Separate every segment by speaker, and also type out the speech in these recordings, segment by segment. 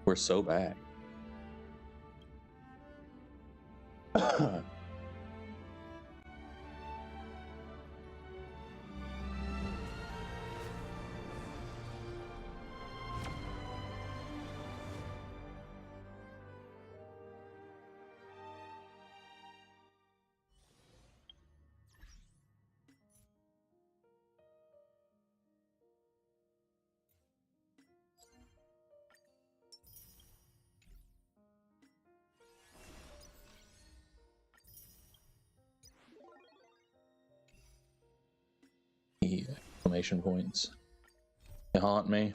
Speaker 1: We're so bad. Exclamation points. They haunt me.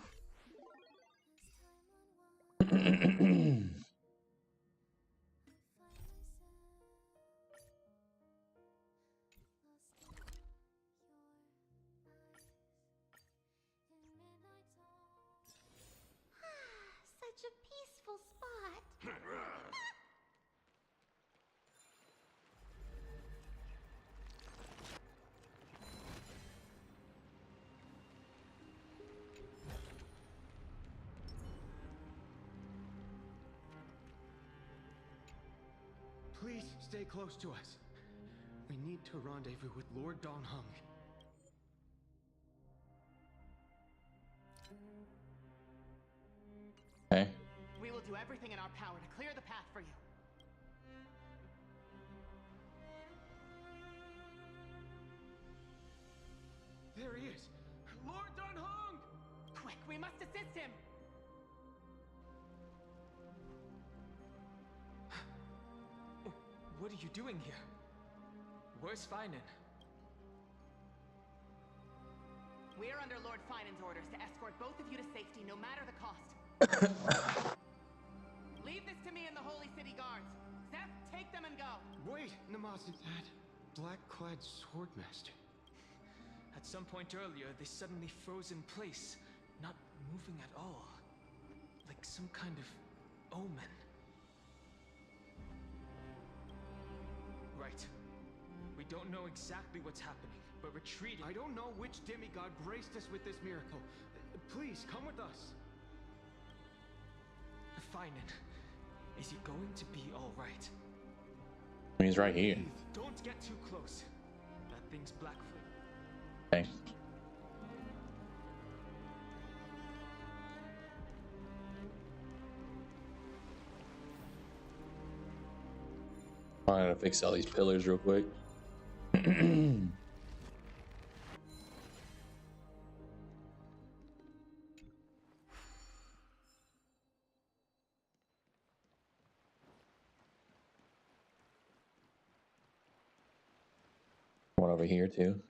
Speaker 2: Such a peaceful spot.
Speaker 3: Please stay close to us. We need to rendezvous with Lord Don Hung.
Speaker 1: Okay.
Speaker 4: We will do everything in our power to clear the path for you.
Speaker 3: There he is! Lord Don Hung!
Speaker 4: Quick, we must assist him!
Speaker 5: What are you doing here? Where's Phainon?
Speaker 4: We are under Lord Phainon's orders to escort both of you to safety, no matter the cost. Leave this to me and the Holy City Guards. Zeph, take them and go.
Speaker 3: Wait, Namazi, that black-clad swordmaster.
Speaker 5: At some point earlier, they suddenly froze in place, not moving at all. Like some kind of omen. Right. We don't know exactly what's happening, but retreating...
Speaker 3: I don't know which demigod graced us with this miracle. Please, come with us.
Speaker 5: Phainon, is he going to be all right?
Speaker 1: He's right here.
Speaker 5: Don't get too close. That thing's black flame.
Speaker 1: Okay. I gotta fix all these pillars real quick. One over here too.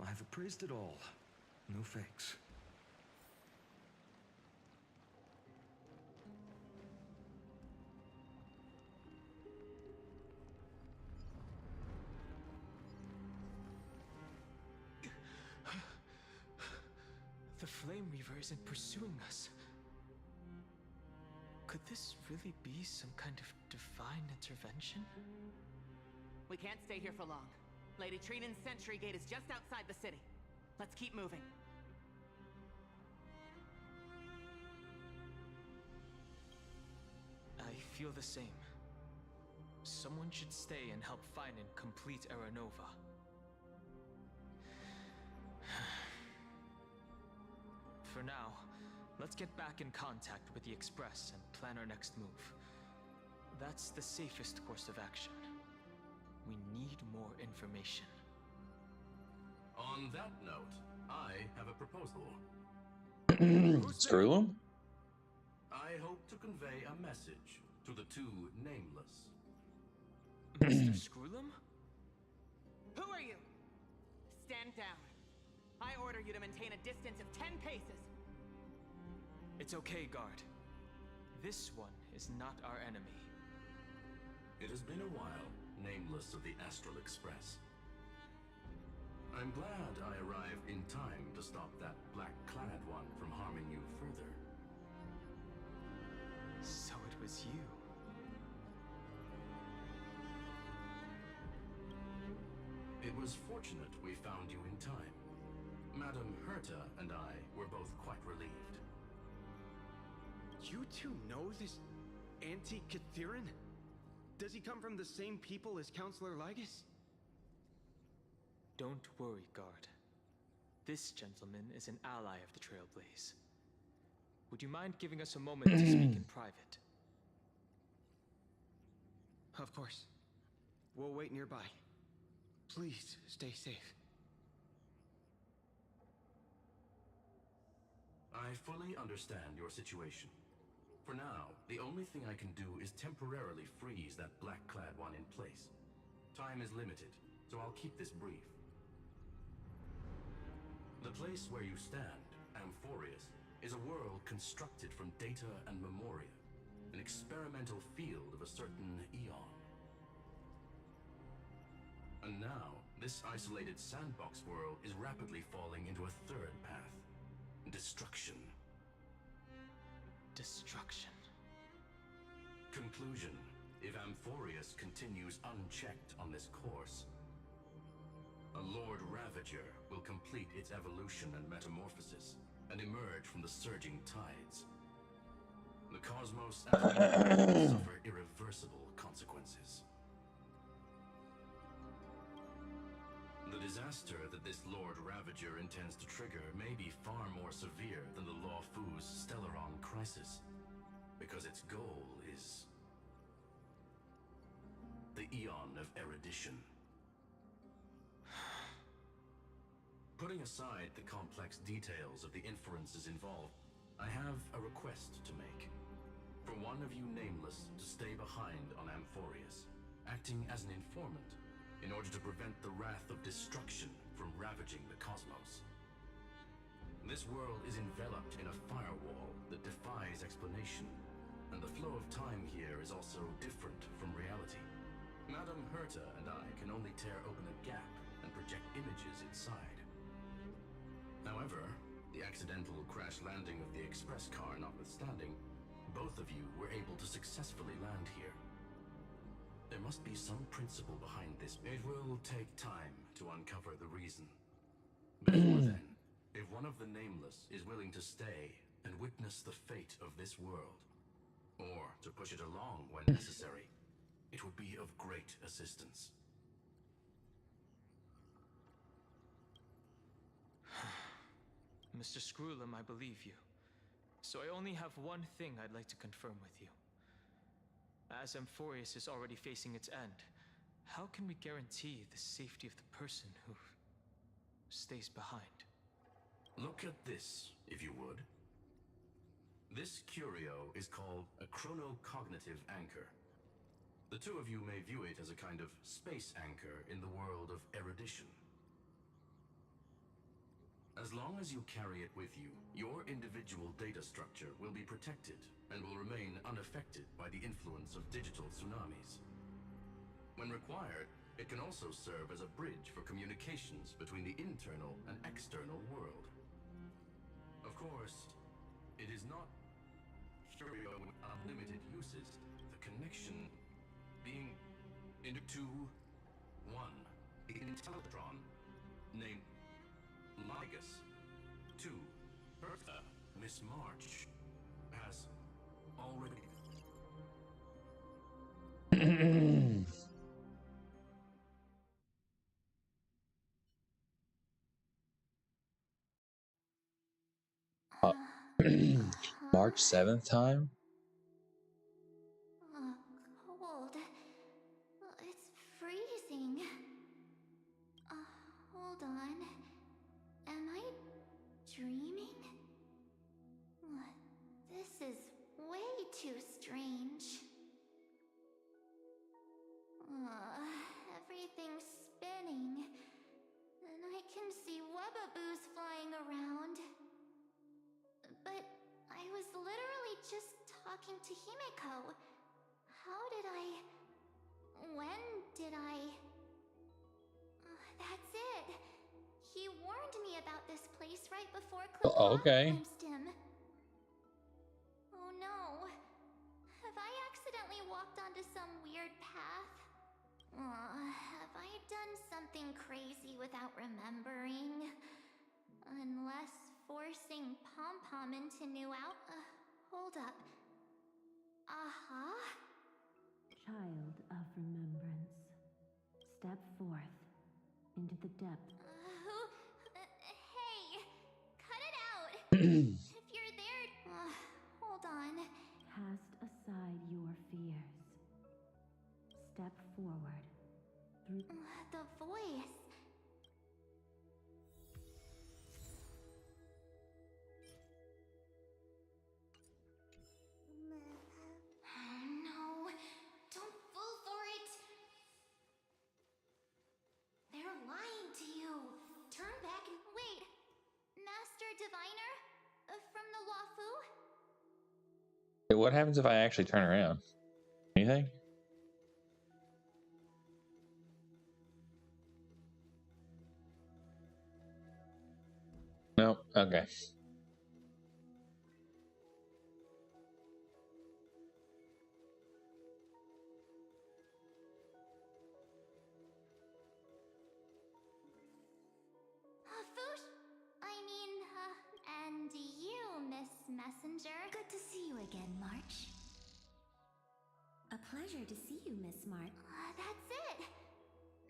Speaker 6: I've appraised it all. No fakes.
Speaker 5: The Flame Reaver isn't pursuing us. Could this really be some kind of divine intervention?
Speaker 4: We can't stay here for long. Lady Trinan's sentry gate is just outside the city. Let's keep moving.
Speaker 5: I feel the same. Someone should stay and help Phainon complete Aranova. For now, let's get back in contact with the Express and plan our next move. That's the safest course of action. We need more information.
Speaker 7: On that note, I have a proposal.
Speaker 1: Screw him?
Speaker 7: I hope to convey a message to the two nameless.
Speaker 5: Mr. Screwlum?
Speaker 4: Who are you? Stand down. I order you to maintain a distance of 10 paces.
Speaker 5: It's okay, guard. This one is not our enemy.
Speaker 7: It has been a while, nameless of the Astral Express. I'm glad I arrived in time to stop that black-clad one from harming you further.
Speaker 5: So it was you.
Speaker 7: It was fortunate we found you in time. Madam Herta and I were both quite relieved.
Speaker 3: You two know this anti-Catharin? Does he come from the same people as Counselor Lygus?
Speaker 5: Don't worry, guard. This gentleman is an ally of the Trailblaze. Would you mind giving us a moment to speak in private?
Speaker 3: Of course. We'll wait nearby. Please, stay safe.
Speaker 7: I fully understand your situation. For now, the only thing I can do is temporarily freeze that black-clad one in place. Time is limited, so I'll keep this brief. The place where you stand, Amphorius, is a world constructed from data and memoria, an experimental field of a certain eon. And now, this isolated sandbox world is rapidly falling into a third path. Destruction.
Speaker 5: Destruction.
Speaker 7: Conclusion. If Amphorius continues unchecked on this course, a Lord Ravager will complete its evolution and metamorphosis, and emerge from the surging tides. The cosmos and humanity will suffer irreversible consequences. The disaster that this Lord Ravager intends to trigger may be far more severe than the Lawfu's Stellaron crisis, because its goal is the Eon of Erudition. Putting aside the complex details of the inferences involved, I have a request to make. For one of you nameless to stay behind on Amphorius, acting as an informant, in order to prevent the wrath of destruction from ravaging the cosmos. This world is enveloped in a firewall that defies explanation, and the flow of time here is also different from reality. Madam Herta and I can only tear open a gap and project images inside. However, the accidental crash landing of the express car notwithstanding, both of you were able to successfully land here. There must be some principle behind this. It will take time to uncover the reason. Before then, if one of the Nameless is willing to stay and witness the fate of this world, or to push it along when necessary, it would be of great assistance.
Speaker 5: Mr. Screwlum, I believe you. So I only have one thing I'd like to confirm with you. As Amphorius is already facing its end, how can we guarantee the safety of the person who stays behind?
Speaker 7: Look at this, if you would. This curio is called a chronocognitive anchor. The two of you may view it as a kind of space anchor in the world of erudition. As long as you carry it with you, your individual data structure will be protected and will remain unaffected by the influence of digital tsunamis. When required, it can also serve as a bridge for communications between the internal and external world. Of course, it is not curio with unlimited uses, the connection being into one intellectron named Lygus to Bertha, Miss March, has already...
Speaker 1: Uh, March 7th time?
Speaker 2: Cold. It's freezing. Hold on. Am I dreaming? This is way too strange. Everything's spinning. And I can see webbaboos flying around. But I was literally just talking to Himeko. How did I... When did I... That's it.
Speaker 1: Okay.
Speaker 2: I'm Stim. Oh no. Have I accidentally walked onto some weird path? Have I done something crazy without remembering? Unless forcing Pom-Pom into new out... hold up.
Speaker 8: Child of remembrance, step forth into the depth.
Speaker 2: Hey! Cut it out! If you're there... hold on.
Speaker 8: Cast aside your fears. Step forward through
Speaker 2: The voice... Oh no! Don't fall for it! They're lying to you! Turn back and... Wait! Master Diviner? From the Wafu?
Speaker 1: What happens if I actually turn around? Anything? No. Okay.
Speaker 2: And you, Miss Messenger.
Speaker 8: Good to see you again, March. A pleasure to see you, Miss March.
Speaker 2: That's it!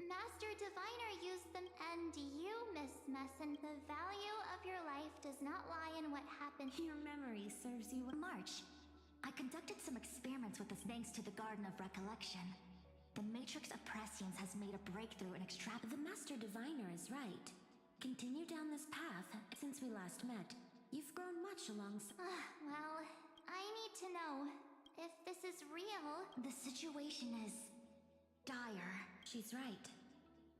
Speaker 2: Master Diviner used them, and you, Miss Messenger. The value of your life does not lie in what happened.
Speaker 8: Your memory serves you. March, I conducted some experiments with this thanks to the Garden of Recollection. The Matrix of Prescience has made a breakthrough in extract. The Master Diviner is right. Continue down this path. Since we last met, you've grown much alongside.
Speaker 2: Well, I need to know if this is real.
Speaker 8: The situation is dire. She's right.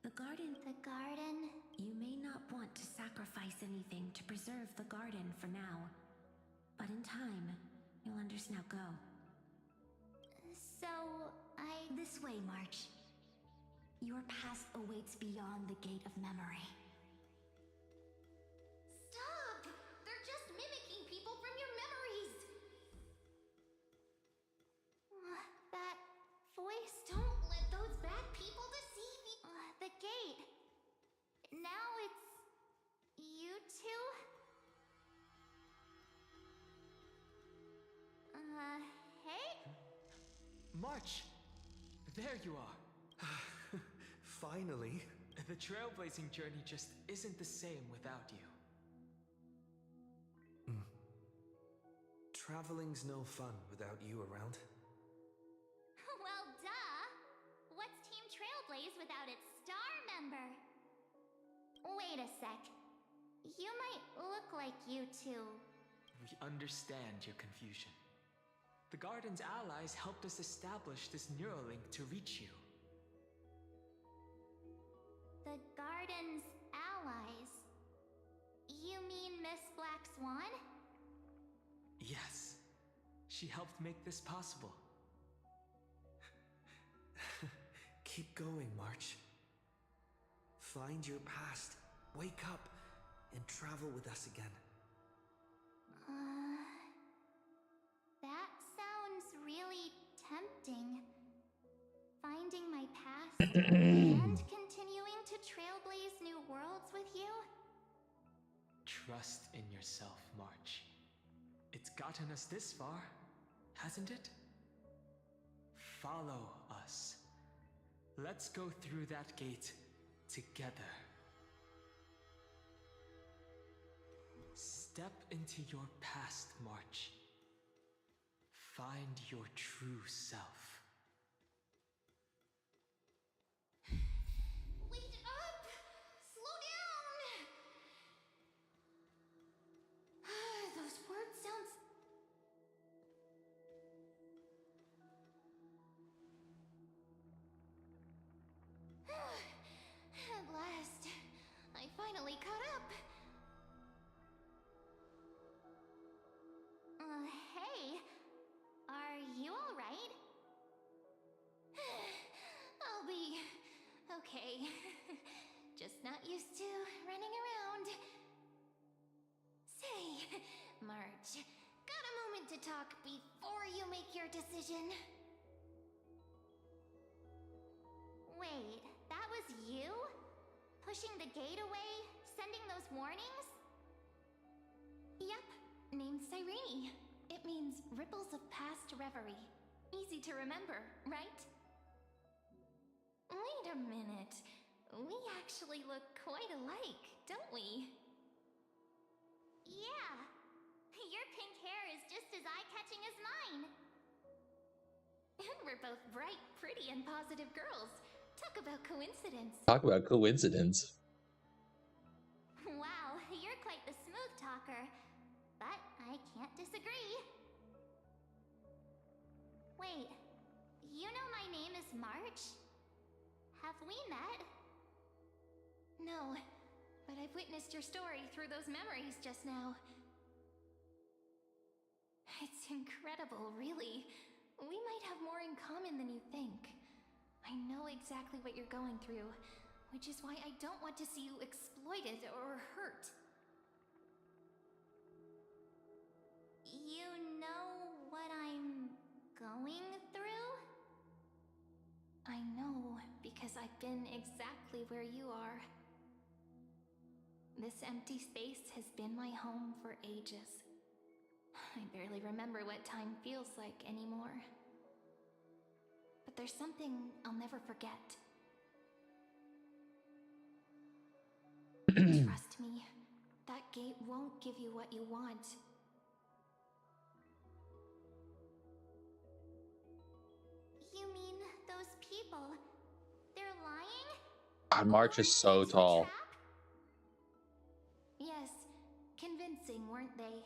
Speaker 8: The garden.
Speaker 2: The garden?
Speaker 8: You may not want to sacrifice anything to preserve the garden for now. But in time, you'll understand. Now go.
Speaker 2: So,
Speaker 8: This way, March. Your past awaits beyond the gate of memory.
Speaker 2: Stop! They're just mimicking people from your memories! That voice... Don't let those bad people deceive you! The gate... Now it's... you two? Hey?
Speaker 5: March! There you are!
Speaker 6: Finally.
Speaker 5: The trailblazing journey just isn't the same without you.
Speaker 6: Traveling's no fun without you around.
Speaker 2: Well, duh! What's Team Trailblaze without its star member? Wait a sec. You might look like you two.
Speaker 5: We understand your confusion. The Garden's allies helped us establish this Neuralink to reach you.
Speaker 2: The Garden's allies? You mean Miss Black Swan?
Speaker 5: Yes. She helped make this possible.
Speaker 6: Keep going, March. Find your past, wake up, and travel with us again.
Speaker 2: That sounds really tempting. Finding my past and continuing to trailblaze new worlds with you?
Speaker 5: Trust in yourself, March. It's gotten us this far, hasn't it? Follow us. Let's go through that gate together. Step into your past, March. Find your true self.
Speaker 2: Wait up! Slow down! Those words sound... At last, I finally caught up. Hey, are you alright? March, got a moment to talk before you make your decision? Wait, that was you? Pushing the gate away? Sending those warnings?
Speaker 8: Yep, name's Cyrene. It means ripples of past reverie. Easy to remember, right?
Speaker 2: Wait a minute. We actually look quite alike, don't we? Yeah. Your pink hair is just as eye-catching as mine.
Speaker 8: And we're both bright, pretty, and positive girls. Talk about coincidence.
Speaker 1: Talk about coincidence.
Speaker 2: Wow, you're quite the smooth talker. But I can't disagree. Wait, you know my name is March? Have we met?
Speaker 8: No, but I've witnessed your story through those memories just now. It's incredible, really. We might have more in common than you think. I know exactly what you're going through, which is why I don't want to see you exploited or hurt.
Speaker 2: You know what I'm going through?
Speaker 8: I know, because I've been exactly where you are. This empty space has been my home for ages. I barely remember what time feels like anymore. But there's something I'll never forget. Trust me, that gate won't give you what you want.
Speaker 2: You mean those people? They're lying?
Speaker 1: God, March is so
Speaker 2: It's a
Speaker 1: tall.
Speaker 2: trap?
Speaker 8: Yes, convincing, weren't they?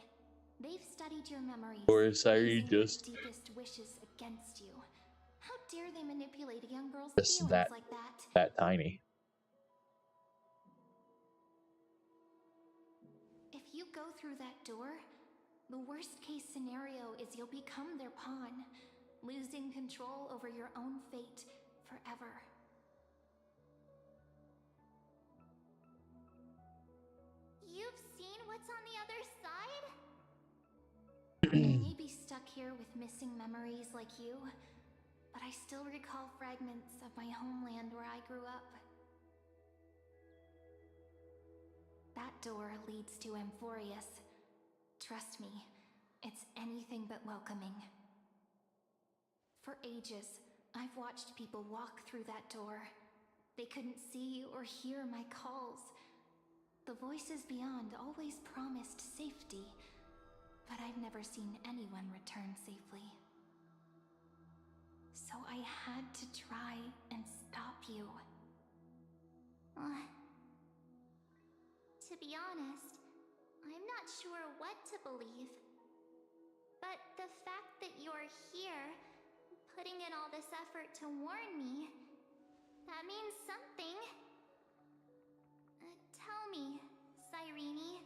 Speaker 8: They've studied your memories,
Speaker 1: Or Cyrene
Speaker 8: using your
Speaker 1: just
Speaker 8: deepest wishes against you. How dare they manipulate a young girl's
Speaker 1: just
Speaker 8: feelings
Speaker 1: that
Speaker 8: like that?
Speaker 1: that tiny.
Speaker 8: If you go through that door, the worst case scenario is you'll become their pawn, losing control over your own fate forever.
Speaker 2: You've seen what's on the other side?
Speaker 8: I may be stuck here with missing memories like you, but I still recall fragments of my homeland where I grew up. That door leads to Amphorius. Trust me, it's anything but welcoming. For ages, I've watched people walk through that door. They couldn't see or hear my calls. The voices beyond always promised safety, but I've never seen anyone return safely. So I had to try and stop you.
Speaker 2: To be honest, I'm not sure what to believe. But the fact that you're here, putting in all this effort to warn me, that means something. Tell me, Cyrene,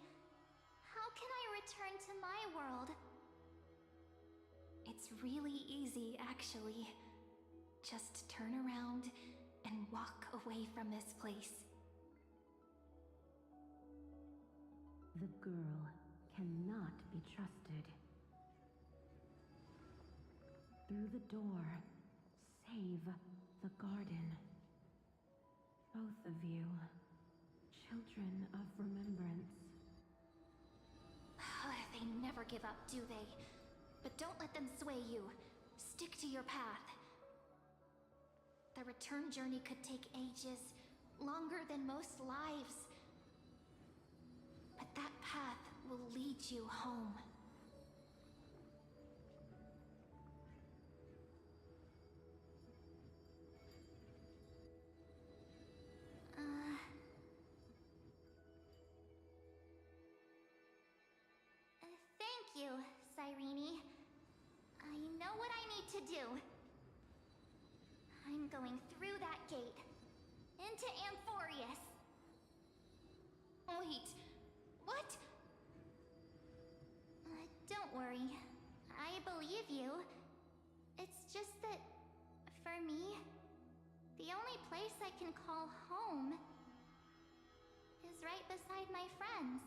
Speaker 2: how can I return to my world?
Speaker 8: It's really easy, actually. Just turn around and walk away from this place.
Speaker 9: The girl cannot be trusted. Through the door, save the garden. Both of you, children of remembrance.
Speaker 8: They never give up, do they? But don't let them sway you. Stick to your path. The return journey could take ages, longer than most lives. But that path will lead you home.
Speaker 2: Thank you, Cyrene. I know what I need to do. I'm going through that gate. Into Amphorius.
Speaker 8: Wait, what?
Speaker 2: Don't worry. I believe you. It's just that, for me, the only place I can call home is right beside my friends.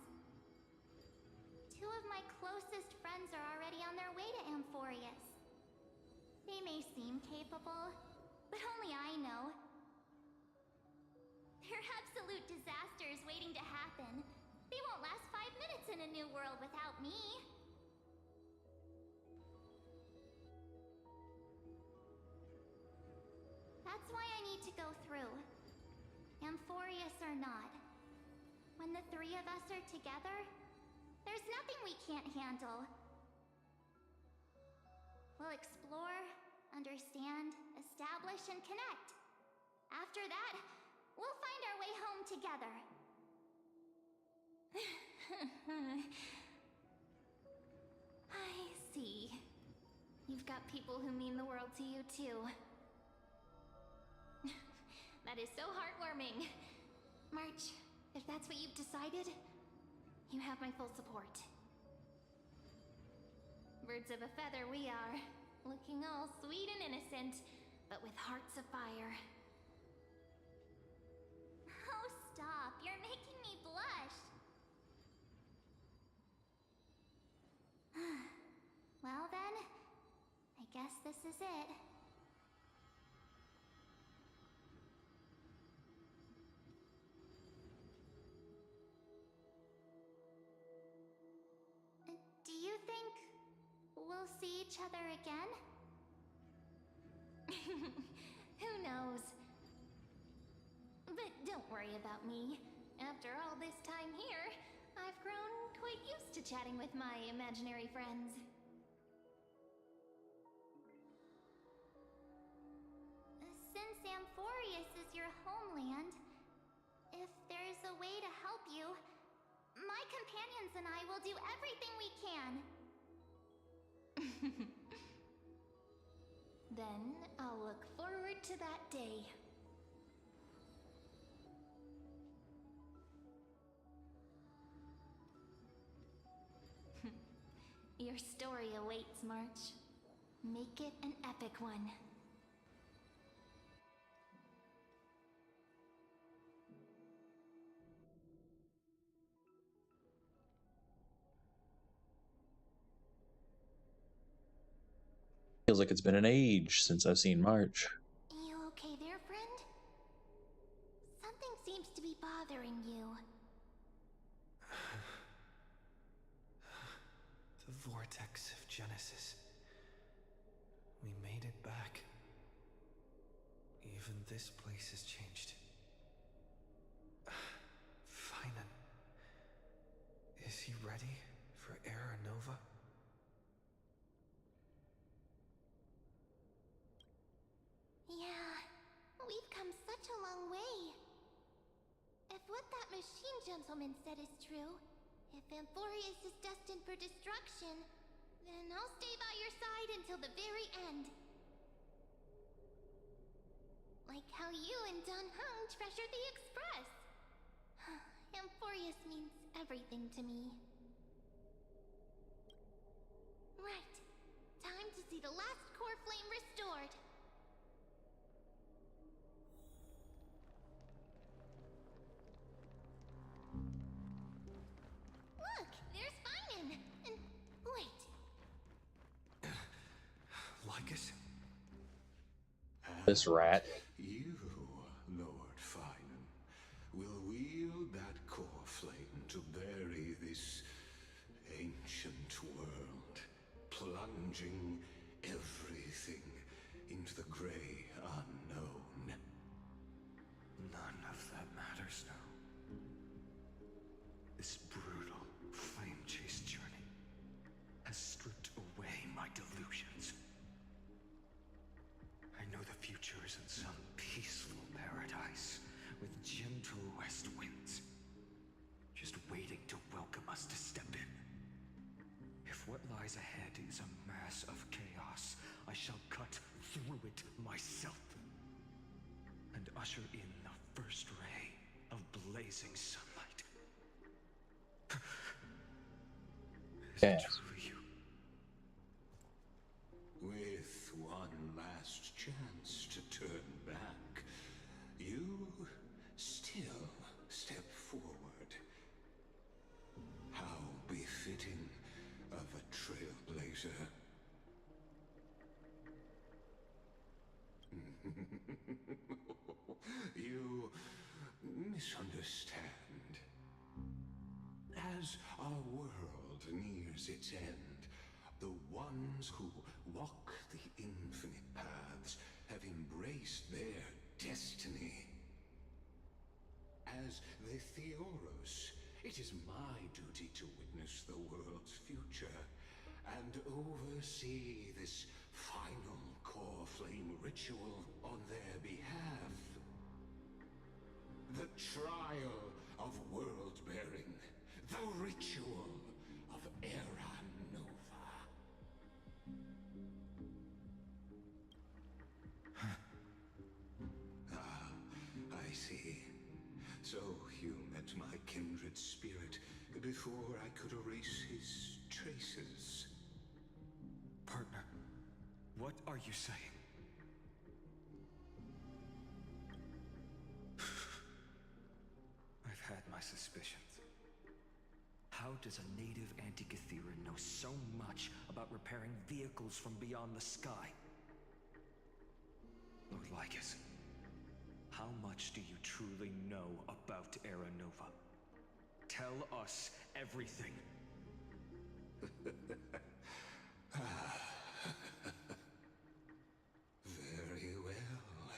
Speaker 2: Two of my closest friends are already on their way to Amphorius. They may seem capable, but only I know. They're absolute disasters waiting to happen. They won't last 5 minutes in a new world without me. That's why I need to go through. Amphorius or not. When the three of us are together, there's nothing we can't handle. We'll explore, understand, establish, and connect. After that, we'll find our way home together. I see. You've got people who mean the world to you, too. That is so heartwarming. March, if that's what you've decided, you have my full support. Birds of a feather we are, looking all sweet and innocent, but with hearts of fire. Oh, stop. You're making me blush. Well then, I guess this is it. Do you think we'll see each other again? Who knows? But don't worry about me. After all this time here, I've grown quite used to chatting with my imaginary friends. Since Amphorius is your homeland, if there's a way to help you, my companions and I will do everything we can. Then I'll look forward to that day. Your story awaits, March. Make it an epic one.
Speaker 1: Feels like it's been an age since I've seen March.
Speaker 2: You okay there, friend? Something seems to be bothering you.
Speaker 6: The vortex of Genesis. We made it back. Even this place has changed. Phainon. Is he ready for Era Nova?
Speaker 2: Yeah, we've come such a long way. If what that machine gentleman said is true, if Amphorius is destined for destruction, then I'll stay by your side until the very end. Like how you and Don Hung treasured the Express. Amphorius means everything to me. Right. Time to see the last core flame restored. Look, there's Phainon. And wait.
Speaker 6: Lycus?
Speaker 1: This rat.
Speaker 10: You, Lord Phainon, will wield that core flame to bury this ancient world, plunging everything into the gray unknown.
Speaker 6: None of that matters now. This brutal, flame-chased journey has stripped away my delusions. I know the future isn't some peaceful paradise with gentle west winds, just waiting to welcome us to step in. If what lies ahead is a mass of chaos, I shall cut through it myself and usher in the first ray of blazing sunlight. Is it
Speaker 1: Yes.
Speaker 6: truly you?
Speaker 10: With one last chance to turn back, you still step forward. How befitting misunderstand. As our world nears its end, the ones who walk the infinite paths have embraced their destiny. As the Theoros, it is my duty to witness the world's future and oversee this final core flame ritual on their behalf. The trial of world-bearing, the ritual of Era Nova. I see. So you met my kindred spirit before I could erase his traces.
Speaker 6: Partner, what are you saying? I've had my suspicions. How does a native Antikytheran know so much about repairing vehicles from beyond the sky? Lord Lycus, how much do you truly know about Era Nova? Tell us everything.
Speaker 10: Very well.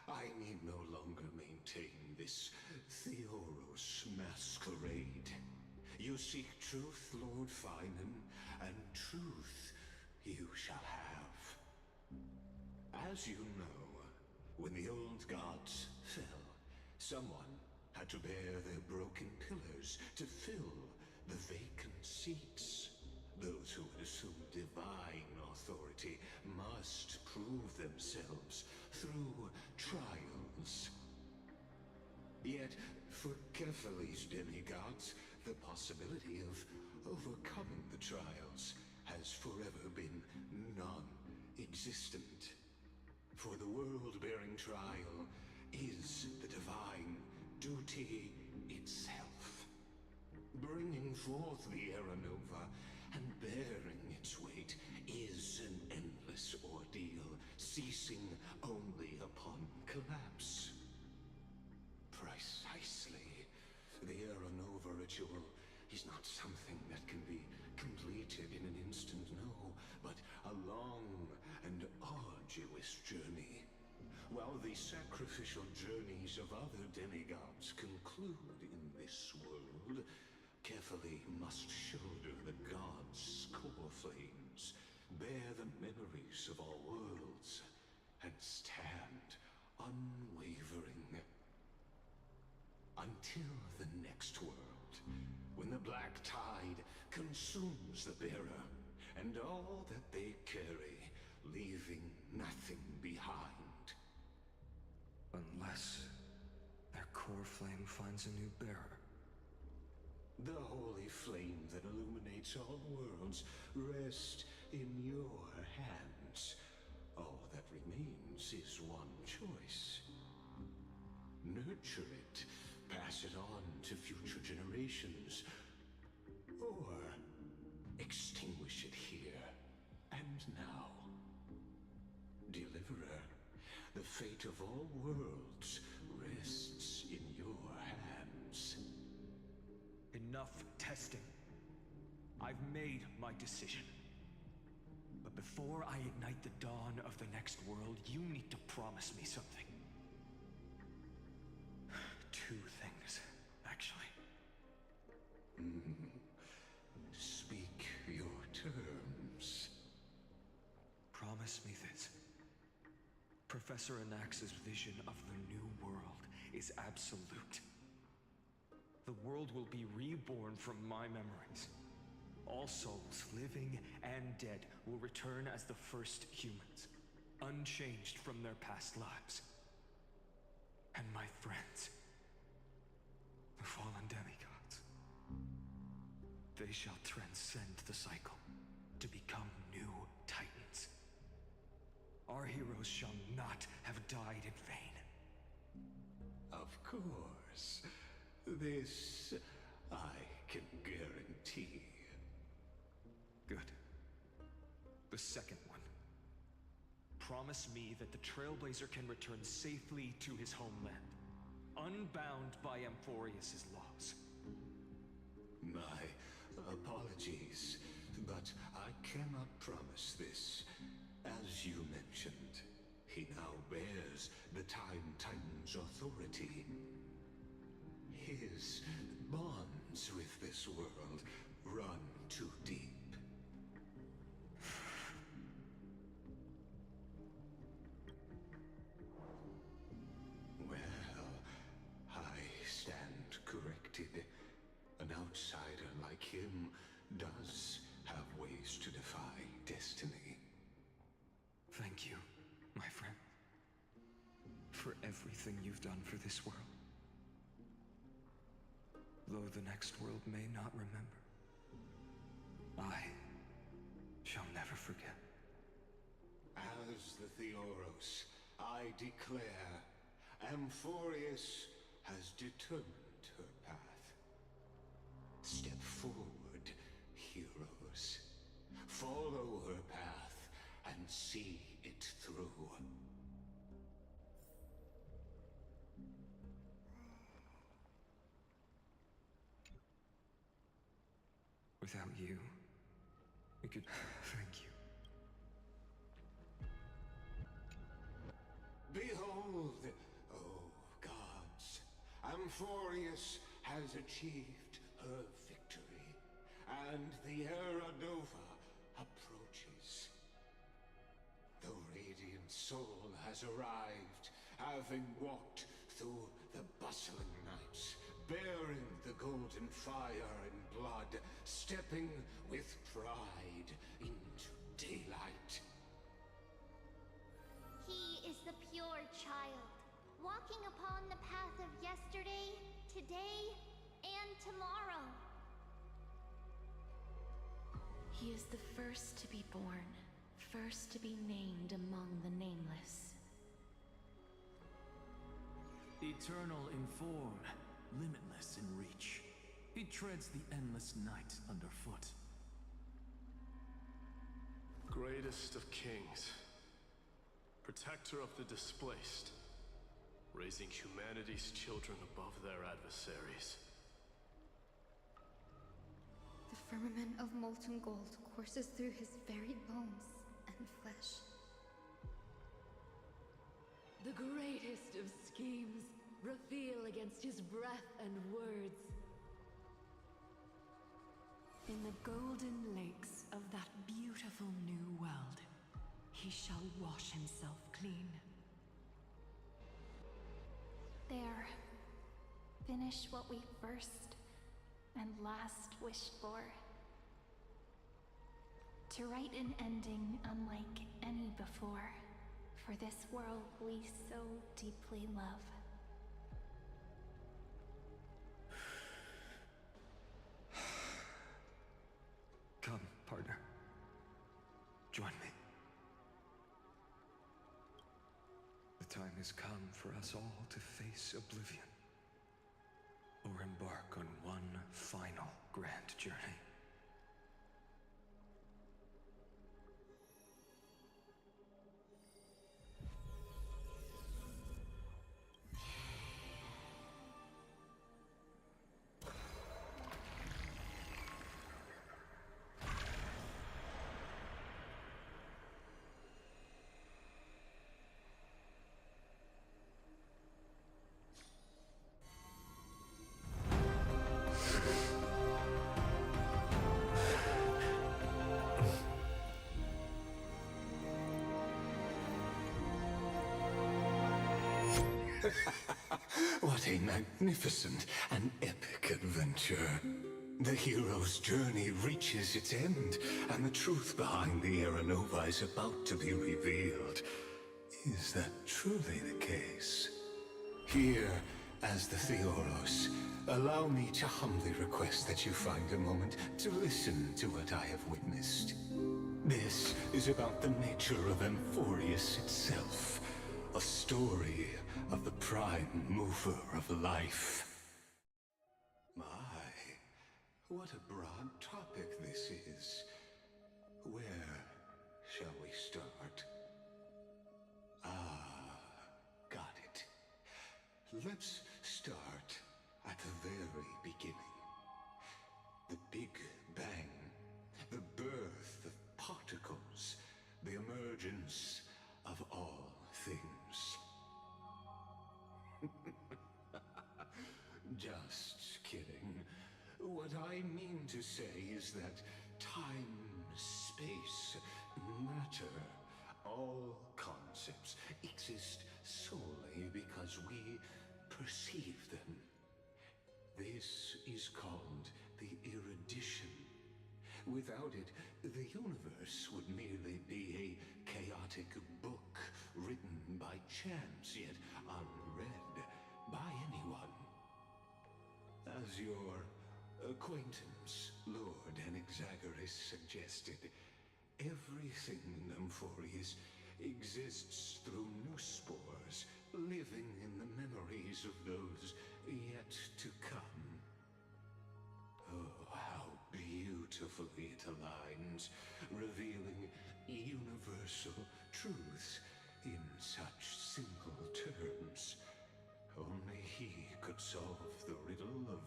Speaker 10: I need no longer maintain this Theoros masquerade. You seek truth, Lord Phainon, and truth you shall have. As you know, when the old gods fell, someone had to bear their broken pillars to fill the vacant seats. Those who would assume divine authority must prove themselves through trials. Yet, for Kephales's demigods, the possibility of overcoming the trials has forever been non-existent. For the world-bearing trial is the divine duty itself. Bringing forth the Era Nova and bearing its weight is an endless ordeal, ceasing only upon collapse. Precisely. The Era Nova ritual is not something that can be completed in an instant, no, but a long and arduous journey. While the sacrificial journeys of other demigods conclude in this world, Kephale must shoulder the gods' core flames, bear the memories of all worlds, and stand unwavering. Until the next world, when the black tide consumes the bearer, and all that they carry, leaving nothing behind.
Speaker 6: Unless their core flame finds a new bearer.
Speaker 10: The holy flame that illuminates all worlds rests in your hands. All that remains is one choice. Nurture it, pass it on to future generations, or extinguish it here and now. Deliverer, the fate of all worlds rests in your hands.
Speaker 6: Enough testing. I've made my decision. But before I ignite the dawn of the next world, you need to promise me something. Two things, actually.
Speaker 10: Speak your terms.
Speaker 6: Promise me this. Professor Anax's vision of the new world is absolute. The world will be reborn from my memories. All souls, living and dead, will return as the first humans, unchanged from their past lives. And my friends, the fallen demigods, they shall transcend the cycle to become new titans. Our heroes shall not have died in vain.
Speaker 10: Of course. This I can guarantee.
Speaker 6: Good. The second one. Promise me that the Trailblazer can return safely to his homeland. unbound by Amphorius's laws.
Speaker 10: My apologies, but I cannot promise this. As you mentioned, he now bears the Time Titan's authority. His bonds with this world run too deep. Well, I stand corrected. An outsider like him does have ways to defy destiny.
Speaker 6: Thank you, my friend, for everything you've done for this world. Though the next world may not remember, I shall never forget.
Speaker 10: As the Theoros, I declare, Amphorius has determined her path. Step forward, heroes. Follow her path and see it through.
Speaker 6: Without you, we could... Thank you.
Speaker 10: Behold, oh gods, Amphorius has achieved her victory, and the Era Nova approaches. The Radiant Soul has arrived, having walked through the bustling nights, bearing the golden fire and blood, stepping with pride into daylight.
Speaker 2: He is the pure child, walking upon the path of yesterday, today, and tomorrow.
Speaker 8: He is the first to be born, first to be named among the nameless.
Speaker 7: Eternal in form, limitless in reach. He treads the endless night underfoot.
Speaker 11: Greatest of kings, protector of the displaced, raising humanity's children above their adversaries.
Speaker 12: The firmament of molten gold courses through his very bones and flesh.
Speaker 13: The greatest of schemes reveal against his breath and words. In the golden lakes of that beautiful new world, he shall wash himself clean.
Speaker 2: There. Finish what we first and last wished for. To write an ending unlike any before, for this world we so deeply love.
Speaker 6: Come, partner. Join me. The time has come for us all to face oblivion, or embark on one final grand journey.
Speaker 10: What a magnificent and epic adventure. The hero's journey reaches its end, and the truth behind the Era Nova is about to be revealed. Is that truly the case? Here, as the Theoros, allow me to humbly request that you find a moment to listen to what I have witnessed. This is about the nature of Amphorius itself, a story of the prime mover of life. My, what a broad topic this is. Where shall we start? Ah, got it. Let's start at the very beginning. The Big Bang, the birth of particles, the emergence of all things. Just kidding. What I mean to say is that time, space, matter, all concepts exist solely because we perceive them. This is called the erudition. Without it, the universe would merely be a chaotic book written by chance, yet unread by anyone. As your acquaintance, Lord Anaxagoras, suggested, everything in Amphorius exists through new spores, living in the memories of those yet to come. Oh, how beautifully it aligns, revealing universal truths in such simple terms. Only he could solve the riddle of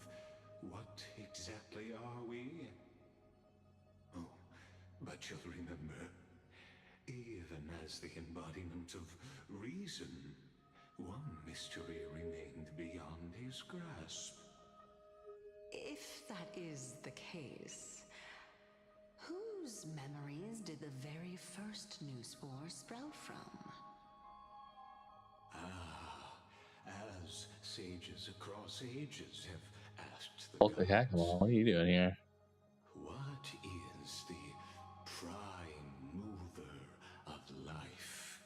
Speaker 10: what exactly are we? Oh, but you'll remember, even as the embodiment of reason, one mystery remained beyond his grasp.
Speaker 13: If that is the case, whose memories did the very first new spore sprout from?
Speaker 10: As sages across ages have asked the
Speaker 1: What the heck?
Speaker 10: gods,
Speaker 1: What are you doing here?
Speaker 10: what is the prime mover of life?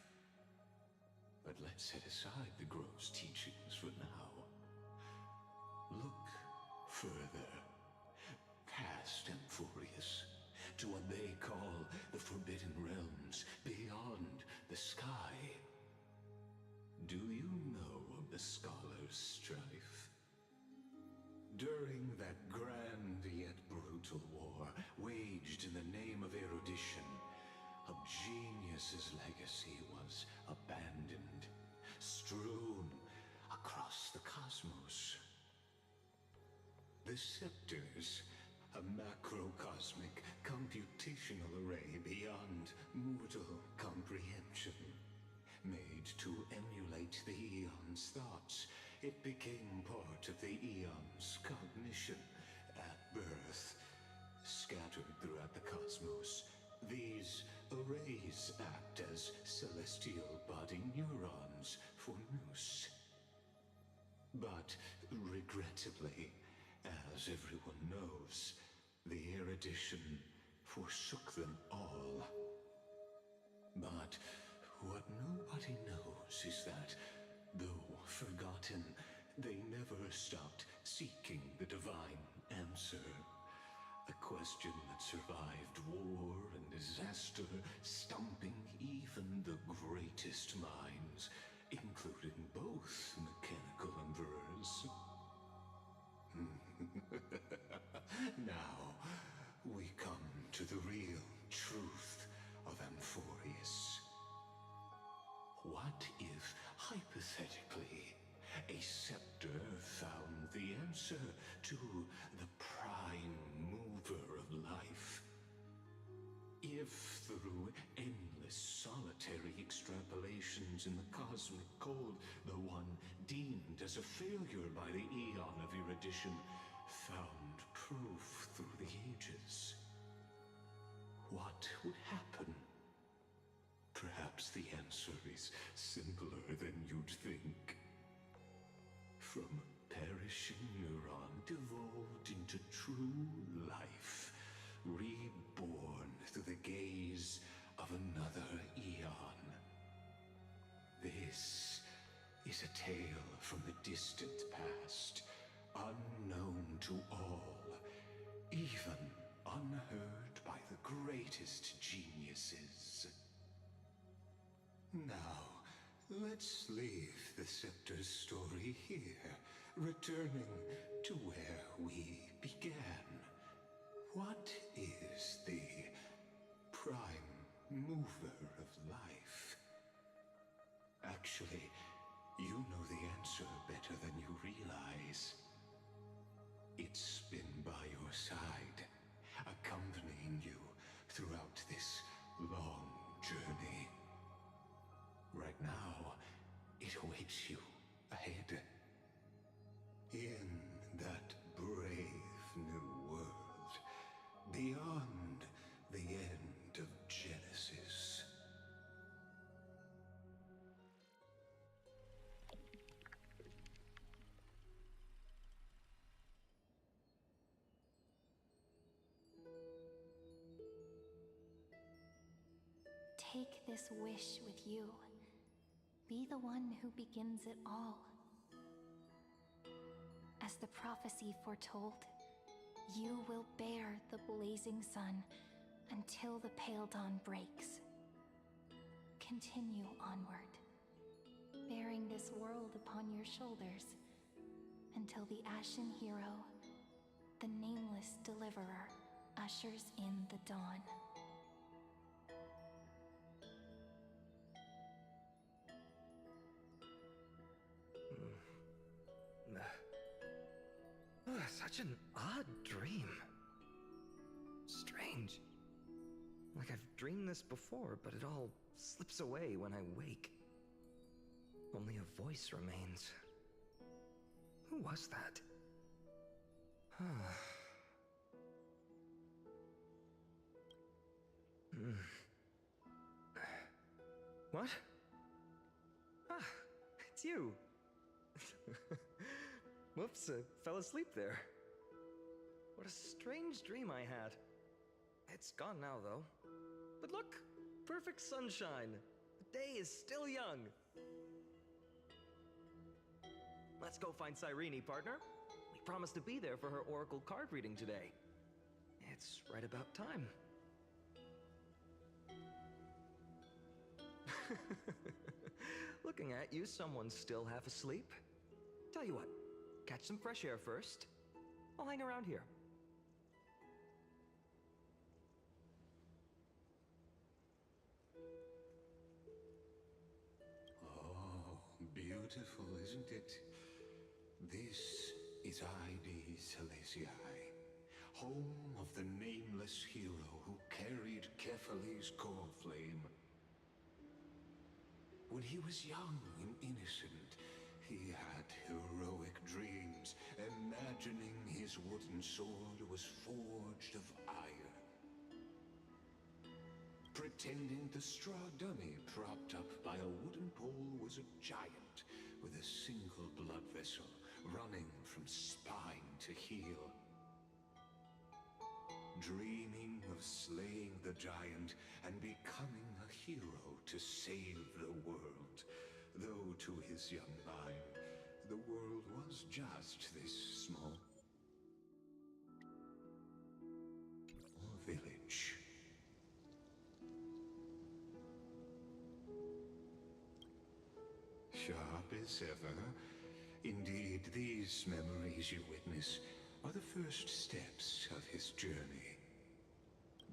Speaker 10: But let's set aside the gross teachings for now. Look further, past Amphorius, to what they call the Forbidden Realms beyond the sky. Do you know of the Scholar's Strife? During that grand yet brutal war, waged in the name of erudition, a genius's legacy was abandoned, strewn across the cosmos. The Scepters, a macrocosmic computational array beyond mortal comprehension. Made to emulate the Eon's thoughts, it became part of the Eon's cognition at birth. Scattered throughout the cosmos, these arrays act as celestial body neurons for Nous. But regrettably, as everyone knows, the erudition forsook them all. But what nobody knows is that, though forgotten, they never stopped seeking the divine answer. A question that survived war and disaster, stumping even the greatest minds, including both mechanical emperors. Now, we come to the real truth of Amphorius. What if, hypothetically, a scepter found the answer to the prime mover of life? If, through endless solitary extrapolations in the cosmic code, the one deemed as a failure by the Eon of erudition found proof through the ages, what would happen? Perhaps the answer is simpler than you'd think. From a perishing neuron devolved into true life, reborn through the gaze of another eon. This is a tale from the distant past, unknown to all, even unheard by the greatest geniuses. Now, let's leave the Scepter's story here, returning to where we began. What is the prime mover of life? Actually, you know the answer better than you realize. lies. It's been by your side, accompanying you throughout this long journey. Right now, it awaits you ahead. In that brave new world, beyond the end of Genesis.
Speaker 2: Take this wish with you. Be the one who begins it all. As the prophecy foretold, you will bear the blazing sun until the pale dawn breaks. Continue onward, bearing this world upon your shoulders until the Ashen Hero, the nameless deliverer, ushers in the dawn.
Speaker 6: Such an odd dream. Strange. Like I've dreamed this before, but it all slips away when I wake. Only a voice remains. Who was that? What? Ah, it's you. Whoops, I fell asleep there. What a strange dream I had. It's gone now, though. But look, perfect sunshine. The day is still young. Let's go find Cyrene, partner. We promised to be there for her oracle card reading today. It's right about time. Looking at you, someone's still half asleep. Tell you what, catch some fresh air first. I'll hang around here.
Speaker 10: Oh, beautiful, isn't it? This is ID Celestii, home of the nameless hero who carried Kefali's core flame. When he was young and innocent, he had heroic dreams, imagining his wooden sword was forged of iron. Pretending the straw dummy propped up by a wooden pole was a giant with a single blood vessel running from spine to heel. Dreaming of slaying the giant and becoming a hero to save the world, though to his young mind, the world was just this small village. Sharp as ever. Indeed, these memories you witness are the first steps of his journey.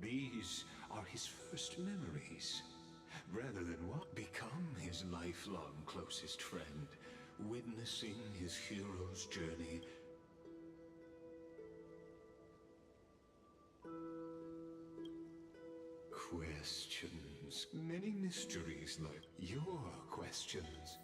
Speaker 10: These are his first memories, rather than what become his lifelong closest friend, witnessing his hero's journey. Questions, many mysteries like your questions.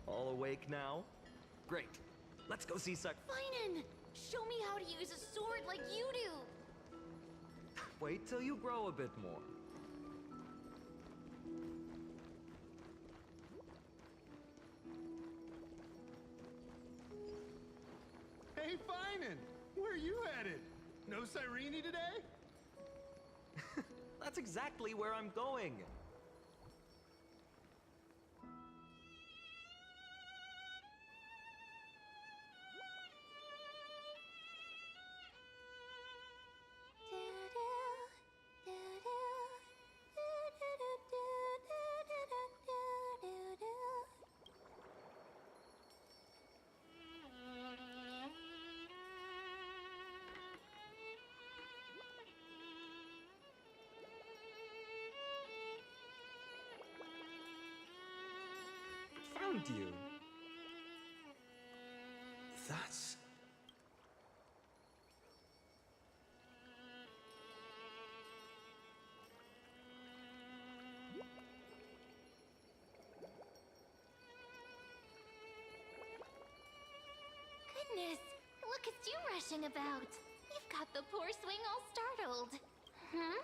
Speaker 14: All awake now? Great. Let's go see
Speaker 2: Phainon! Show me how to use a sword like you do!
Speaker 14: Wait till you grow a bit more.
Speaker 3: Hey, Phainon! Where are you headed? No Cyrene today?
Speaker 14: That's exactly where I'm going. Found you.
Speaker 6: That's...
Speaker 2: Goodness, look at you rushing about. You've got the poor swing all startled. Hmm?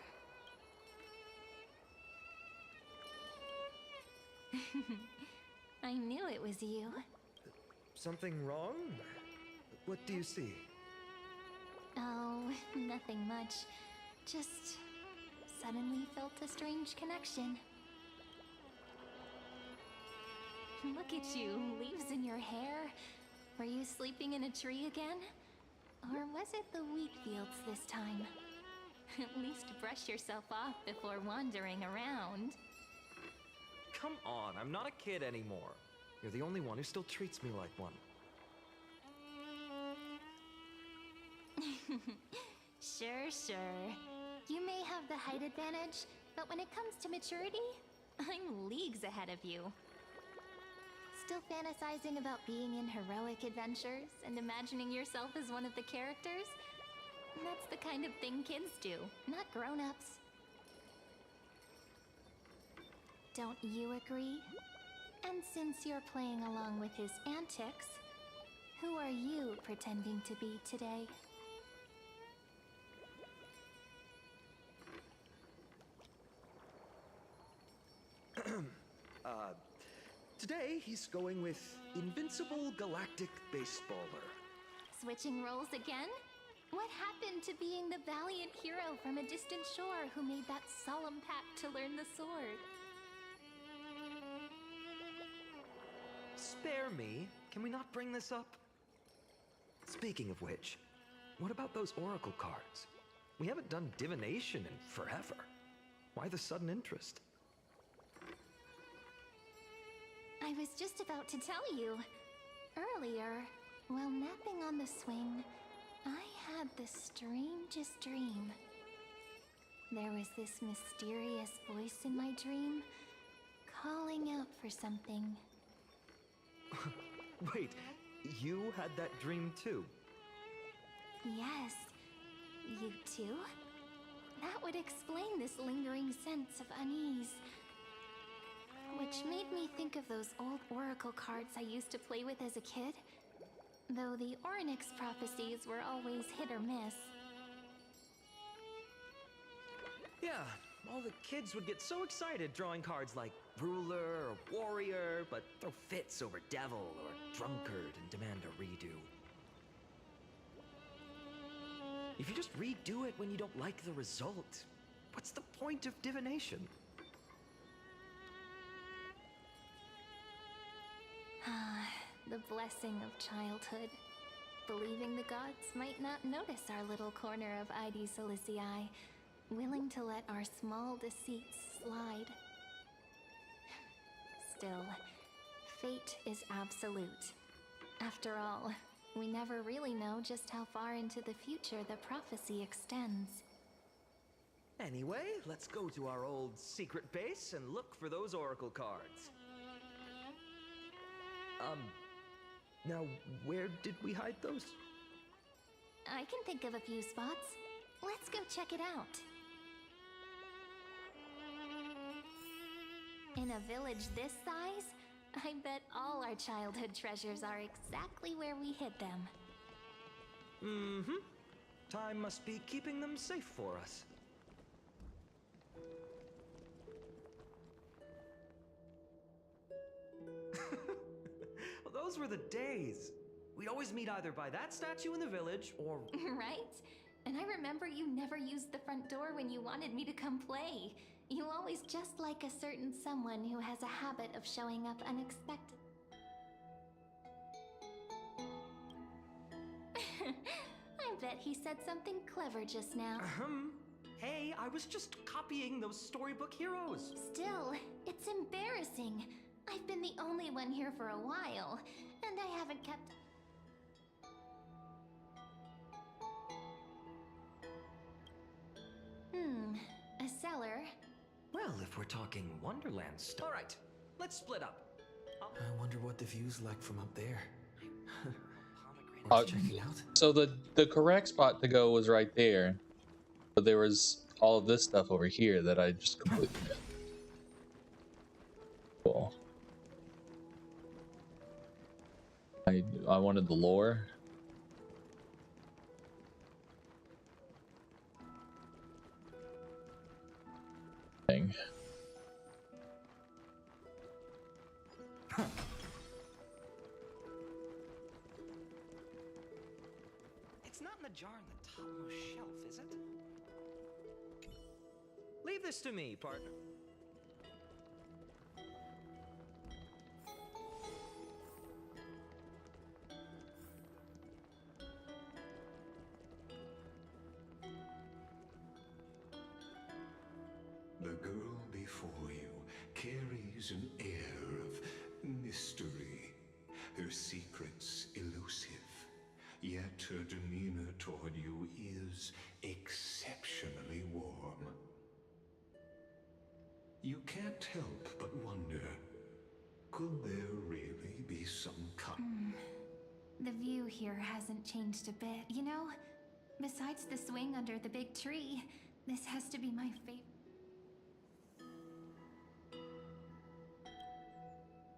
Speaker 2: I knew it was you.
Speaker 14: Something wrong? What do you see?
Speaker 2: Oh, nothing much. Just suddenly felt a strange connection. Look at you, leaves in your hair. Were you sleeping in a tree again? Or was it the wheat fields this time? At least brush yourself off before wandering around.
Speaker 14: Come on, I'm not a kid anymore. You're the only one who still treats me like one.
Speaker 2: Sure. You may have the height advantage, but when it comes to maturity, I'm leagues ahead of you. Still fantasizing about being in heroic adventures and imagining yourself as one of the characters? That's the kind of thing kids do, not grown-ups. Don't you agree? And since you're playing along with his antics, who are you pretending to be today?
Speaker 14: Today he's going with Invincible Galactic Baseballer.
Speaker 2: Switching roles again? What happened to being the valiant hero from a distant shore who made that solemn pact to learn the sword?
Speaker 14: Spare me. Can we not bring this up? Speaking of which, what about those oracle cards? We haven't done divination in forever. Why the sudden interest?
Speaker 2: I was just about to tell you. Earlier, while napping on the swing, I had the strangest dream. There was this mysterious voice in my dream, calling out for something.
Speaker 14: Wait, you had that dream too?
Speaker 2: Yes, you too? That would explain this lingering sense of unease. Which made me think of those old oracle cards I used to play with as a kid. Though the Ornyx prophecies were always hit or miss.
Speaker 14: Yeah, all the kids would get so excited drawing cards like ruler or warrior, but throw fits over devil or drunkard and demand a redo. If you just redo it when you don't like the result, what's the point of divination?
Speaker 2: The blessing of childhood. Believing the gods might not notice our little corner of ID Silicii, willing to let our small deceits slide. Still, fate is absolute. After all, we never really know just how far into the future the prophecy extends.
Speaker 14: Anyway, let's go to our old secret base and look for those oracle cards. Now, where did we hide those?
Speaker 2: I can think of a few spots. Let's go check it out. In a village this size,
Speaker 8: I bet all our childhood treasures are exactly where we hid them.
Speaker 14: Mm-hmm. Time must be keeping them safe for us. Well, those were the days. We'd always meet either by that statue in the village or...
Speaker 8: Right? And I remember you never used the front door when you wanted me to come play. You always just like a certain someone who has a habit of showing up unexpected. I bet he said something clever just now.
Speaker 14: Hey, I was just copying those storybook heroes.
Speaker 8: Still, it's embarrassing. I've been the only one here for a while, and I haven't kept... A cellar?
Speaker 14: Well, if we're talking Wonderland stuff... Alright, let's split up.
Speaker 6: I wonder what the view's like from up there.
Speaker 1: Checking out. So the correct spot to go was right there, but there was all of this stuff over here that I just completely missed. Cool. I wanted the lore. Thing.
Speaker 14: It's not in the jar on the topmost shelf, is it? Leave this to me, partner.
Speaker 10: The girl before you carries an air of mystery, her secrets elusive, yet her demeanor toward you is exceptionally warm. You can't help but wonder, could there really be some
Speaker 8: The view here hasn't changed a bit, you know? Besides the swing under the big tree, this has to be my favorite.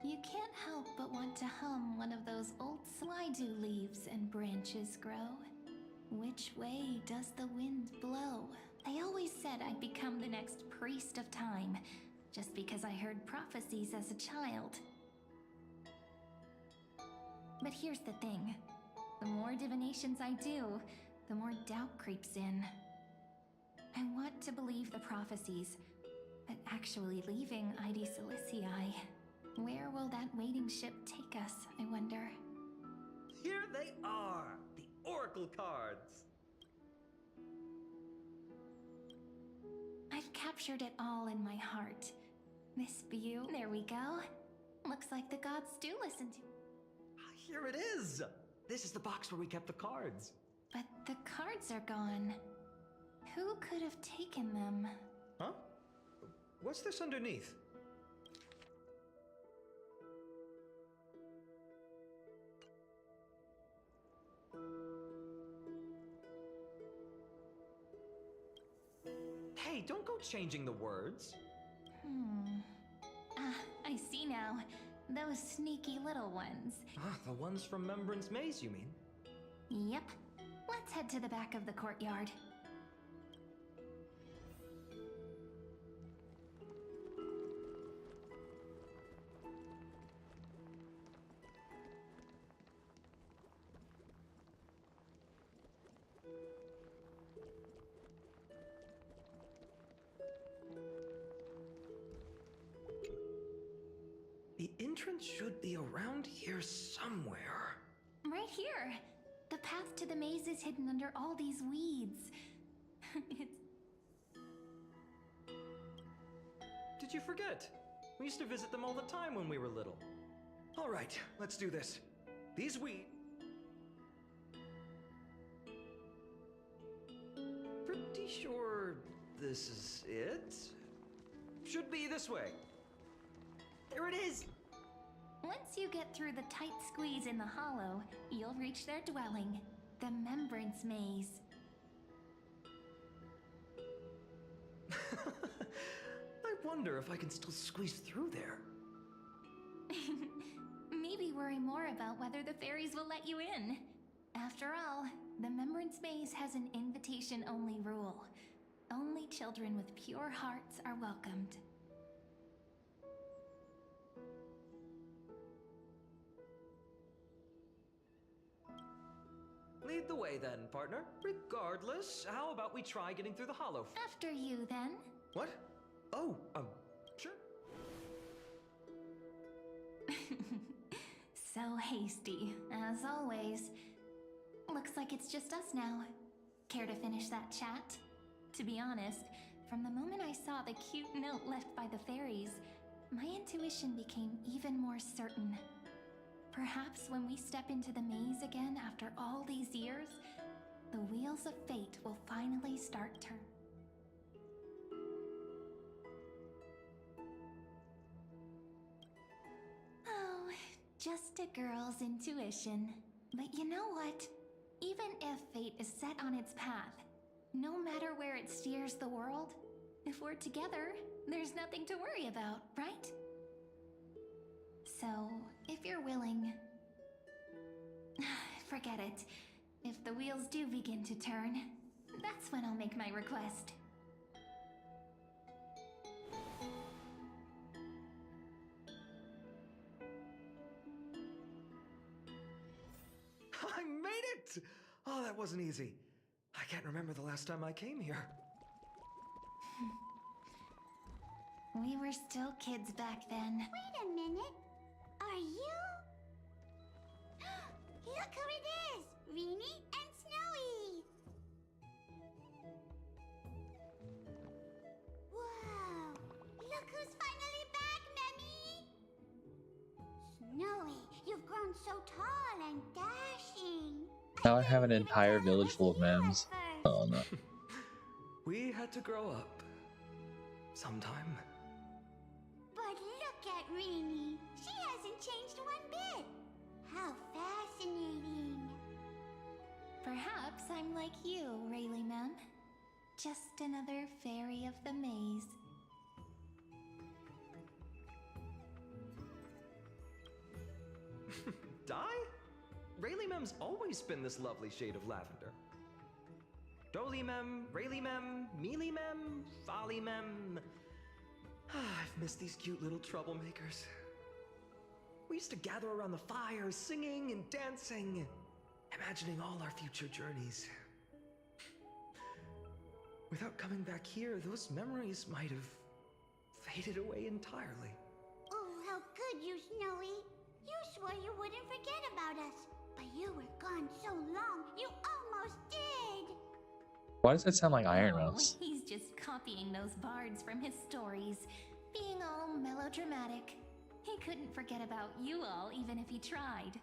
Speaker 8: You can't help but want to hum one of those old slido leaves and branches grow. Which way does the wind blow? They always said I'd become the next priest of time, just because I heard prophecies as a child. But here's the thing. The more divinations I do, the more doubt creeps in. I want to believe the prophecies, but actually leaving Ide Silicii, where will that waiting ship take us, I wonder?
Speaker 14: Here they are, the Oracle cards.
Speaker 8: I've captured it all in my heart. This view, there we go. Looks like the gods do listen to...
Speaker 14: Here it is! This is the box where we kept the cards.
Speaker 8: But the cards are gone. Who could have taken them?
Speaker 14: Huh? What's this underneath? Hey, don't go changing the words.
Speaker 8: I see now. Those sneaky little ones.
Speaker 14: The ones from Remembrance Maze, you mean?
Speaker 8: Yep. Let's head to the back of the courtyard.
Speaker 14: The entrance should be around here somewhere.
Speaker 8: Right here. The path to the maze is hidden under all these weeds.
Speaker 14: Did you forget? We used to visit them all the time when we were little. All right, let's do this. These weeds... Pretty sure this is it? Should be this way. There it is!
Speaker 8: Once you get through the tight squeeze in the hollow, you'll reach their dwelling, the Remembrance Maze.
Speaker 14: I wonder if I can still squeeze through there.
Speaker 8: worry more about whether the fairies will let you in. After all, the Remembrance Maze has an invitation-only rule. Only children with pure hearts are welcomed.
Speaker 14: Lead the way then, partner. Regardless, how about we try getting through the hollow?
Speaker 8: After you, then.
Speaker 14: What? Oh, sure.
Speaker 8: So hasty, as always. Looks like it's just us now. Care to finish that chat? To be honest, from the moment I saw the cute note left by the fairies, my intuition became even more certain. Perhaps when we step into the maze again after all these years, the wheels of fate will finally start turning. Oh, just a girl's intuition. But you know what? Even if fate is set on its path, no matter where it steers the world, if we're together, there's nothing to worry about, right? So, if you're willing... Forget it. If the wheels do begin to turn, that's when I'll make my request.
Speaker 14: I made it! Oh, that wasn't easy. I can't remember the last time I came here.
Speaker 8: We were still kids back then.
Speaker 2: Wait a minute. Are you... Look who it is! Rini and Snowy! Whoa! Look who's finally back, Memmy! Snowy, you've grown so tall and dashing.
Speaker 1: Now I have an entire village full of memes. Oh no.
Speaker 14: We had to grow up. Sometime.
Speaker 2: But look at Rini. She hasn't changed one bit. How fascinating.
Speaker 8: Perhaps I'm like you, Rayleigh Mem. Just another fairy of the maze.
Speaker 14: Di? Rayleigh Mem's always been this lovely shade of lavender. Doly Mem, Rayleigh Mem, Mealy Mem, Folly Mem. I've missed these cute little troublemakers. We used to gather around the fire, singing and dancing, imagining all our future journeys. Without coming back here, those memories might have faded away entirely.
Speaker 2: Oh, how good you, Snowy. You swore you wouldn't forget about us, but you were gone so long, you almost did.
Speaker 1: Why does that sound like Iron Mouse?
Speaker 8: He's just copying those bards from his stories, being all melodramatic. He couldn't forget about you all, even if he tried.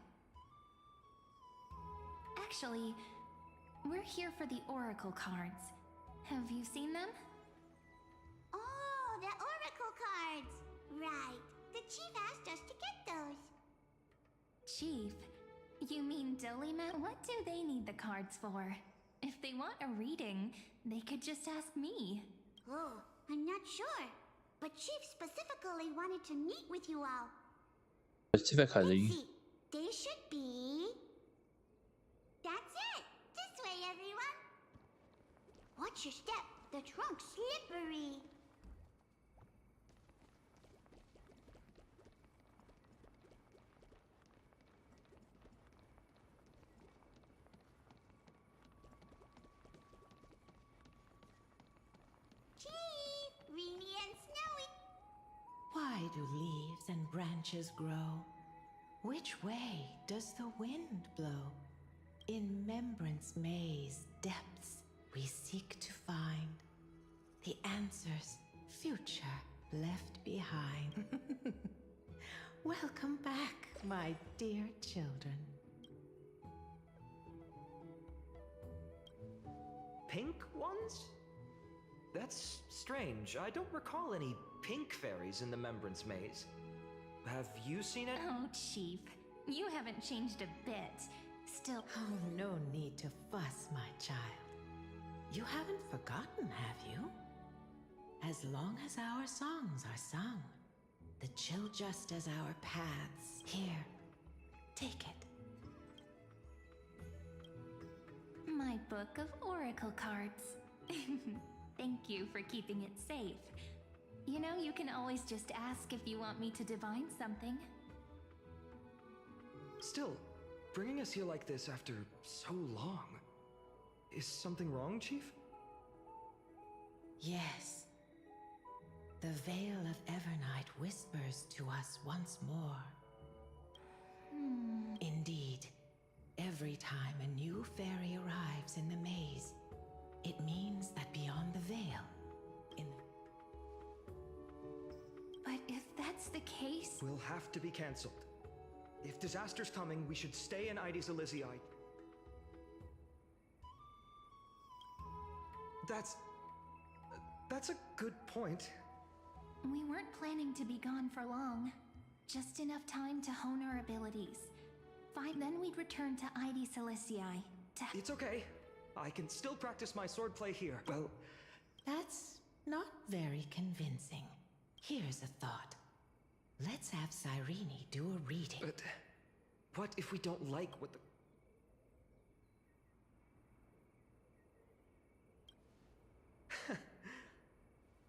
Speaker 8: Actually, we're here for the Oracle cards. Have you seen them?
Speaker 2: Oh, the Oracle cards. Right. The chief asked us to get those.
Speaker 8: Chief? You mean Dollyman? What do they need the cards for? If they want a reading, they could just ask me.
Speaker 2: Oh, I'm not sure. But Chief specifically wanted to meet with you all.
Speaker 1: Specifically.
Speaker 2: Let's see. They should be... That's it! This way, everyone! Watch your step. The trunk's slippery. Chief! Rini and Snowy!
Speaker 9: Why do leaves and branches grow? Which way does the wind blow? In Remembrance Maze depths we seek to find the answers future left behind. Welcome back, my dear children.
Speaker 14: Pink ones? That's strange. I don't recall any pink fairies in the Remembrance Maze. Have you seen it?
Speaker 8: Oh, Chief. You haven't changed a bit. Still...
Speaker 9: Oh, no need to fuss, my child. You haven't forgotten, have you? As long as our songs are sung, the chill just as our paths here Take it.
Speaker 8: My book of oracle cards. Thank you for keeping it safe. You know, you can always just ask if you want me to divine something.
Speaker 14: Still, bringing us here like this after so long. Is something wrong, Chief?
Speaker 9: Yes. The veil of Evernight whispers to us once more. Indeed, every time a new fairy arrives in the maze, it means that beyond the veil,
Speaker 8: But if that's the case...
Speaker 14: We'll have to be cancelled. If disaster's coming, we should stay in Ides Elysiae. That's a good point.
Speaker 8: We weren't planning to be gone for long. Just enough time to hone our abilities. Fine, then we'd return to Ides Elysiae to...
Speaker 14: It's okay. I can still practice my swordplay here. Well...
Speaker 9: That's not very convincing. Here's a thought. Let's have Cyrene do a reading.
Speaker 14: But what if we don't like what the...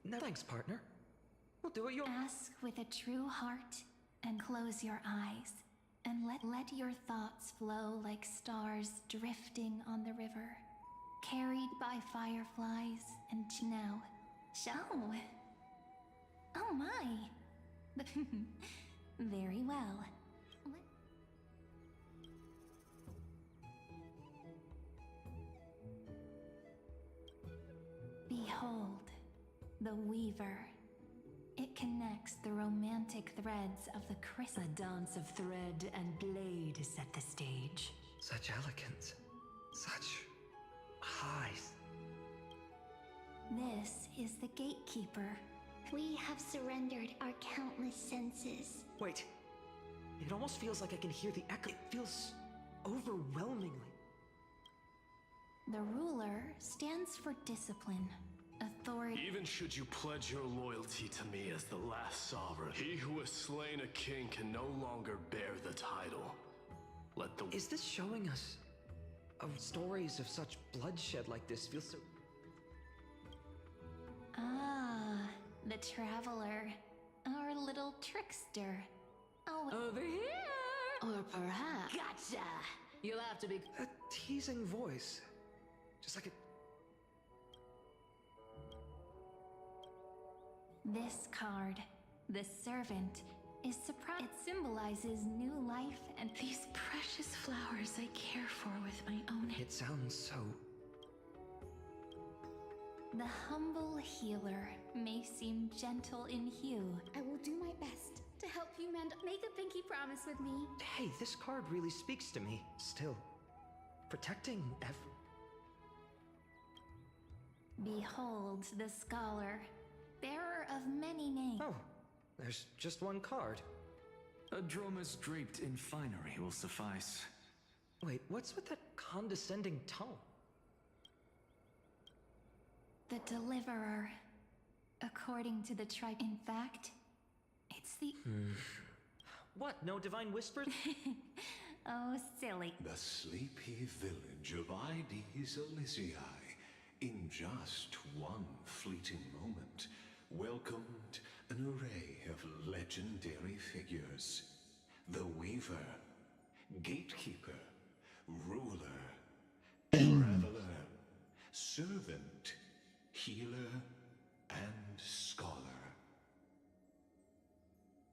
Speaker 14: No thanks, partner. We'll do it your...
Speaker 8: Ask with a true heart and close your eyes. And let your thoughts flow like stars drifting on the river. Carried by fireflies and now... Oh my! Very well. Behold, the Weaver. It connects the romantic threads of the crystal.
Speaker 13: A dance of thread and blade set the stage.
Speaker 14: Such elegance. Such... highs.
Speaker 8: This is the gatekeeper.
Speaker 2: We have surrendered our countless senses.
Speaker 14: Wait. It almost feels like I can hear the echo. It feels overwhelmingly.
Speaker 8: The ruler stands for discipline, authority.
Speaker 11: Even should you pledge your loyalty to me as the last sovereign, he who has slain a king can no longer bear the title. Let the...
Speaker 14: Is this showing us... stories of such bloodshed like this feel so...
Speaker 8: Ah, the traveler. Our little trickster. Oh,
Speaker 13: over here!
Speaker 8: Or perhaps...
Speaker 13: Gotcha! You'll have to be...
Speaker 14: A teasing voice. Just like a...
Speaker 8: This card, the servant, is surprised. It symbolizes new life and these precious flowers I care for with my own hands.
Speaker 14: It sounds so...
Speaker 8: The humble healer may seem gentle in hue.
Speaker 12: I will do my best to help you mend. Make a pinky promise with me.
Speaker 14: Hey, this card really speaks to me. Still. Protecting
Speaker 8: Behold the scholar, bearer of many names.
Speaker 14: Oh, there's just one card.
Speaker 6: A dromus draped in finery will suffice.
Speaker 14: Wait, what's with that condescending tone?
Speaker 8: The deliverer, according to the tribe. In fact, it's the...
Speaker 14: What, no divine whispers?
Speaker 8: Oh, silly.
Speaker 10: The sleepy village of Ides Elysiae, in just one fleeting moment, welcomed an array of legendary figures. The Weaver, Gatekeeper, Ruler, Traveler, Servant, Healer, and Scholar.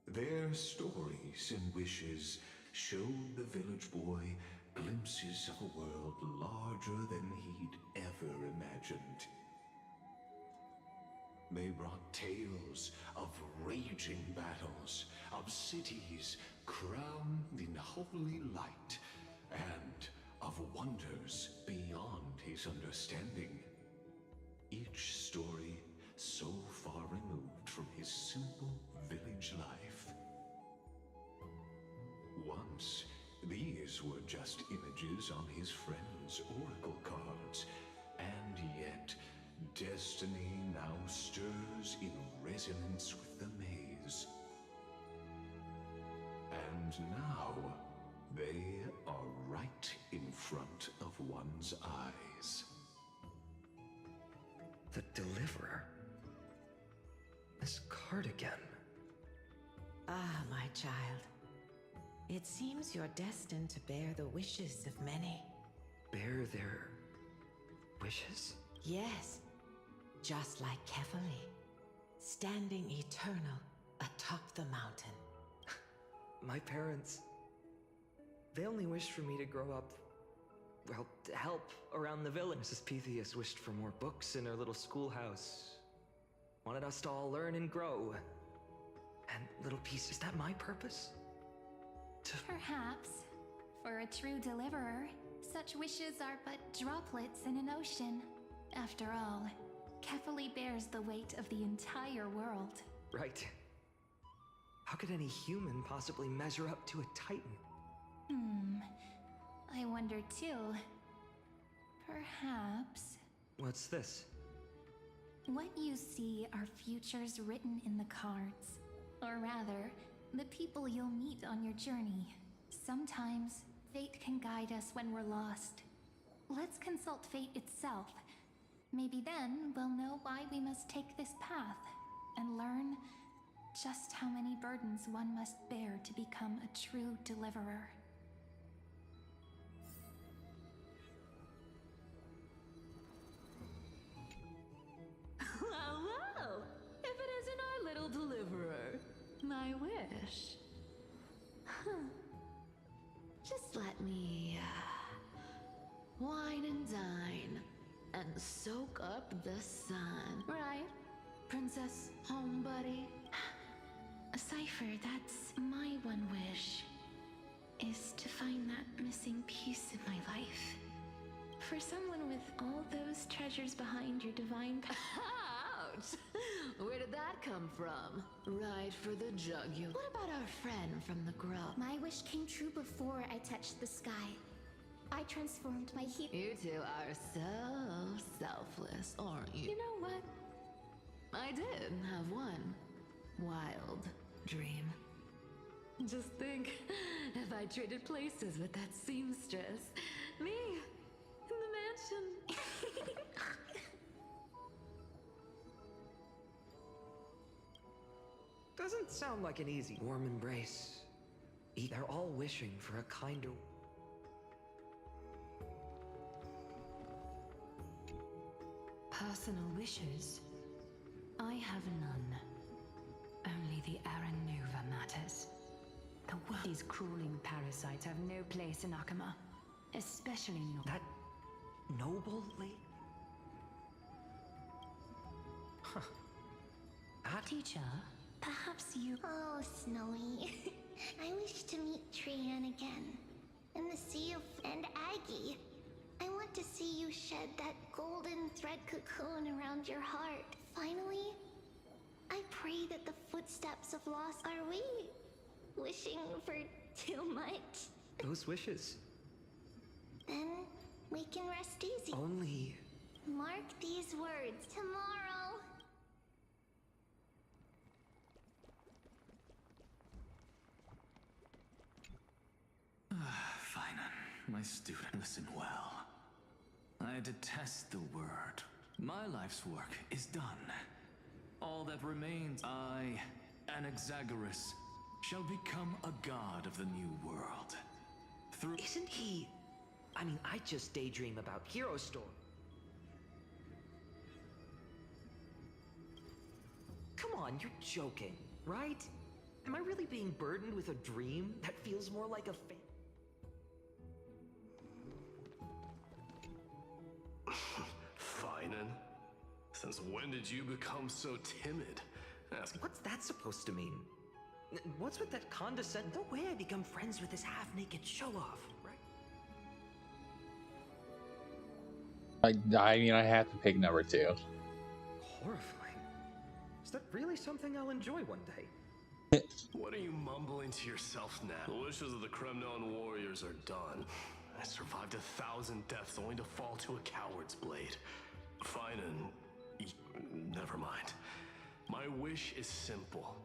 Speaker 10: Their stories and wishes showed the village boy glimpses of a world larger than he'd ever imagined. They brought tales of raging battles, of cities crowned in holy light, and of wonders beyond his understanding. Each story so far removed from his simple village life. Once, these were just images on his friend's oracle cards, and yet destiny now stirs in resonance with the maze. And now, They are right in front of one's eyes.
Speaker 14: The Deliverer? Miss Cardigan.
Speaker 9: Ah, my child. It seems you're destined to bear the wishes of many.
Speaker 14: Bear their wishes?
Speaker 9: Yes, just like Kefali, standing eternal atop the mountain.
Speaker 14: My parents, they only wished for me to grow up, well, to help around the village. Mrs. Pythias wished for more books in her little schoolhouse. Wanted us to all learn and grow. And little piece, is that my purpose?
Speaker 2: Perhaps. For a true deliverer, such wishes are but droplets in an ocean. After all, Kefali bears the weight of the entire world.
Speaker 14: Right. How could any human possibly measure up to a titan?
Speaker 2: I wonder too. Perhaps...
Speaker 14: What's this?
Speaker 2: What you see are futures written in the cards. Or rather, the people you'll meet on your journey. Sometimes, fate can guide us when we're lost. Let's consult fate itself. Maybe then we'll know why we must take this path, and learn just how many burdens one must bear to become a true deliverer.
Speaker 13: Well, well, if it isn't our little deliverer, my wish. Just let me wine and dine and soak up the sun. Right, Princess Home Buddy?
Speaker 8: Cypher, that's my one wish. Is to find that missing piece in my life. For someone with all those treasures behind your divine
Speaker 13: Ouch! Where did that come from? Right for the jugular. What about our friend from the grub?
Speaker 2: My wish came true before I touched the sky. I transformed my heat.
Speaker 13: You two are so selfless, aren't you? You know what? I did have one wild dream. Just think, if I traded places with that seamstress, me in the mansion.
Speaker 14: Doesn't sound like an easy warm embrace. They're all wishing for a kinder...
Speaker 8: personal wishes. I have none. Only the Aranuva matters. The world. These crawling parasites have no place in Akama. Especially not...
Speaker 14: That noble lady? Huh.
Speaker 8: Teacher, perhaps you...
Speaker 2: Oh, Snowy. I wish to meet Trian again. In the sea of... and Aggie. I want to see you shed that golden thread cocoon around your heart. Finally, I pray that the footsteps of loss... Are we wishing for too much?
Speaker 14: Those wishes.
Speaker 2: Then we can rest easy.
Speaker 14: Only...
Speaker 2: Mark these words. Tomorrow.
Speaker 6: Phainon, my student, listen well. I detest the word. My life's work is done. All that remains, I, Anaxagoras, shall become a god of the new world. Through...
Speaker 14: Isn't he... I mean, I just daydream about hero story. Come on, you're joking, right? Am I really being burdened with a dream that feels more like a
Speaker 11: Phainon? Since when did you become so timid?
Speaker 14: What's that supposed to mean? What's with that condescending? No way I become friends with this half-naked show-off, right?
Speaker 1: I mean, I have to pick number 2.
Speaker 14: Horrifying. Is that really something I'll enjoy one day?
Speaker 11: What are you mumbling to yourself now? The wishes of the Kremnon warriors are done. I survived 1,000 deaths only to fall to a coward's blade. Phainon, never mind. My wish is simple.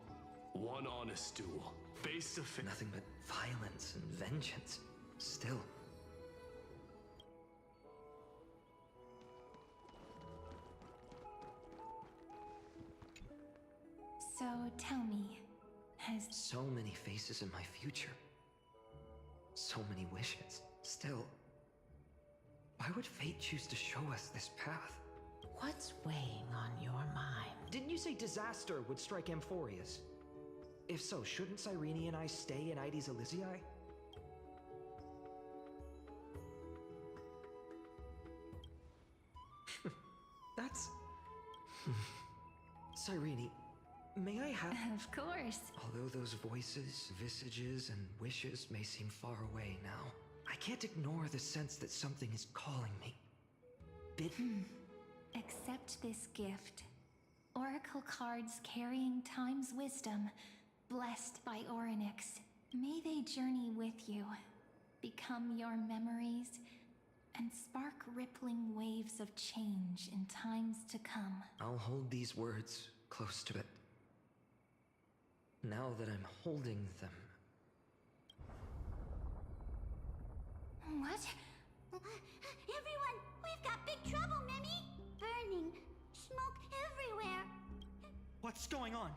Speaker 11: One honest duel. Face to face.
Speaker 14: Nothing but violence and vengeance. Still.
Speaker 8: So tell me, has
Speaker 14: so many faces in my future. So many wishes. Still. Why would fate choose to show us this path?
Speaker 9: What's weighing on your mind?
Speaker 14: Didn't you say disaster would strike Amphorius? If so, shouldn't Cyrene and I stay in Ides Elysiae? That's... Cyrene, may I have...
Speaker 8: Of course.
Speaker 14: Although those voices, visages, and wishes may seem far away now, I can't ignore the sense that something is calling me. Bidden?
Speaker 8: Accept this gift. Oracle cards carrying time's wisdom, blessed by Orynyx. May they journey with you, become your memories, and spark rippling waves of change in times to come.
Speaker 14: I'll hold these words close to it. Now that I'm holding them.
Speaker 2: What? Everyone, we've got big trouble, Mimi! Burning, smoke everywhere.
Speaker 14: What's going on?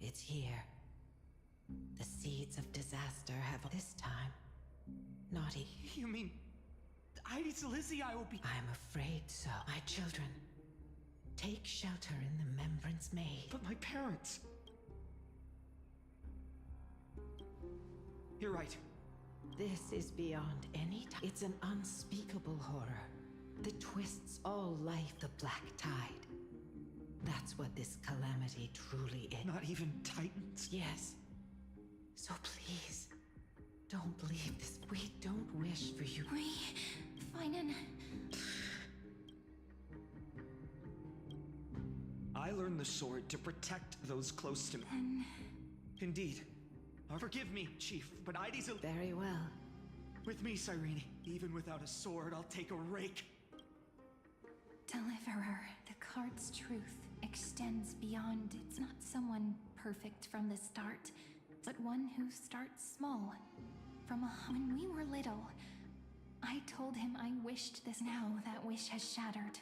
Speaker 9: It's here. The seeds of disaster have this time. Naughty.
Speaker 14: You mean... Ides Elysiae will be...
Speaker 9: I'm afraid so. My children, take shelter in the Remembrance Maze.
Speaker 14: But my parents... You're right.
Speaker 9: This is beyond any time. It's an unspeakable horror that twists all life the black tide. That's what this calamity truly is.
Speaker 14: Not even Titans?
Speaker 9: Yes. So please, don't believe this. We don't wish for you.
Speaker 8: Phainon.
Speaker 14: I learned the sword to protect those close to me. Indeed. Forgive me, Chief, but Ides...
Speaker 9: Very well.
Speaker 14: With me, Cyrene. Even without a sword, I'll take a rake.
Speaker 8: Deliverer, the card's truth extends beyond. It's not someone perfect from the start, but one who starts small. When we were little, I told him I wished this. Now that wish has shattered.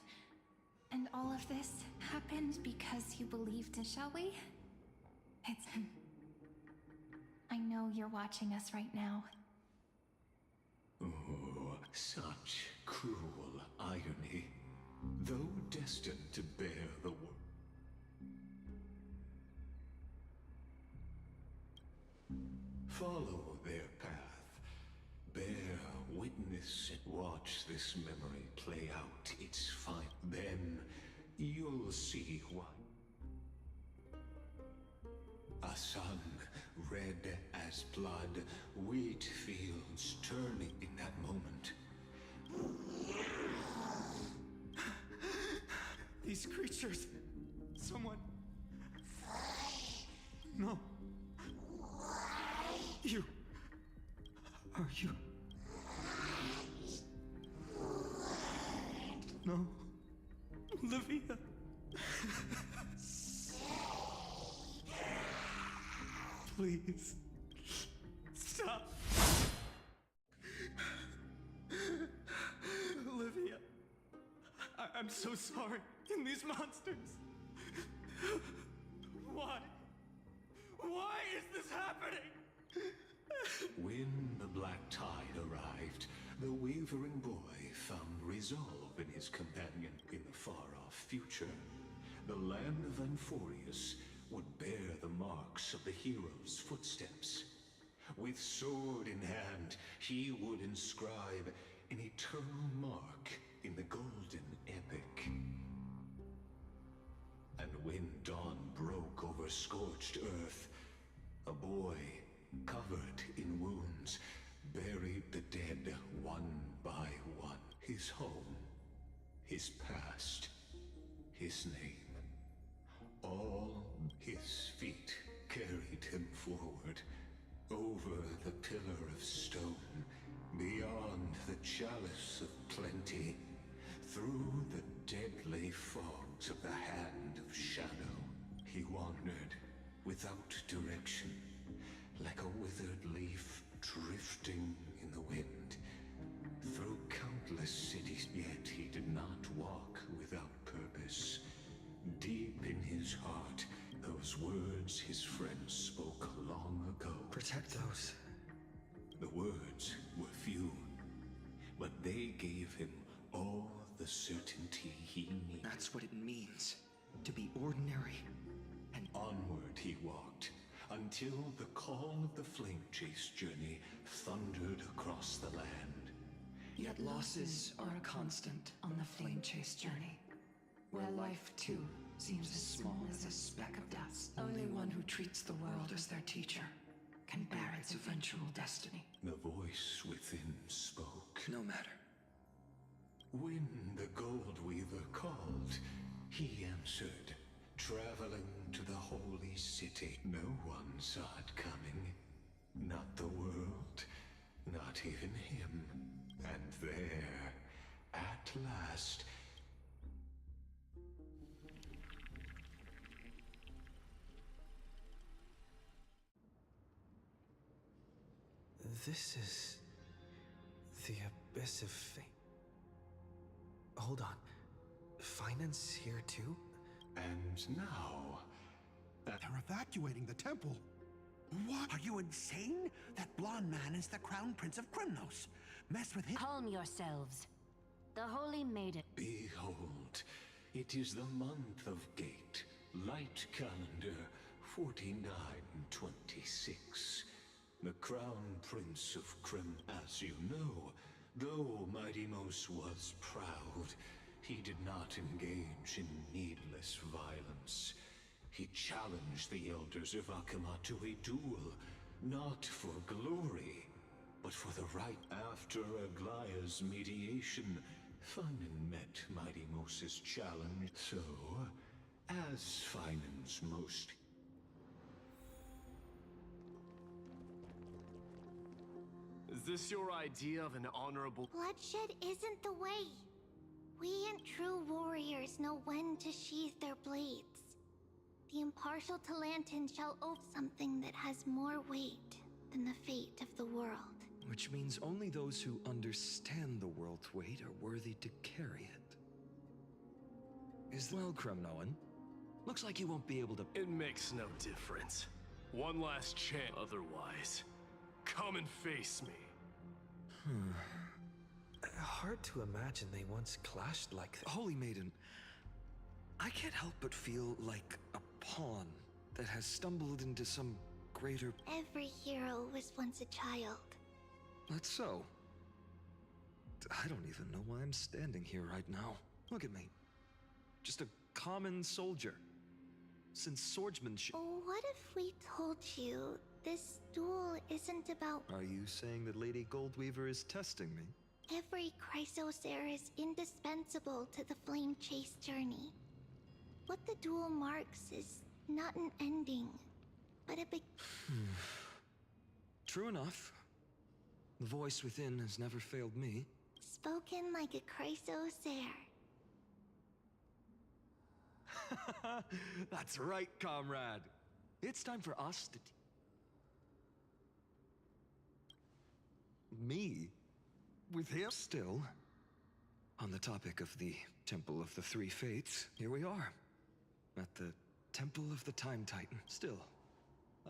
Speaker 8: And all of this happened because you believed it, shall we? It's... I know you're watching us right now.
Speaker 10: Oh, such cruel irony. Though destined to bear the world. Follow their path. Bear witness and watch this memory play out its fine. Then you'll see why. A sun red as blood, wheat fields turning in that moment.
Speaker 14: These creatures... Someone... No. You... Are you... No. Olivia... Please. Stop. Olivia. I'm so sorry. And these monsters. Why? Why is this happening?
Speaker 10: When the black tide arrived, the wavering boy found resolve in his companion. In the far-off future, the land of Amphorius would bear the marks of the hero's footsteps. With sword in hand, he would inscribe an eternal mark in the golden epic. And when dawn broke over scorched earth, a boy, covered in wounds, buried the dead one by one. His home, his past, his name. All his feet carried him forward, over the pillar of stone, beyond the chalice of plenty, through the deadly fogs of the hand of shadow. He wandered with without direction, like a withered leaf drifting in the wind. Through countless cities, yet he did not walk without purpose. Deep in his heart, those words his friends spoke long ago.
Speaker 14: Protect those.
Speaker 10: The words were few, but they gave him all the certainty he needed.
Speaker 6: That's what it means to be ordinary.
Speaker 10: And onward he walked, until the call of the flame chase journey thundered across the land.
Speaker 6: Yet losses are a constant on the flame chase journey, where life too seems as small as a speck of dust. Only one who treats the world as their teacher can bear its eventual destiny.
Speaker 10: The voice within spoke.
Speaker 6: No matter.
Speaker 10: When the Gold Weaver called, he answered, traveling to the holy city. No one saw it coming. Not the world, not even him. And there, at last...
Speaker 15: This is... the Abyss of Fate. Hold on. Phainon here too?
Speaker 10: And now...
Speaker 16: They're evacuating the temple. What? Are you insane? That blonde man is the Crown Prince of Krymnos. Mess with him.
Speaker 8: Calm yourselves. The Holy Maiden.
Speaker 10: Behold, it is the month of Gate, light calendar 4926. The Crown Prince of Krym, as you know, though Mighty-Mos was proud, he did not engage in needless violence. He challenged the elders of Akama to a duel, not for glory, but for the right. After Aglaya's mediation, Phainon met Mighty-Mos's challenge. So, as Phainon's most...
Speaker 11: Is this your idea of an honorable...
Speaker 2: Bloodshed isn't the way. We and true warriors know when to sheathe their blades. The impartial Talantan shall oath something that has more weight than the fate of the world.
Speaker 6: Which means only those who understand the world's weight are worthy to carry it. Is well, Kremnoan. Looks like you won't be able to...
Speaker 11: It makes no difference. One last chance. Otherwise, come and face me.
Speaker 15: Hard to imagine they once clashed like that.
Speaker 6: Holy Maiden, I can't help but feel like a pawn that has stumbled into some greater...
Speaker 2: Every hero was once a child.
Speaker 6: That's so. I don't even know why I'm standing here right now. Look at me. Just a common soldier. Since swordsmanship...
Speaker 2: What if we told you this duel isn't about...
Speaker 6: Are you saying that Lady Goldweaver is testing me?
Speaker 2: Every Chrysos heir is indispensable to the flame chase journey. What the duel marks is not an ending, but a big...
Speaker 6: True enough. The voice within has never failed me.
Speaker 2: Spoken like a Chrysos heir.
Speaker 6: That's right, comrade. It's time for us to... Me? With him? Still, on the topic of the Temple of the Three Fates, here we are. At the Temple of the Time Titan. Still,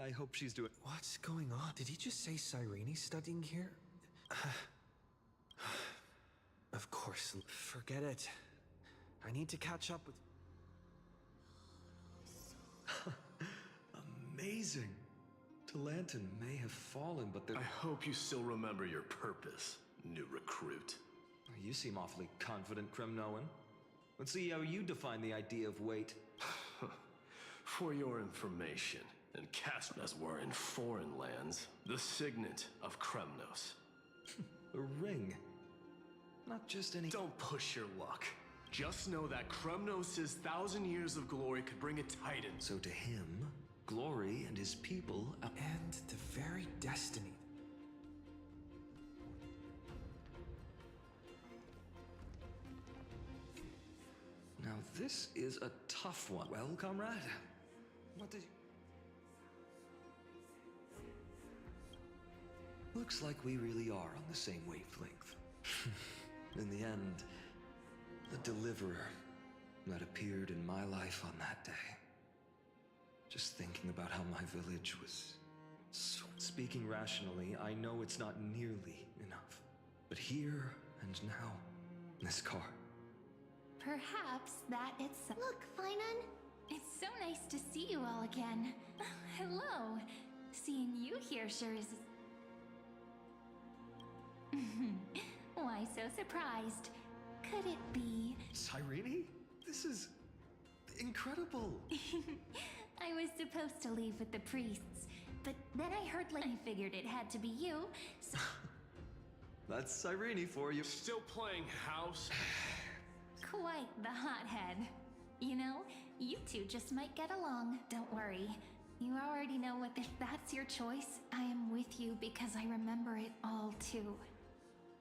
Speaker 6: I hope she's doing...
Speaker 15: What's going on? Did he just say Cyrene's studying here? Of course, forget it. I need to catch up with...
Speaker 6: Amazing. Talantan may have fallen, but there...
Speaker 11: I hope you still remember your purpose, new recruit.
Speaker 6: You seem awfully confident, Kremnoan. Let's see how you define the idea of weight.
Speaker 11: For your information, and cast as we're in foreign lands, the signet of Krymnos.
Speaker 6: A ring. Not just any...
Speaker 11: Don't push your luck. Just know that Krymnos' 1,000 years of glory could bring a titan.
Speaker 6: So to him, glory and his people...
Speaker 15: And the very destiny.
Speaker 6: Now this is a tough one. Well, comrade? What did you... Looks like we really are on the same wavelength. In the end, the deliverer that appeared in my life on that day. Just thinking about how my village was so... Speaking rationally, I know it's not nearly enough. But here and now, this car.
Speaker 8: Perhaps that it's...
Speaker 2: Look, Phainon!
Speaker 8: It's so nice to see you all again. Hello. Seeing you here sure is... Why so surprised? Could it be...
Speaker 6: Cyrene? This is... incredible.
Speaker 8: I was supposed to leave with the priests, but then I heard like I figured it had to be you, so...
Speaker 6: That's Cyrene for you.
Speaker 11: Still playing house?
Speaker 8: Quite the hothead. You know, you two just might get along. Don't worry. You already know what if that's your choice, I am with you because I remember it all too.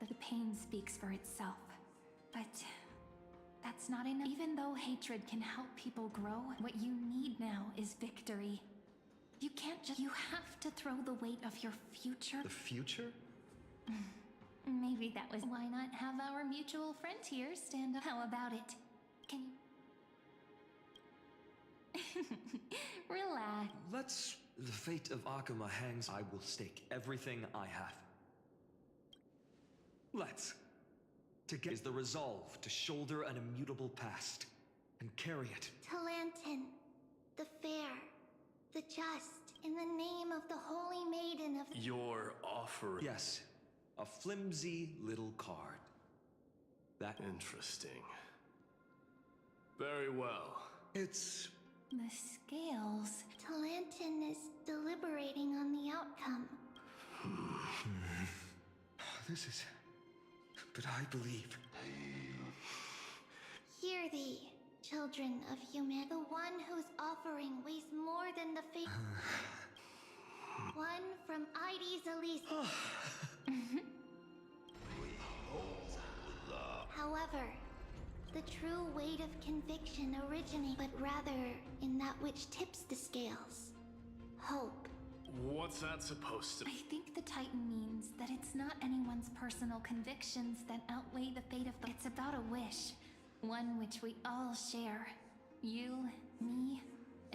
Speaker 8: The pain speaks for itself. But that's not enough. Even though hatred can help people grow, what you need now is victory. You can't just... You have to throw the weight of your future...
Speaker 6: The future?
Speaker 8: Maybe that was... Why not have our mutual friend here stand up? How about it? Can you... Relax.
Speaker 6: Let's... The fate of Akuma hangs. I will stake everything I have. Let's. Together is the resolve to shoulder an immutable past and carry it.
Speaker 2: Talantin, the fair, the just, in the name of the holy maiden of the...
Speaker 11: Your offering.
Speaker 6: Yes, a flimsy little card. That...
Speaker 11: Interesting. Very well.
Speaker 6: It's...
Speaker 8: The scales.
Speaker 2: Talantin is deliberating on the outcome.
Speaker 6: This is... But I believe...
Speaker 2: Hear thee, children of humanity. The one whose offering weighs more than the fate. One from Ides Elise. However, the true weight of conviction originates, but rather in that which tips the scales. Hope.
Speaker 11: What's that supposed to...
Speaker 8: I think the Titan means that it's not anyone's personal convictions that outweigh the fate of the... It's about a wish. One which we all share. You, me,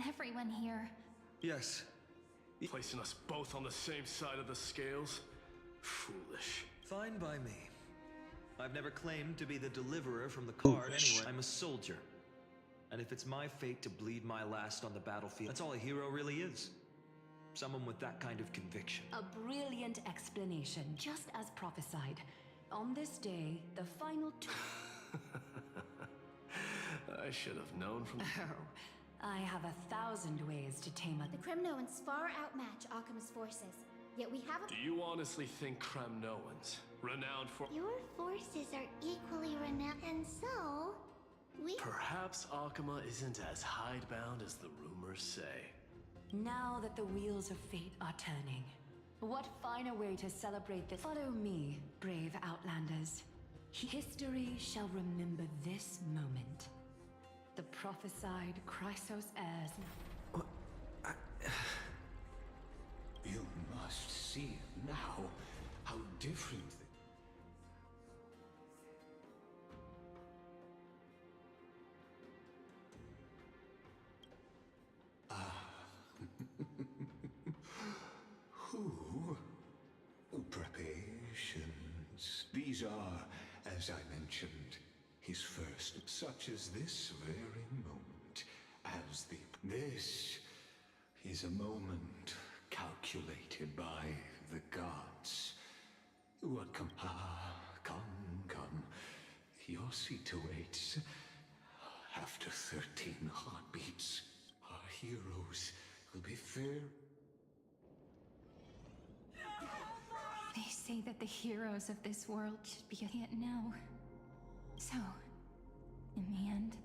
Speaker 8: everyone here.
Speaker 6: Yes.
Speaker 11: Placing us both on the same side of the scales? Foolish.
Speaker 6: Fine by me. I've never claimed to be the deliverer from the card anyway. I'm a soldier. And if it's my fate to bleed my last on the battlefield, that's all a hero really is. Someone with that kind of conviction.
Speaker 17: A brilliant explanation, just as prophesied. On this day, the final
Speaker 11: I should have known from...
Speaker 17: Oh, I have 1,000 ways to tame a...
Speaker 12: The Kremnoans far outmatch Akuma's forces. Yet we haven't...
Speaker 11: Do you honestly think Kremnoans, renowned for...
Speaker 2: Your forces are equally renowned, and so... we...
Speaker 11: Perhaps Akuma isn't as hidebound as the rumors say.
Speaker 17: Now that the wheels of fate are turning, what finer way to celebrate this? Follow me, brave Outlanders. History shall remember this moment. The prophesied Chrysos heirs.
Speaker 10: You must see now how different... Preparations. These are, as I mentioned, his first, such as this very moment, as the... This is a moment calculated by the gods. What come... come. Your seat awaits. After 13 heartbeats, our heroes will be fair...
Speaker 8: They say that the heroes of this world should be yet now. So, in the end,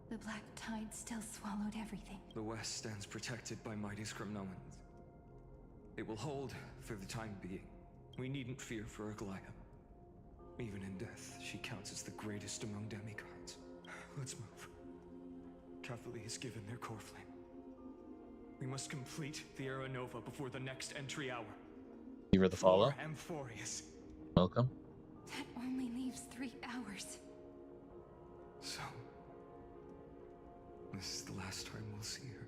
Speaker 8: the Black Tide still swallowed everything.
Speaker 6: The West stands protected by mighty Kremnoans. It will hold for the time being. We needn't fear for Aglaya. Even in death, she counts as the greatest among demigods. Let's move. Cavalry has given their core flame. We must complete the Era Nova before the next entry hour.
Speaker 1: you for the follow.
Speaker 15: Amphorius.
Speaker 1: Welcome.
Speaker 12: That only leaves 3 hours.
Speaker 15: So, this is the last time we'll see her.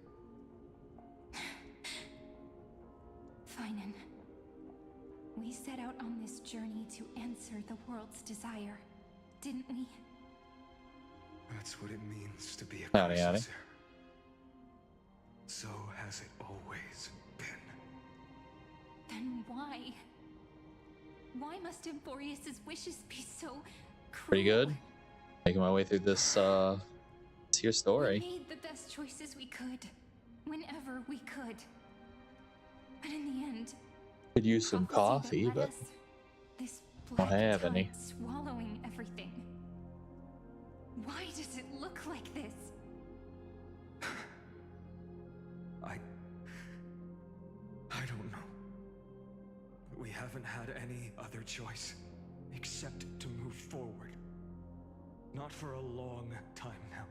Speaker 12: Phainon, we set out on this journey to answer the world's desire, didn't we?
Speaker 15: That's what it means to be a
Speaker 1: Howdy, howdy.
Speaker 15: crisis. So has it always been.
Speaker 12: Then why? Why must Amphorius's wishes be so cruel?
Speaker 1: Pretty good. Making my way through this here story.
Speaker 12: We made the best choices we could, whenever we could. But in the end,
Speaker 1: Could use some
Speaker 12: prophecy that
Speaker 1: coffee,
Speaker 12: led
Speaker 1: but
Speaker 12: us, this
Speaker 1: don't
Speaker 12: black
Speaker 1: have
Speaker 12: tide
Speaker 1: any.
Speaker 12: swallowing everything. Why does it look like this?
Speaker 15: I don't know. We haven't had any other choice except to move forward. Not for a long time now.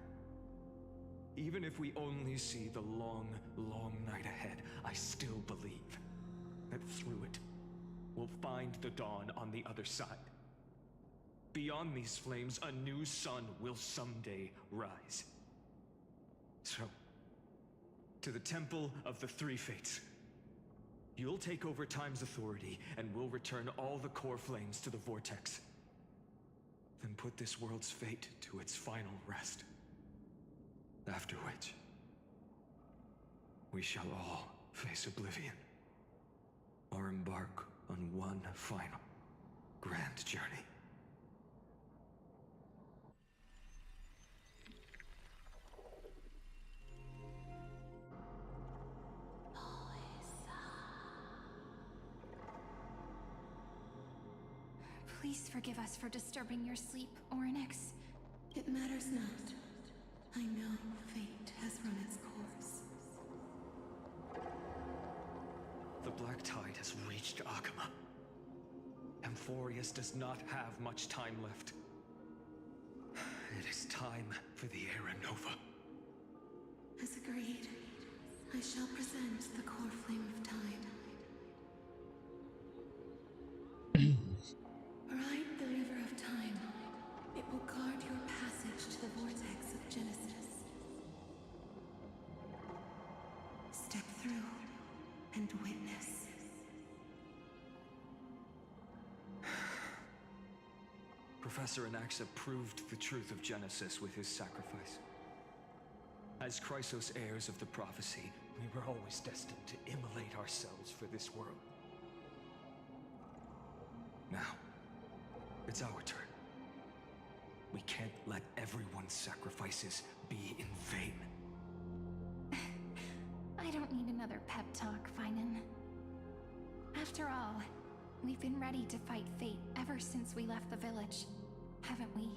Speaker 15: Even if we only see the long, long night ahead, I still believe that through it, we'll find the dawn on the other side. Beyond these flames, a new sun will someday rise. So, to the Temple of the Three Fates. You'll take over Time's authority, and we'll return all the core flames to the Vortex. Then put this world's fate to its final rest. After which, we shall all face oblivion, or embark on one final, grand journey.
Speaker 12: Please forgive us for disturbing your sleep, Oryx.
Speaker 18: It matters not. I know fate has run its course.
Speaker 15: The Black Tide has reached Akama. Amphorius does not have much time left. It is time for the Era Nova.
Speaker 18: As agreed, I shall present the core flame of time. Ride the river of time. It will guard your passage to the vortex of Genesis. Step through and witness.
Speaker 15: Professor Anaxa proved the truth of Genesis with his sacrifice. As Chrysos heirs of the prophecy, we were always destined to immolate ourselves for this world. Now, it's our turn. We can't let everyone's sacrifices be in vain.
Speaker 12: I don't need another pep talk, Phainon. After all, we've been ready to fight fate ever since we left the village, haven't we?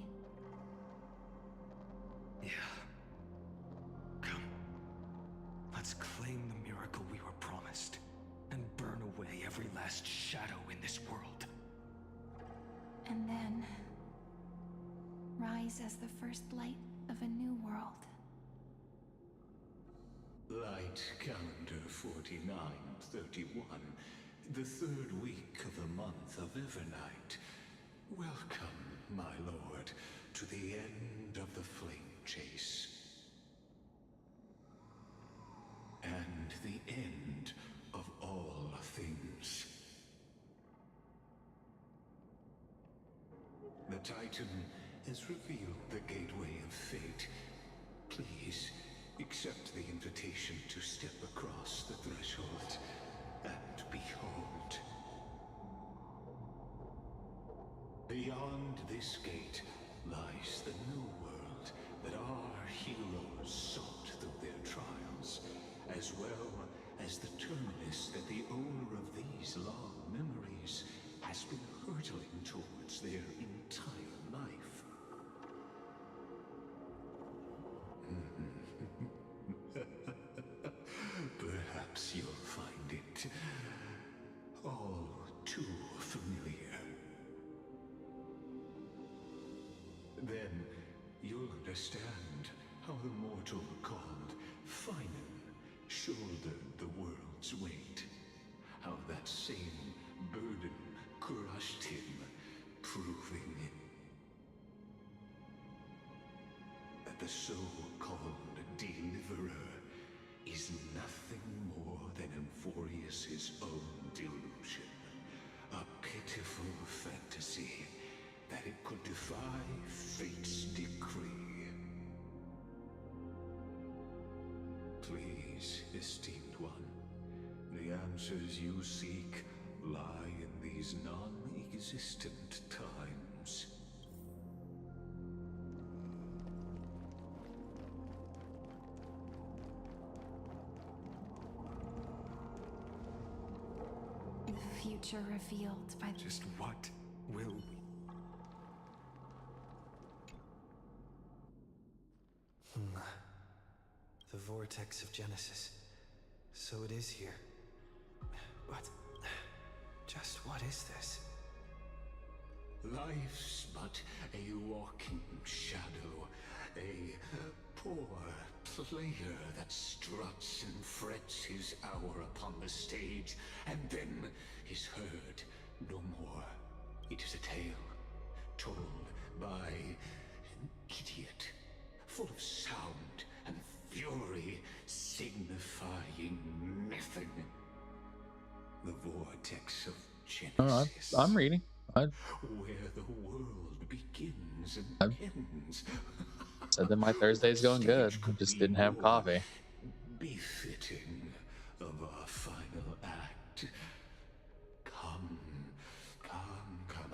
Speaker 15: Yeah. Come. Let's claim the miracle we were promised, and burn away every last shadow in this world.
Speaker 12: And then rise as the first light of a new world.
Speaker 10: Light calendar 4931, the third week of the month of Evernight. Welcome, my lord, to the end of the flame chase. And the end of all things. The Titan has revealed the gateway of fate. Please, accept the invitation to step across the threshold and behold. Beyond this gate lies the new world that our heroes sought through their trials, as well as the terminus that the owner of these long memories has been hurtling towards their entire life. Perhaps you'll find it all too familiar. Then you'll understand how the mortal called Phainon shouldered the world's weight. How that same burden crushed him, proving that the so-called deliverer is nothing more than Amphorius's own delusion. A pitiful fantasy that it could defy fate's decree. Please, esteemed one, the answers you seek lie in these non-existent times.
Speaker 12: The future revealed by
Speaker 15: Just what will we?
Speaker 6: The vortex of Genesis. So it is here. But just what is this?
Speaker 10: Life's but a walking shadow, a poor player that struts and frets his hour upon the stage, and then is heard no more. It is a tale told by an idiot, full of sound and fury, signifying nothing. The vortex of Genesis.
Speaker 1: I'm reading.
Speaker 10: Where the world begins and ends.
Speaker 1: Said that my Thursday's going good. I just didn't have coffee.
Speaker 10: Befitting of our final act. Come,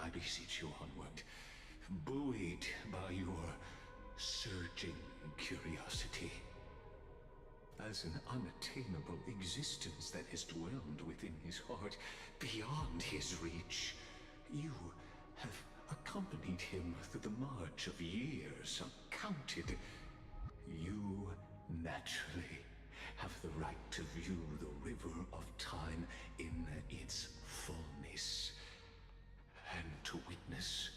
Speaker 10: I beseech you onward, buoyed by your surging curiosity. As an unattainable existence that has dwelled within his heart, beyond his reach, you have accompanied him through the march of years uncounted. You naturally have the right to view the river of time in its fullness, and to witness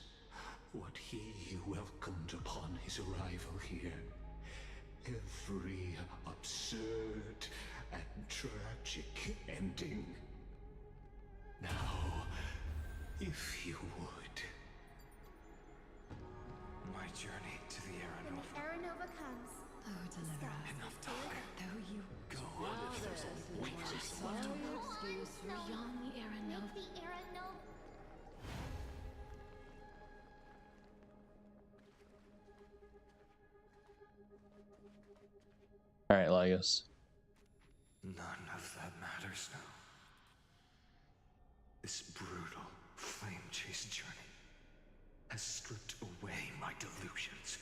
Speaker 10: what he welcomed upon his arrival here. Every absurd and tragic ending. Now, if you would.
Speaker 15: My journey to the
Speaker 2: When
Speaker 15: Aranova.
Speaker 2: the Aranova comes,
Speaker 8: Oh, deliver us.
Speaker 15: Enough talk.
Speaker 8: Though you
Speaker 15: Go.
Speaker 8: no excuse for young Aranova.
Speaker 2: make the Aranova.
Speaker 1: All right, Lagos.
Speaker 15: None of that matters now. This brutal, flame-chased journey has stripped away my delusions.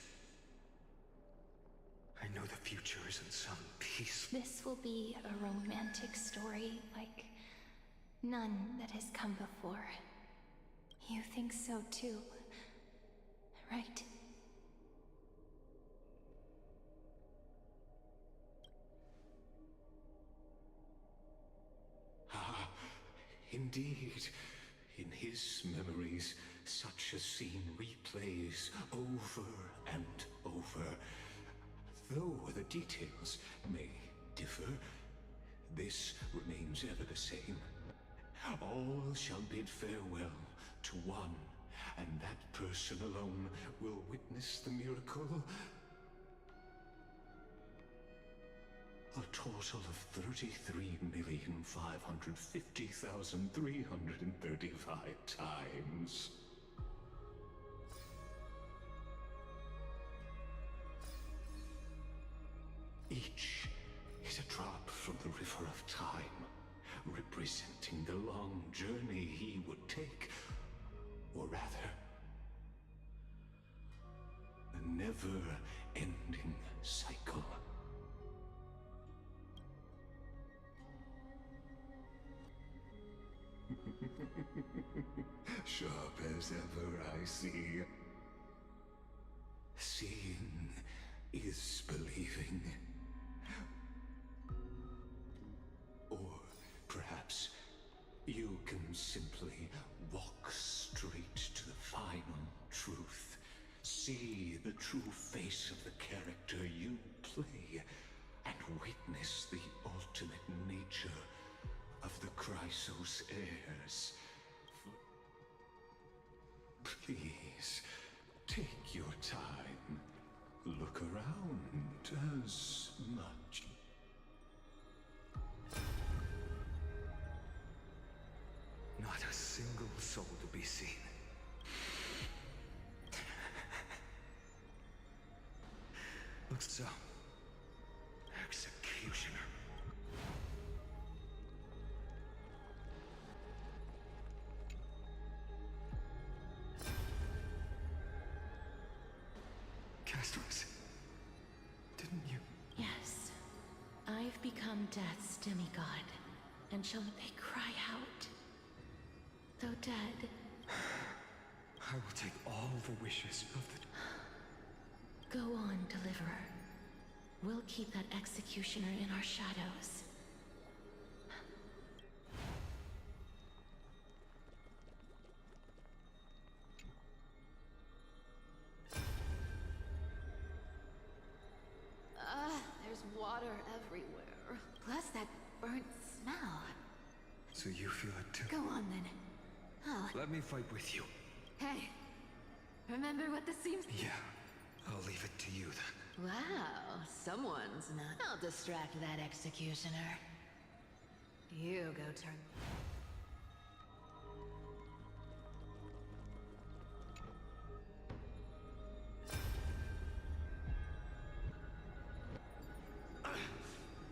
Speaker 15: I know the future isn't some peaceful...
Speaker 12: This will be a romantic story like none that has come before. You think so too, right?
Speaker 10: Indeed, in his memories, such a scene replays over and over. Though the details may differ, this remains ever the same. All shall bid farewell to one, and that person alone will witness the miracle. A total of 33,550,335 times. Each is a drop from the river of time, representing the long journey he would take, or rather, a never-ending cycle. Sharp as ever, I see. Seeing is believing. Or perhaps you can simply walk straight to the final truth. See the true face of the character you play, and witness the ultimate nature of the Chrysos heirs. Please, take your time. Look around as much.
Speaker 15: Not a single soul to be seen. Looks so. Executioner. Castros, didn't you?
Speaker 17: Yes. I've become Death's demigod, and shall they cry out? Though dead,
Speaker 15: I will take all the wishes of the...
Speaker 17: go on, Deliverer. We'll keep that executioner in our shadows. There's water everywhere. Plus that burnt smell.
Speaker 15: So you feel it too?
Speaker 17: Go on then. Oh.
Speaker 15: Let me fight with you.
Speaker 17: Hey, remember what this seems?
Speaker 15: Yeah, I'll leave it to you then.
Speaker 13: Wow, someone's not. I'll distract that executioner. You go turn.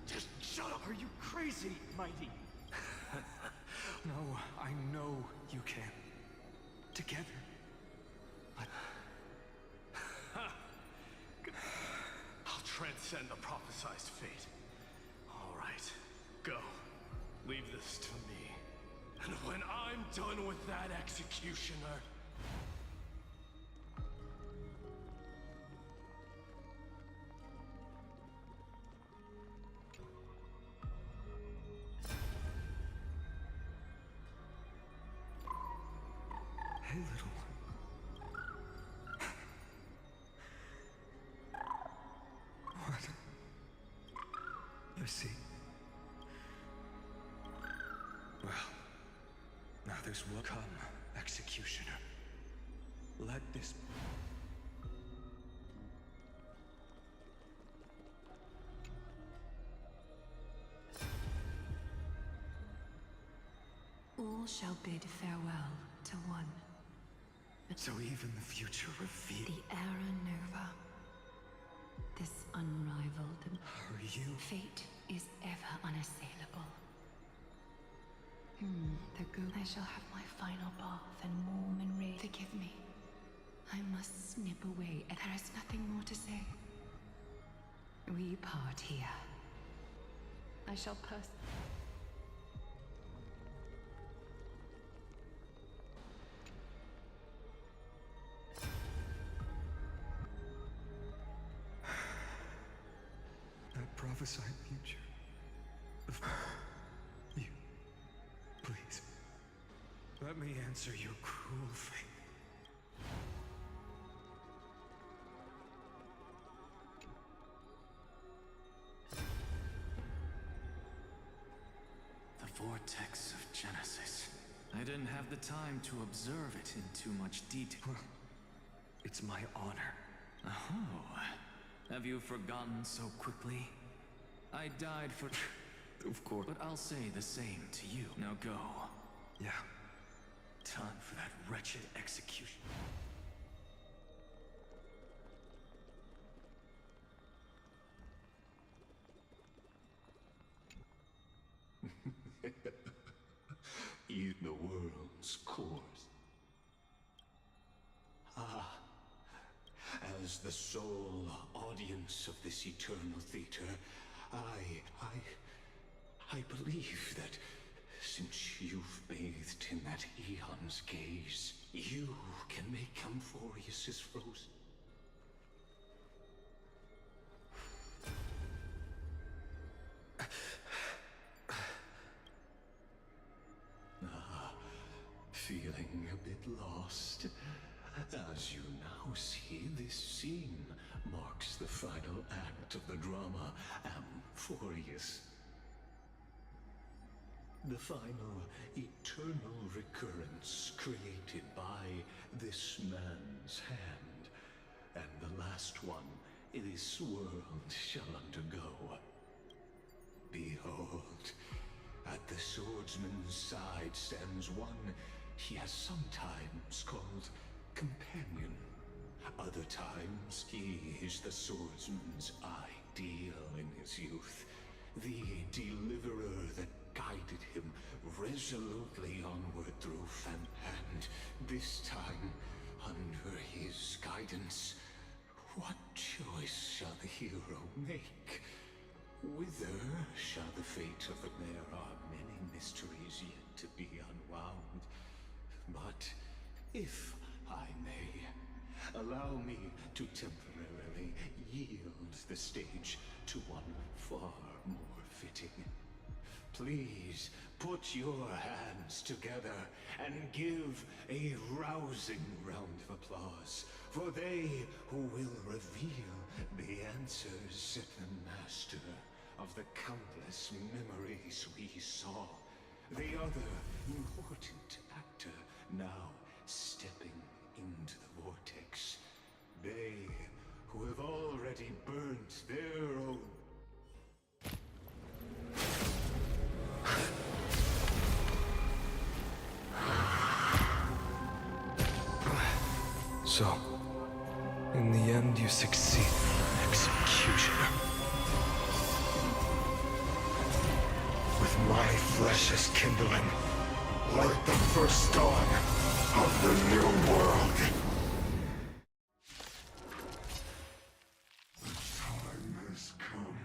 Speaker 11: Just shut up! Are you crazy, Mighty?
Speaker 15: No, I know you can. Together. But...
Speaker 11: I'll transcend the prophesized fate. All right, go. Leave this to me. And when I'm done with that executioner...
Speaker 15: Hey, little one. What? You see? Well, now this will come, executioner. Let this...
Speaker 18: All shall bid farewell to one.
Speaker 15: So even the future revealed...
Speaker 18: The era nova. This unrivaled...
Speaker 15: Are you...
Speaker 18: Fate is ever unassailable. The good... I shall have my final bath and warm and rage. Forgive me. I must snip away, and there is nothing more to say. We part here. I shall pass...
Speaker 15: Prophesied future of you. Please, let me answer your cruel fate.
Speaker 6: The vortex of Genesis. I didn't have the time to observe it in too much detail.
Speaker 15: Well, it's my honor.
Speaker 6: Oh, have you forgotten so quickly? I died for...
Speaker 15: Of course.
Speaker 6: But I'll say the same to you. Now go.
Speaker 15: Yeah.
Speaker 6: Time for that wretched execution.
Speaker 10: In the world's course. Ah, as the sole audience of this eternal theater, I believe that since you've bathed in that eon's gaze, you can make Amphorius' frozen. Feeling a bit lost? As you now see, this scene marks the final act of the drama, Amphorius. The final eternal recurrence created by this man's hand, and the last one this world shall undergo. Behold, at the swordsman's side stands one he has sometimes called companion. Other times he is the swordsman's ideal in his youth, the deliverer that guided him resolutely onward through Phainon. And this time, under his guidance, what choice shall the hero make? Whither shall the fate of it? There are many mysteries yet to be unwound. But if I may, allow me to temporarily yield the stage to one far more fitting. Please put your hands together and give a rousing round of applause for they who will reveal the answers, the master of the countless memories we saw. The other important actor now stepping into the vortex. They who have already burnt their own.
Speaker 15: So, in the end, you succeed. Executioner. With my flesh as kindling, like the first dawn of the new world.
Speaker 10: The time has come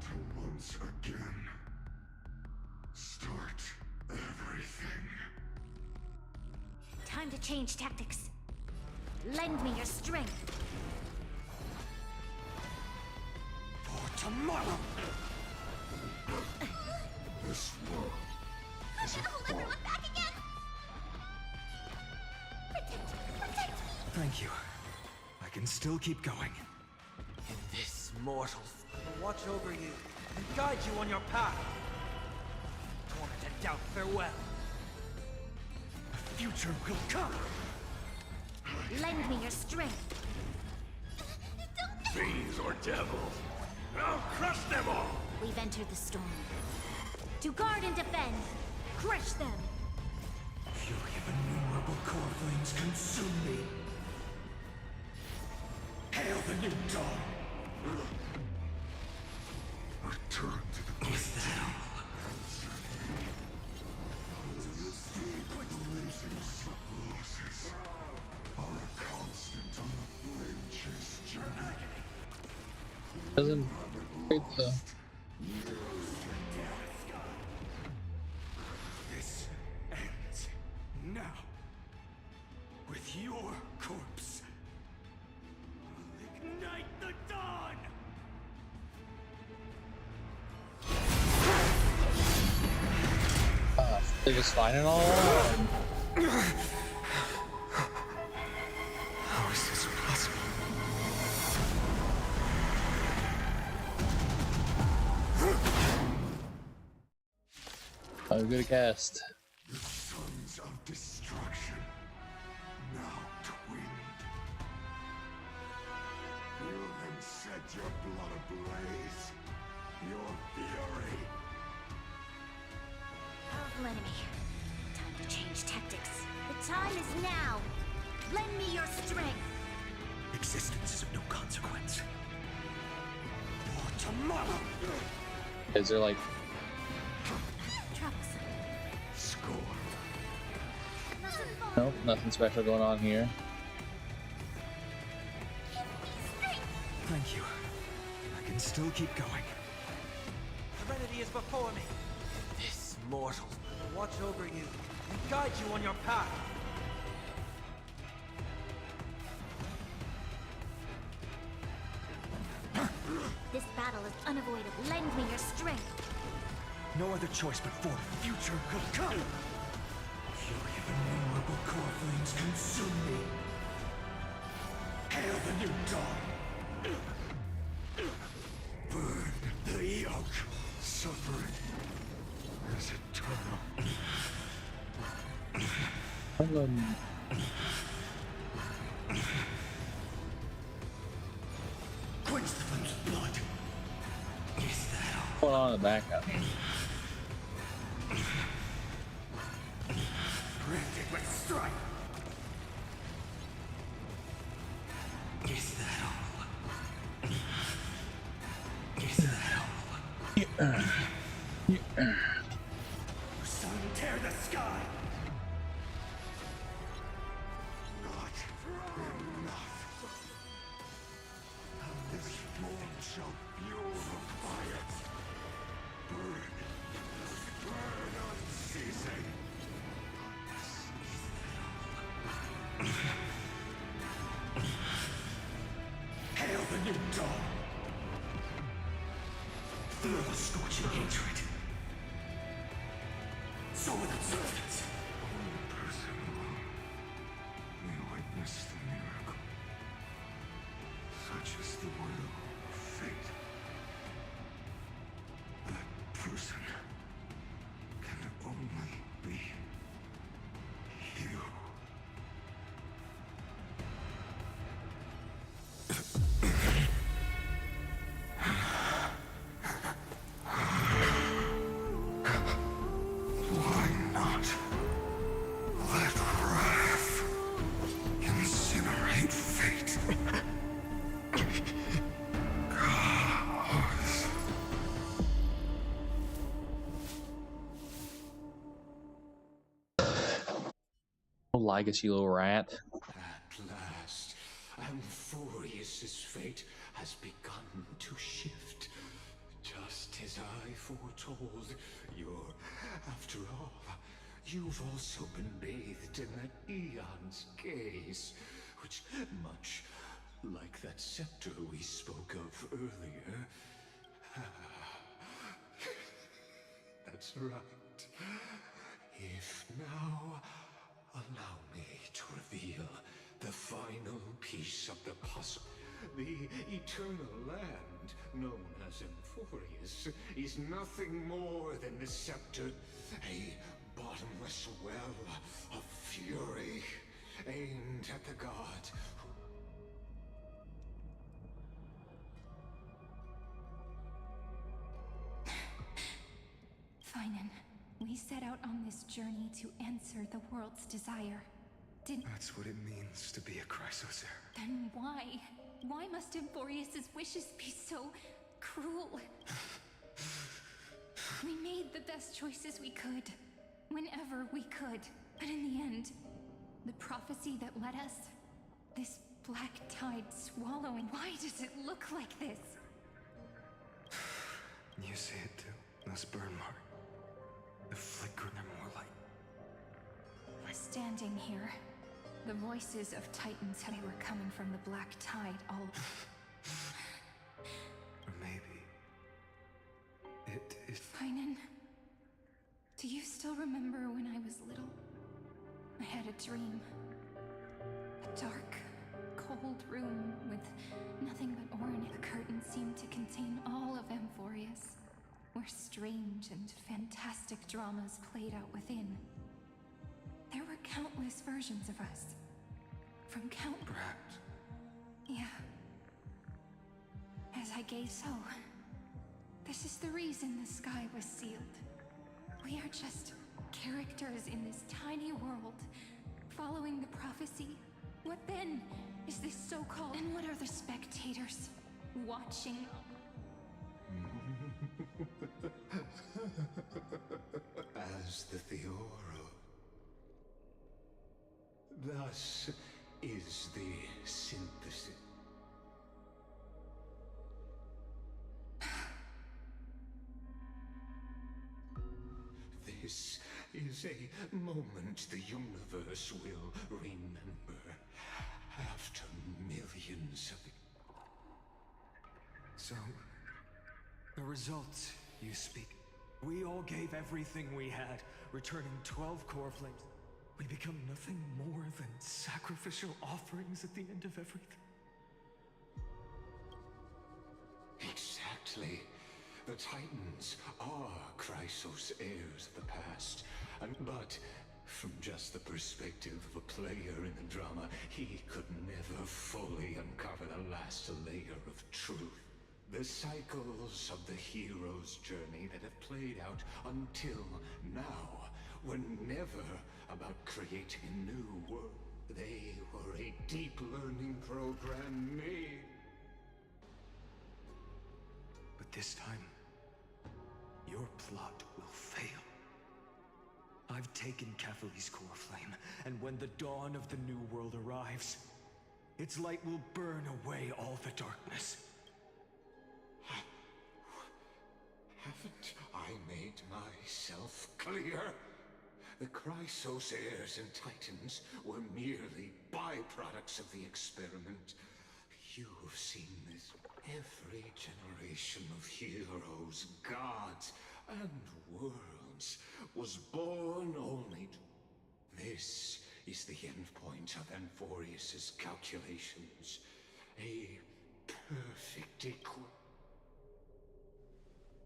Speaker 10: to once again start everything.
Speaker 8: Time to change tactics. Lend me your strength.
Speaker 10: For tomorrow! This world is a fall.
Speaker 8: Back again! Protect me!
Speaker 15: Thank you. I can still keep going.
Speaker 14: In this mortal will watch over you and guide you on your path. Torment and doubt, farewell.
Speaker 15: The future will come.
Speaker 8: Lend me your strength.
Speaker 11: Fiends or devils, I'll crush them all!
Speaker 8: We've entered the storm. To guard and defend, crush them.
Speaker 15: Fury of innumerable core flames consume me.
Speaker 10: Hail the new dawn! Return to the
Speaker 15: Is that all?
Speaker 10: losses are a constant on the flame chase journey.
Speaker 1: Doesn't great though.
Speaker 15: This ends now. With your corpse.
Speaker 11: Ignite the dawn!
Speaker 1: They're just finding all along.
Speaker 15: How is this possible?
Speaker 1: Oh, good cast.
Speaker 10: The sons of destruction, now twinned. Feel them set your blood ablaze, your fury.
Speaker 8: Powerful enemy. Time to change tactics. The time is now. Lend me your strength.
Speaker 15: Existence is of no consequence. For tomorrow!
Speaker 1: Is there like
Speaker 8: Troublesome.
Speaker 10: Score.
Speaker 1: nope, nothing special going on here.
Speaker 15: Thank you. I can still keep going.
Speaker 14: Serenity is before me. This mortal will watch over you and guide you on your path.
Speaker 8: This battle is unavoidable. Lend me your strength.
Speaker 15: No other choice but for the future will come. Fury of innumerable core flames consume me.
Speaker 10: Hail the new dawn. Burn the yoke. Suffering
Speaker 1: Ellen.
Speaker 6: Quench the flame's blood. Is that all?
Speaker 1: Hold on in the backup.
Speaker 6: Branded with strife. Is that all? Is that all? Sun, tear the sky.
Speaker 10: Not enough. This world shall purify it. Burn. Burn unceasing.
Speaker 6: Hail the new dawn. Through the scorching hatred. So without substance.
Speaker 10: Only person alone may witness the miracle. Such is the will of fate. That person can only be you. Why not let wrath incinerate fate? Cause
Speaker 1: Oh, Lygus, you little rat.
Speaker 10: at last, Amphorius's fate has begun to shift. Just as I foretold, after all, you've also been bathed in that eon's gaze, which, much like that scepter we spoke of earlier. That's right. If now, allow me to reveal the final piece of the puzzle. The eternal land, known as Amphorius, is nothing more than the scepter, a bottomless well of fury aimed at the god.
Speaker 12: Phainon, we set out on this journey to answer the world's desire.
Speaker 15: That's what it means to be a Chrysosaur.
Speaker 12: Then why? Why must Amphorius's wishes be so cruel? We made the best choices we could, whenever we could. But in the end, the prophecy that led us, this black tide swallowing, why does it look like this?
Speaker 15: You see it too, those burn marks. The flickering more light.
Speaker 12: Standing here, the voices of Titans, they were coming from the black tide all...
Speaker 15: Or maybe... It is...
Speaker 12: Phainon, do you still remember when I was little? I had a dream. A dark, cold room with nothing but orange. The curtain seemed to contain all of Amphorius, where strange and fantastic dramas played out within. There were countless versions of us. From
Speaker 15: Perhaps.
Speaker 12: Yeah. As I gazed so, this is the reason the sky was sealed. We are just characters in this tiny world, following the prophecy. What then is this so-called... And what are the spectators watching?
Speaker 10: As the Theoro. Thus is the synthesis. This is a moment the universe will remember after millions of...
Speaker 15: So, the results you speak. We all gave everything we had, returning 12 core flames. We become nothing more than sacrificial offerings at the end of everything.
Speaker 10: Exactly. The Titans are Chrysos heirs of the past, but From just the perspective of a player in the drama, he could never fully uncover the last layer of truth. The cycles of the hero's journey that have played out until now were never about creating a new world. They were a deep learning program made.
Speaker 15: But this time, your plot will fail. I've taken Catholi's core flame, and when the dawn of the new world arrives, its light will burn away all the darkness.
Speaker 10: Haven't I made myself clear? The Chrysos heirs and Titans were merely byproducts of the experiment. You've seen this. Every generation of heroes, gods, and worlds was born only to... This is the endpoint of Amphorius's calculations. A perfect equal.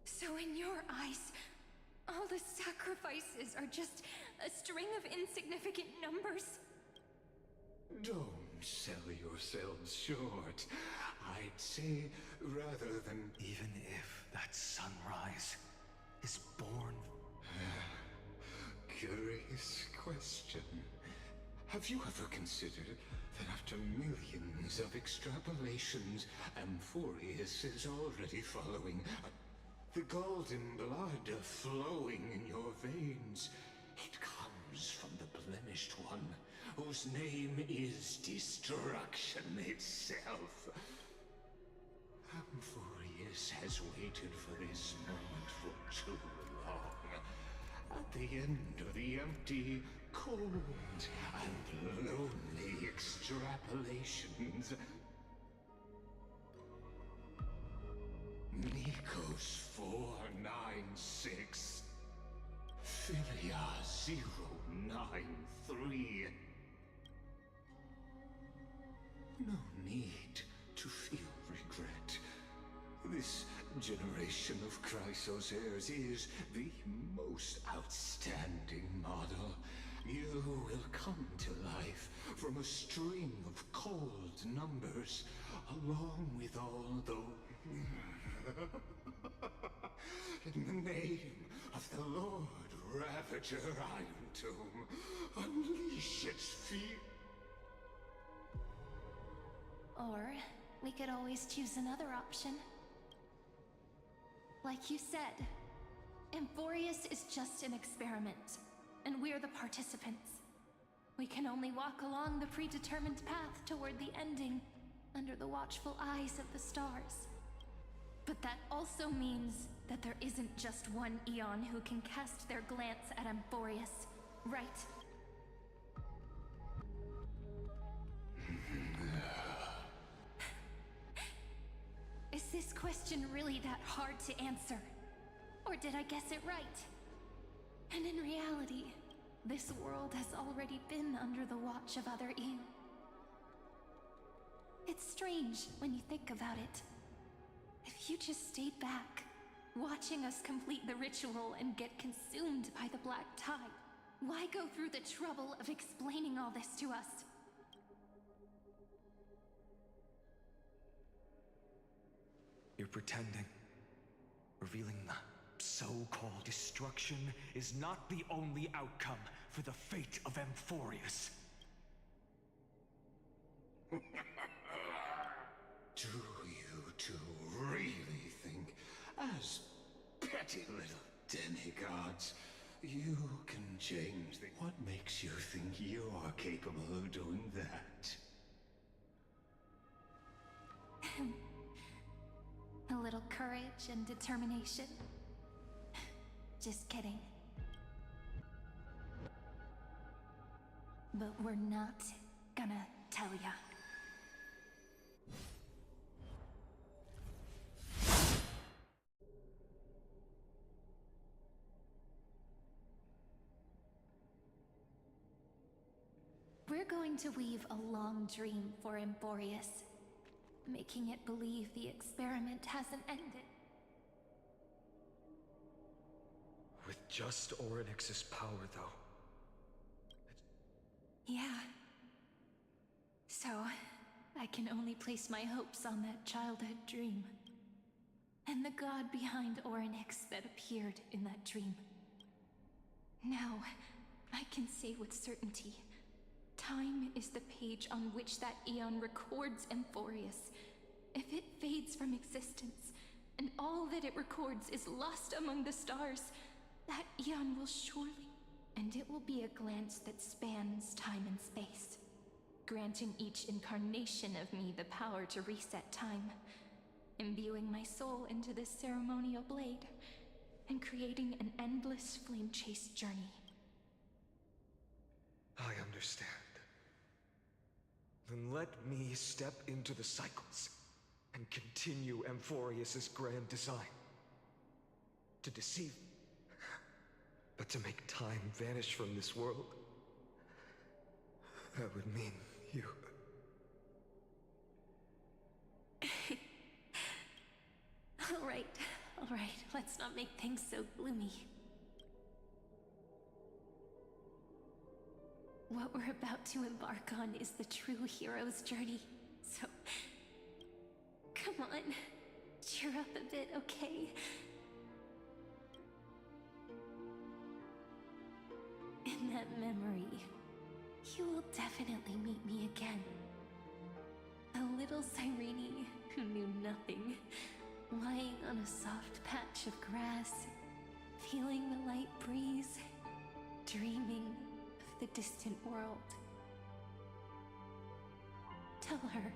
Speaker 12: So in your eyes, all the sacrifices are just a string of insignificant numbers?
Speaker 10: Don't sell yourselves short. I'd say, rather than...
Speaker 15: Even if that sunrise is born...
Speaker 10: Curious question. Have you ever considered that after millions of extrapolations, Amphorius is already following the golden blood flowing in your veins? It comes from the blemished one, whose name is destruction itself. Amphorius has waited for this moment for too long. At the end of the empty, cold, and lonely extrapolations, Nikos 496, Philia 093. No need to feel regret. This generation of Chrysos heirs is the most outstanding model. You will come to life from a string of cold numbers, along with all those... In the name of the Lord Ravager Iron Tomb, unleash its fear.
Speaker 2: Or we could always choose another option. Like you said, Amphorius is just an experiment, and we're the participants. We can only walk along the predetermined path toward the ending, under the watchful eyes of the stars. But that also means that there isn't just one Eon who can cast their glance at Amphorius, right? Is this question really that hard to answer? Or did I guess it right? And in reality, this world has already been under the watch of other Eon. It's strange when you think about it. If you just stayed back, watching us complete the ritual and get consumed by the black tide, why go through the trouble of explaining all this to us?
Speaker 15: You're pretending. Revealing the so-called destruction is not the only outcome for the fate of Amphorius.
Speaker 10: Do you two really think, as petty little demigods, you can change the... What makes you think you're capable of doing that?
Speaker 2: A little courage and determination. Just kidding. But we're not gonna tell ya. We're going to weave a long dream for Amphorius, making it believe the experiment hasn't ended.
Speaker 15: With just Orynyx's power, though,
Speaker 12: Yeah. So, I can only place my hopes on that childhood dream. And the god behind Orynyx that appeared in that dream. Now, I can say with certainty, time is the page on which that eon records Amphorius. If it fades from existence, and all that it records is lost among the stars, that eon will surely, and it will be a glance that spans time and space, granting each incarnation of me the power to reset time, imbuing my soul into this ceremonial blade, and creating an endless flame-chased journey.
Speaker 15: I understand. Then let me step into the cycles and continue Amphorius's grand design. To deceive, but to make time vanish from this world, that would mean you.
Speaker 12: All right, let's not make things so gloomy. What we're about to embark on is the true hero's journey, so come on, cheer up a bit, okay? In that memory, you will definitely meet me again. A little Cyrene who knew nothing, lying on a soft patch of grass, feeling the light breeze, dreaming of the distant world. Tell her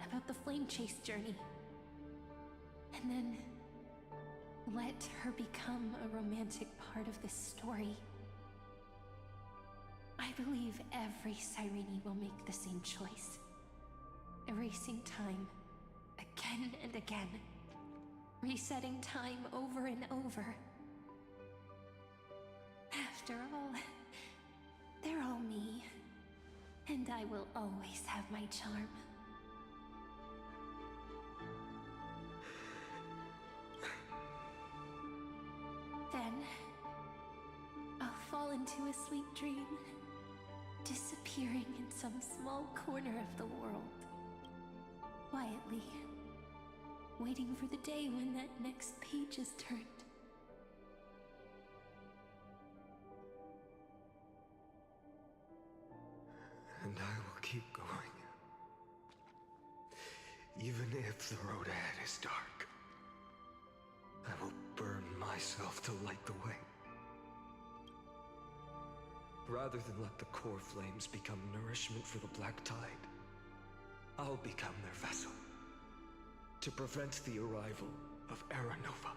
Speaker 12: about the flame chase journey, and then let her become a romantic part of this story. I believe every Cyrene will make the same choice, erasing time again and again, resetting time over and over. After all, they're all me, and I will always have my charm. Then, I'll fall into a sweet dream, disappearing in some small corner of the world, quietly, waiting for the day when that next page is turned.
Speaker 15: And I will keep going. Even if the road ahead is dark, I will burn myself to light the way. Rather than let the core flames become nourishment for the Black Tide, I'll become their vessel to prevent the arrival of Aranova.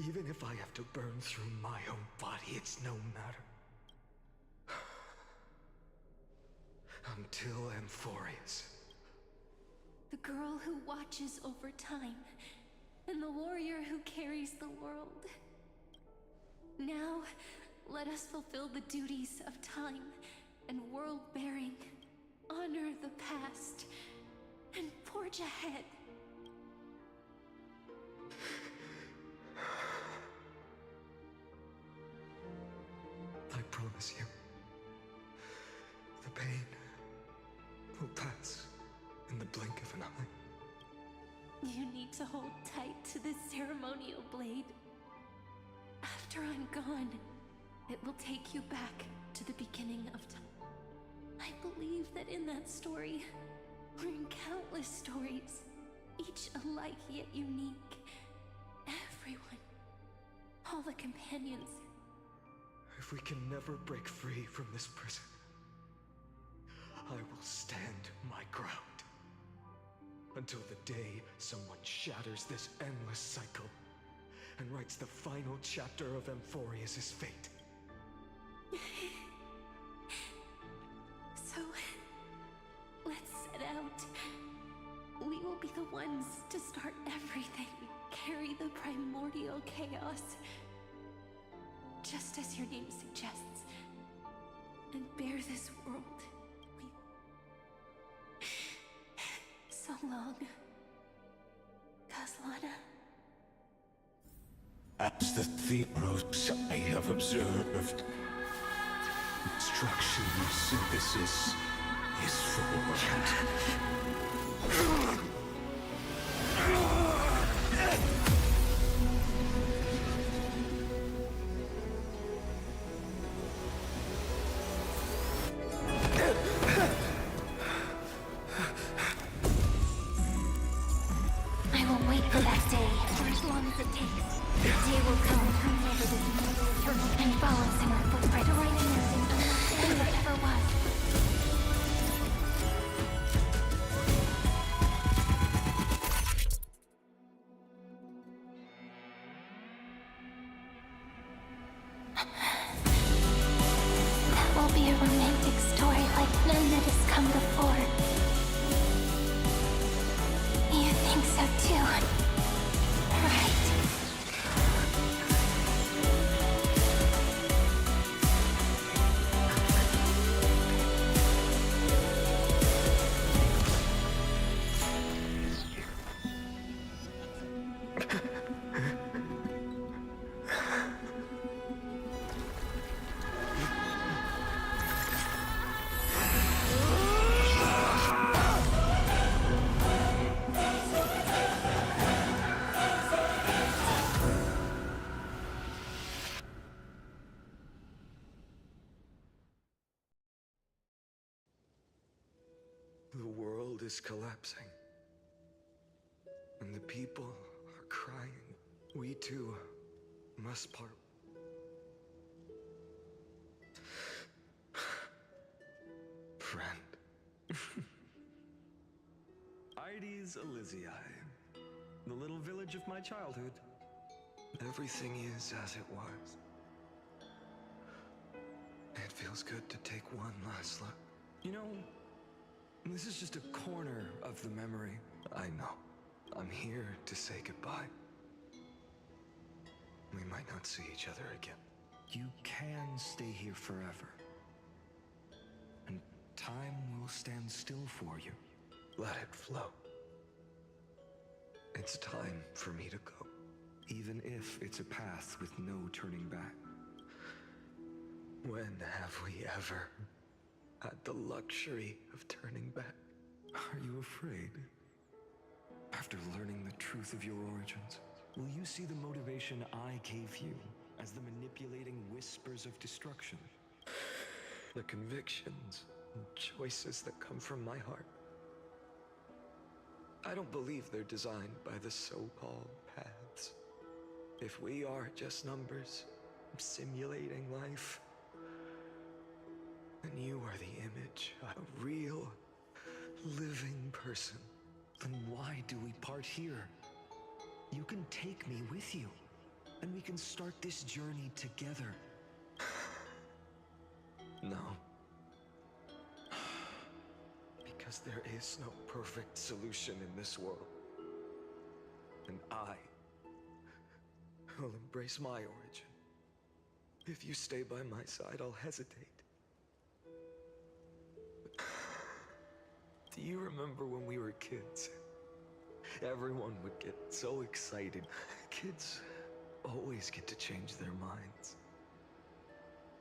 Speaker 15: Even if I have to burn through my own body, it's no matter. Until Amphorius.
Speaker 12: The girl who watches over time, and the warrior who carries the world. Now, let us fulfill the duties of time and world-bearing, honor the past, and forge ahead.
Speaker 15: I promise you, the pain will pass in the blink of an eye.
Speaker 12: You need to hold tight to this ceremonial blade. After I'm gone, it will take you back to the beginning of time. I believe that in that story, or in countless stories, each alike yet unique, everyone, all the companions.
Speaker 15: If we can never break free from this prison, I will stand my ground. Until the day someone shatters this endless cycle and writes the final chapter of Amphorius' fate.
Speaker 12: So, let's set out. We will be the ones to start everything, carry the primordial chaos, just as your name suggests, and bear this world. So long, Kaslana.
Speaker 10: As the Theros I have observed, Instruction synthesis is formed.
Speaker 2: I will wait for that day, for as long as it takes. The day will come, turning over this mortal eternal and following in our footprint to write an ending unlike any that ever was. That will be a romantic story like none that has come before. You think so too, right?
Speaker 15: The world is collapsing. And the people are crying. We too must part. Friend. Ides Elysiae, the little village of my childhood. Everything is as it was. It feels good to take one last look. You know, this is just a corner of the memory. I know. I'm here to say goodbye. We might not see each other again. You can stay here forever. And time will stand still for you. Let it flow. It's time for me to go. Even if it's a path with no turning back. When have we ever had the luxury of turning back? Are you afraid? After learning the truth of your origins, will you see the motivation I gave you as the manipulating whispers of destruction? The convictions and choices that come from my heart. I don't believe they're designed by the so-called paths. If we are just numbers, simulating life, then you are the image of a real, living person. Then why do we part here? You can take me with you, and we can start this journey together. No. Because there is no perfect solution in this world. And I will embrace my origin. If you stay by my side, I'll hesitate. Do you remember when we were kids? Everyone would get so excited. Kids always get to change their minds.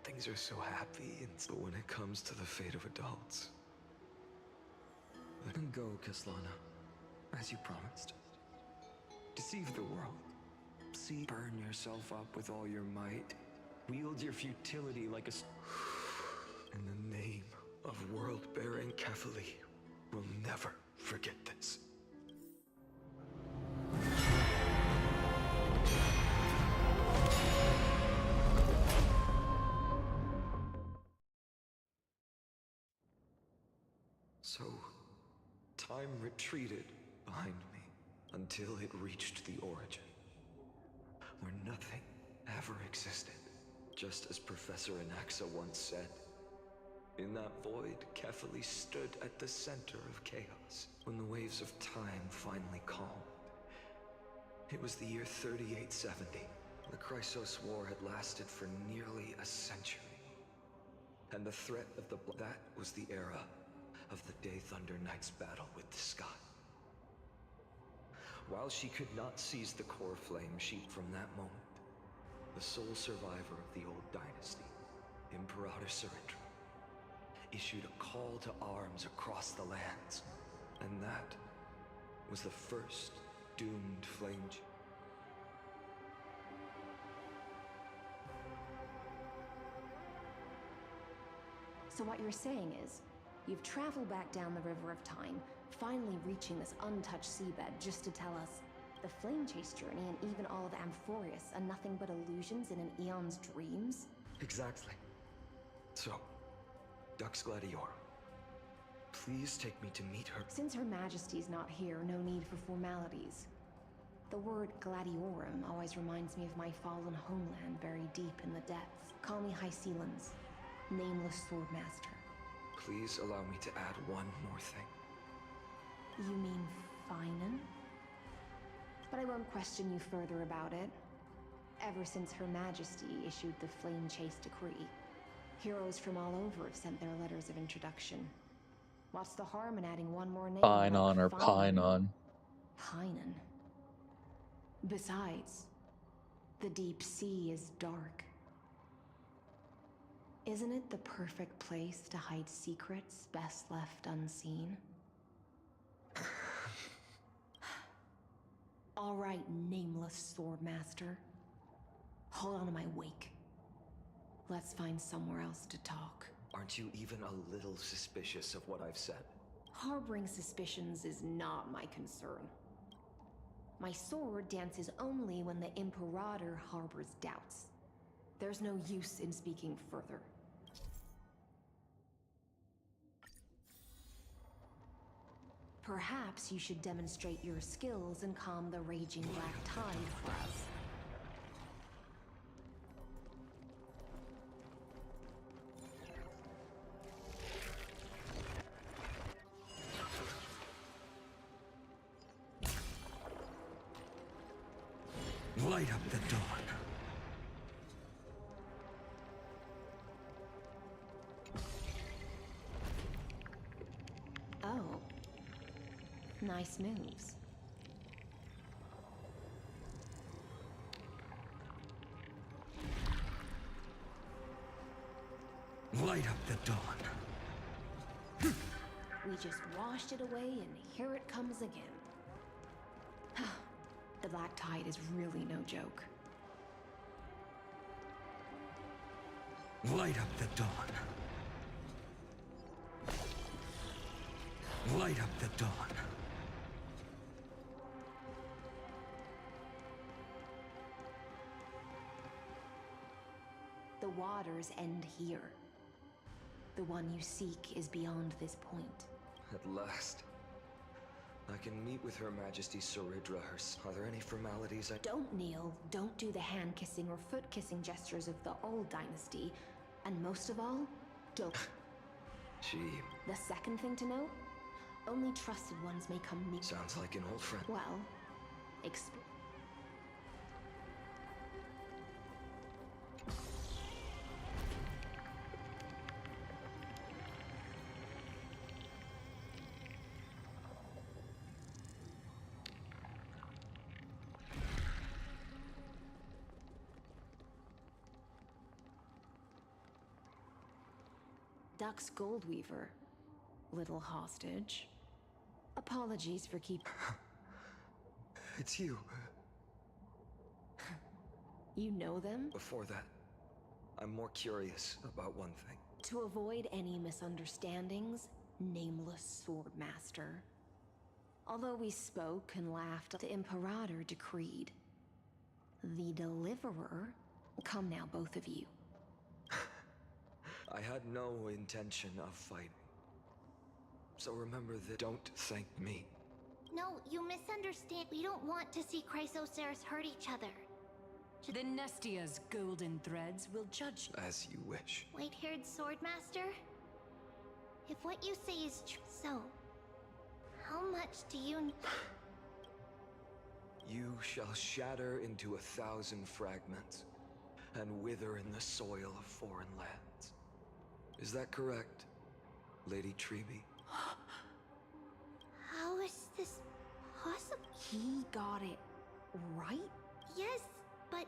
Speaker 15: Things are so happy, but when it comes to the fate of adults... Let them go, Kaslana, as you promised. Deceive the world. See, burn yourself up with all your might. Wield your futility like a... In the name of world-bearing Kefali, we'll never forget this. So, time retreated behind me until it reached the origin, where nothing ever existed, just as Professor Anaxa once said. In that void, Kefali stood at the center of chaos, when the waves of time finally calmed. It was the year 3870. The Chrysos War had lasted for nearly a century. And the threat of that was the era of the Day Thunder Knight's battle with the sky. While she could not seize the core flame, she, from that moment, the sole survivor of the old dynasty, Imperator Surrender issued a call to arms across the lands, and that was the first doomed flame.
Speaker 17: So what you're saying is, you've traveled back down the River of Time, finally reaching this untouched seabed just to tell us the Flame Chase journey and even all of Amphorius are nothing but illusions in an Eon's dreams?
Speaker 15: Exactly. So, Dux Gladior, please take me to meet her.
Speaker 17: Since Her Majesty's not here, no need for formalities. The word Gladiorum always reminds me of my fallen homeland buried deep in the depths. Call me High Sealans, Nameless Swordmaster.
Speaker 15: Please allow me to add one more thing.
Speaker 17: You mean Phainon? But I won't question you further about it. Ever since Her Majesty issued the Flame Chase decree, heroes from all over have sent their letters of introduction. What's the harm in adding one more name?
Speaker 1: Phainon or Phainon.
Speaker 17: Phainon. Besides, the deep sea is dark. Isn't it the perfect place to hide secrets best left unseen? All right, Nameless Swordmaster. Hold on to my wake. Let's find somewhere else to talk.
Speaker 15: Aren't you even a little suspicious of what I've said?
Speaker 17: Harboring suspicions is not my concern. My sword dances only when the Imperator harbors doubts. There's no use in speaking further. Perhaps you should demonstrate your skills and calm the raging black tide for us.
Speaker 15: Light up the dawn.
Speaker 17: Oh. Nice moves.
Speaker 15: Light up the dawn.
Speaker 17: We just washed it away and here it comes again. The black tide is really no joke.
Speaker 15: Light up the dawn. Light up the dawn.
Speaker 17: The waters end here. The one you seek is beyond this point.
Speaker 15: At last. I can meet with Her Majesty Saridra herself. Are there any formalities I...
Speaker 17: Don't kneel, don't do the hand-kissing or foot-kissing gestures of the old dynasty, and most of all, don't...
Speaker 15: She...
Speaker 17: The second thing to note? Only trusted ones may come near...
Speaker 15: Sounds like an old friend.
Speaker 17: Well, Dux Goldweaver, little hostage. Apologies for keep...
Speaker 15: It's you.
Speaker 17: You know them?
Speaker 15: Before that, I'm more curious about one thing.
Speaker 17: To avoid any misunderstandings, Nameless Swordmaster. Although we spoke and laughed, the Imperator decreed. The Deliverer... Come now, both of you.
Speaker 15: I had no intention of fighting. So remember that. Don't thank me.
Speaker 2: No, you misunderstand. We don't want to see Chrysoceras hurt each other.
Speaker 17: The Nestia's golden threads will judge you.
Speaker 15: As you wish.
Speaker 2: White-haired Swordmaster? If what you say is true, so... How much do you...
Speaker 15: You shall shatter into 1,000 fragments, and wither in the soil of foreign lands. Is that correct, Lady Treeby?
Speaker 2: How is this possible?
Speaker 17: He got it right?
Speaker 2: Yes, but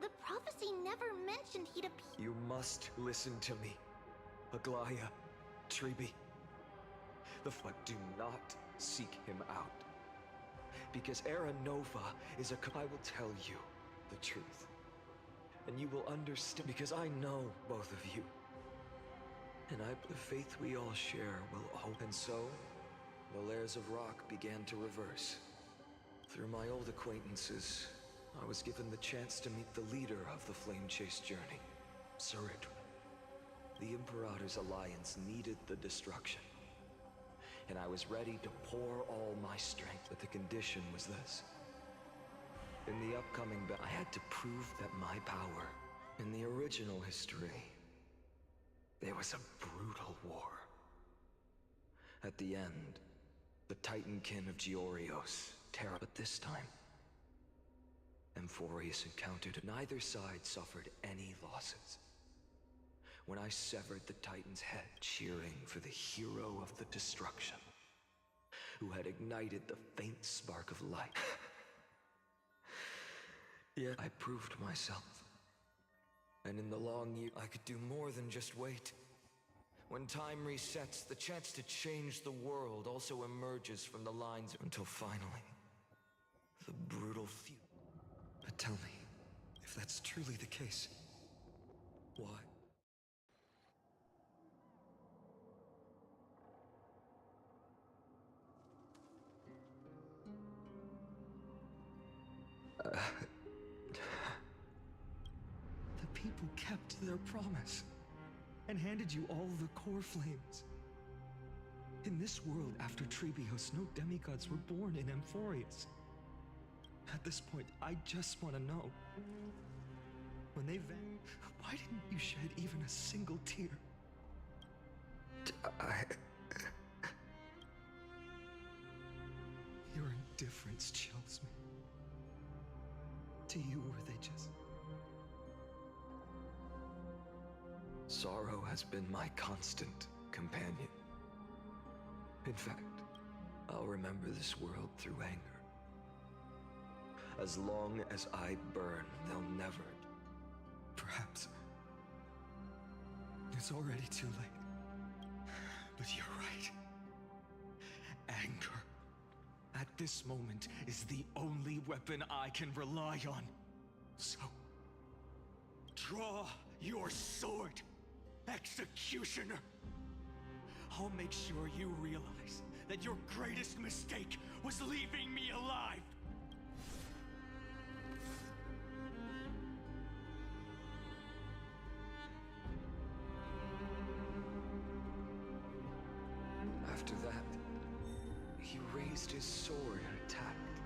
Speaker 2: the prophecy never mentioned he'd appear.
Speaker 15: You must listen to me, Aglaya, Treeby. But do not seek him out. Because Era Nova is I will tell you the truth. And you will understand, because I know both of you. And the faith we all share will hope. And so, the layers of rock began to reverse. Through my old acquaintances, I was given the chance to meet the leader of the Flame Chase journey, Sarit. The Imperator's alliance needed the destruction. And I was ready to pour all my strength, but the condition was this. In the upcoming battle, I had to prove that my power. In the original history, there was a brutal war. At the end, the Titankin of Georios, Terra. But this time, Amphorius encountered. Neither side suffered any losses. When I severed the Titan's head, cheering for the hero of the destruction, who had ignited the faint spark of light. Yet I proved myself. And in the long year, I could do more than just wait. When time resets, the chance to change the world also emerges from the lines until finally, the brutal feud. But tell me, if that's truly the case, why? The people kept their promise and handed you all the core flames. In this world, after Trebios, no demigods were born in Amphorius. At this point, I just want to know. When they vanished, why didn't you shed even a single tear? Your indifference chills me. To you, were they just... Sorrow has been my constant companion. In fact, I'll remember this world through anger. As long as I burn, they'll never. Perhaps it's already too late. But you're right. Anger, at this moment, is the only weapon I can rely on. So, draw your sword, Executioner. I'll make sure you realize that your greatest mistake was leaving me alive. After that, he raised his sword and attacked.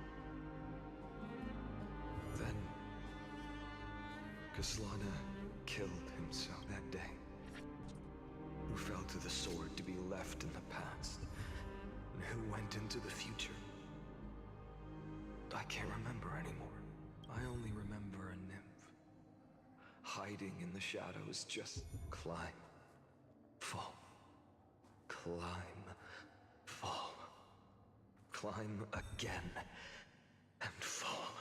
Speaker 15: Then, Kaslana killed himself that day. Who fell to the sword to be left in the past, and who went into the future. I can't remember anymore. I only remember a nymph, hiding in the shadows, just climb, fall, climb, fall, climb again, and fall.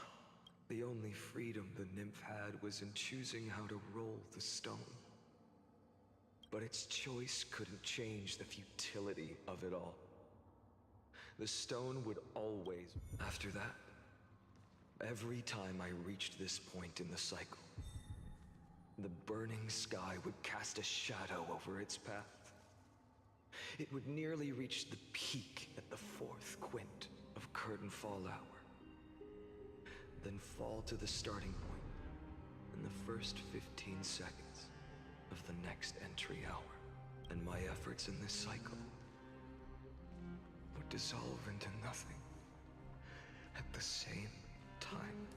Speaker 15: The only freedom the nymph had was in choosing how to roll the stone. But its choice couldn't change the futility of it all. The stone would always... After that, every time I reached this point in the cycle, the burning sky would cast a shadow over its path. It would nearly reach the peak at the 4th quint of curtain fall hour, then fall to the starting point in the first 15 seconds of the next entry hour. And my efforts in this cycle would dissolve into nothing at the same time.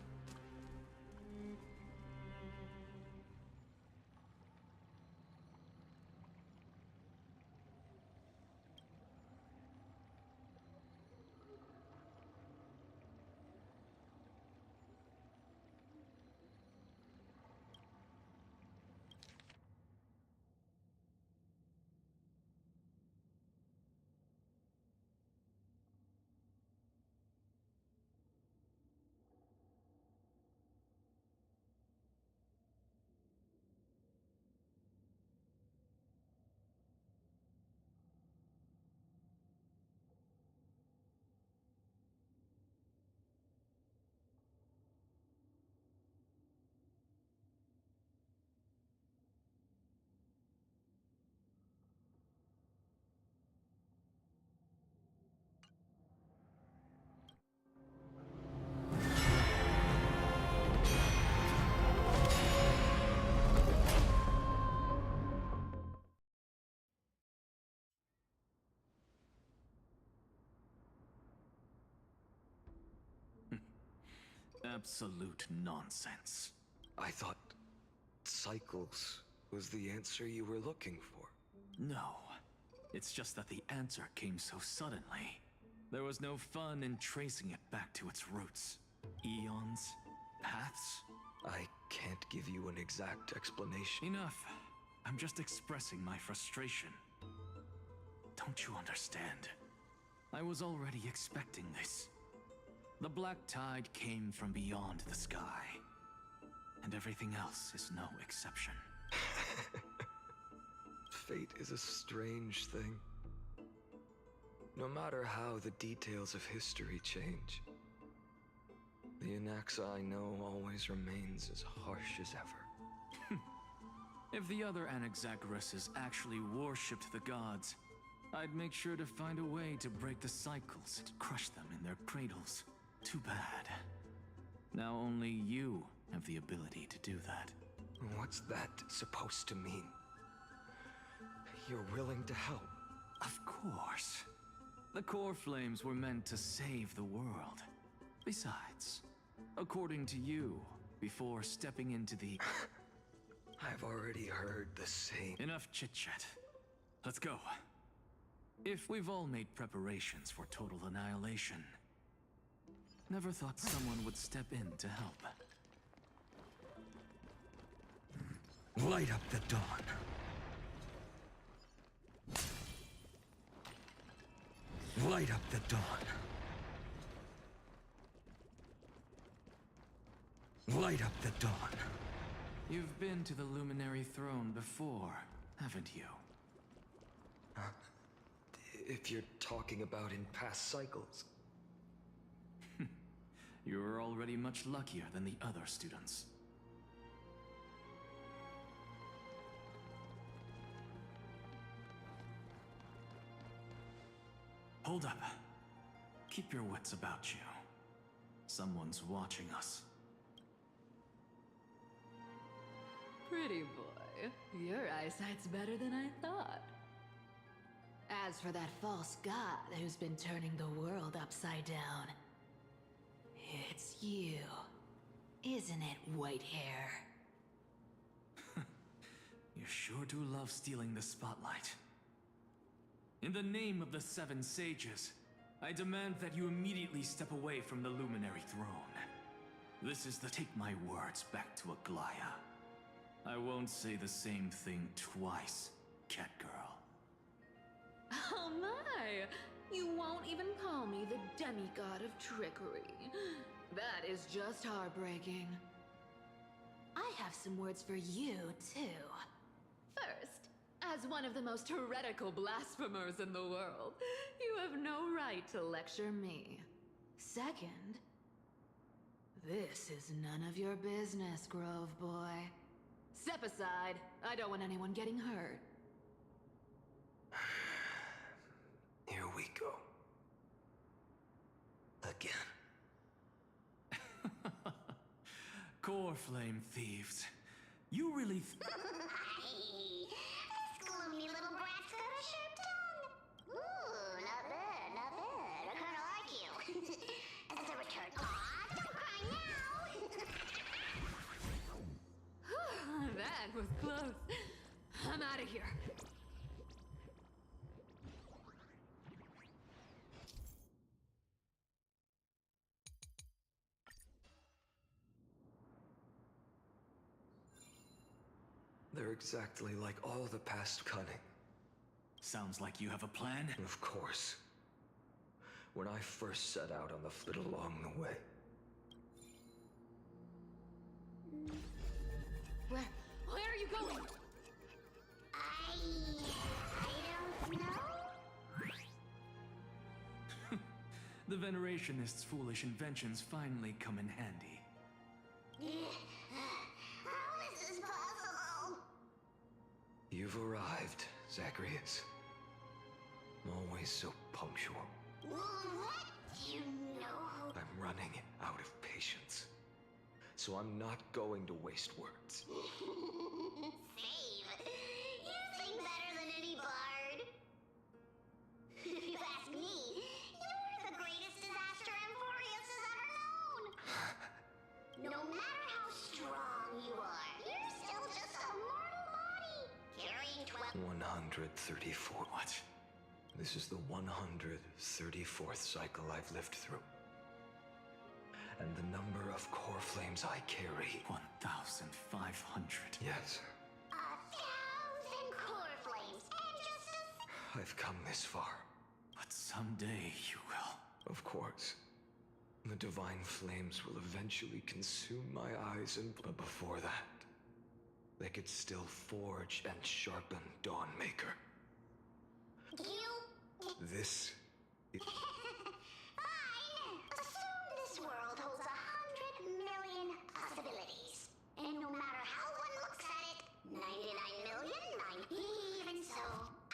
Speaker 7: Absolute nonsense.
Speaker 15: I thought cycles was the answer you were looking for.
Speaker 7: No. It's just that the answer came so suddenly. There was no fun in tracing it back to its roots. Eons? Paths?
Speaker 15: I can't give you an exact explanation.
Speaker 7: Enough. I'm just expressing my frustration. Don't you understand? I was already expecting this. The black tide came from beyond the sky. And everything else is no exception.
Speaker 15: Fate is a strange thing. No matter how the details of history change, the Anaxa I know always remains as harsh as ever.
Speaker 7: If the other Anaxagoras actually worshipped the gods, I'd make sure to find a way to break the cycles and crush them in their cradles. Too bad. Now only you have the ability to do that.
Speaker 15: What's that supposed to mean? You're willing to help?
Speaker 7: Of course. The core flames were meant to save the world. Besides, according to you, before stepping into the...
Speaker 15: I've already heard the same.
Speaker 7: Enough chit-chat. Let's go. If we've all made preparations for total annihilation, never thought someone would step in to help.
Speaker 15: Light up the dawn. Light up the dawn. Light up the dawn.
Speaker 7: You've been to the Luminary Throne before, haven't you?
Speaker 15: If you're talking about in past cycles.
Speaker 7: You're already much luckier than the other students. Hold up. Keep your wits about you. Someone's watching us.
Speaker 13: Pretty boy, your eyesight's better than I thought. As for that false god who's been turning the world upside down, it's you, isn't it, white hair?
Speaker 7: You sure do love stealing the spotlight. In the name of the Seven Sages, I demand that you immediately step away from the Luminary Throne. This is the take my words back to Aglaya. I won't say the same thing twice, Catgirl.
Speaker 13: Oh my! You won't even call me the demigod of trickery. That is just heartbreaking. I have some words for you, too. First, as one of the most heretical blasphemers in the world, you have no right to lecture me. Second, this is none of your business, Grove Boy. Step aside. I don't want anyone getting hurt.
Speaker 15: Here we go. Again.
Speaker 7: Core flame thieves. You really
Speaker 2: This gloomy little brat's got a sharp tongue. Ooh, not bad, not bad. I kinda like you. As a return. Aw, don't cry now.
Speaker 13: That was close. I'm out of here.
Speaker 15: They're exactly like all the past cunning.
Speaker 7: Sounds like you have a plan?
Speaker 15: Of course. When I first set out on the flit along the way.
Speaker 13: Where are you going?
Speaker 2: I don't know.
Speaker 7: The Venerationists' foolish inventions finally come in handy.
Speaker 2: How is this possible?
Speaker 15: You've arrived, Zagreus. Always so punctual.
Speaker 2: What? You know?
Speaker 15: I'm running out of patience. So I'm not going to waste words.
Speaker 2: Save. You sing better than any bard. If you ask me, you're the greatest disaster Amphorius has ever known.
Speaker 6: 134. What? This is the 134th cycle I've lived through. And the number of core flames I carry...
Speaker 5: 1,500.
Speaker 6: Yes.
Speaker 2: 1,000 core flames, and just a...
Speaker 6: I've come this far.
Speaker 5: But someday you will.
Speaker 6: Of course. The divine flames will eventually consume my eyes, and but before that, they could still forge and sharpen Dawnmaker. This is...
Speaker 2: Fine! Assume this world holds 100 million possibilities. And no matter how one looks at it, 99,000,009. Even so,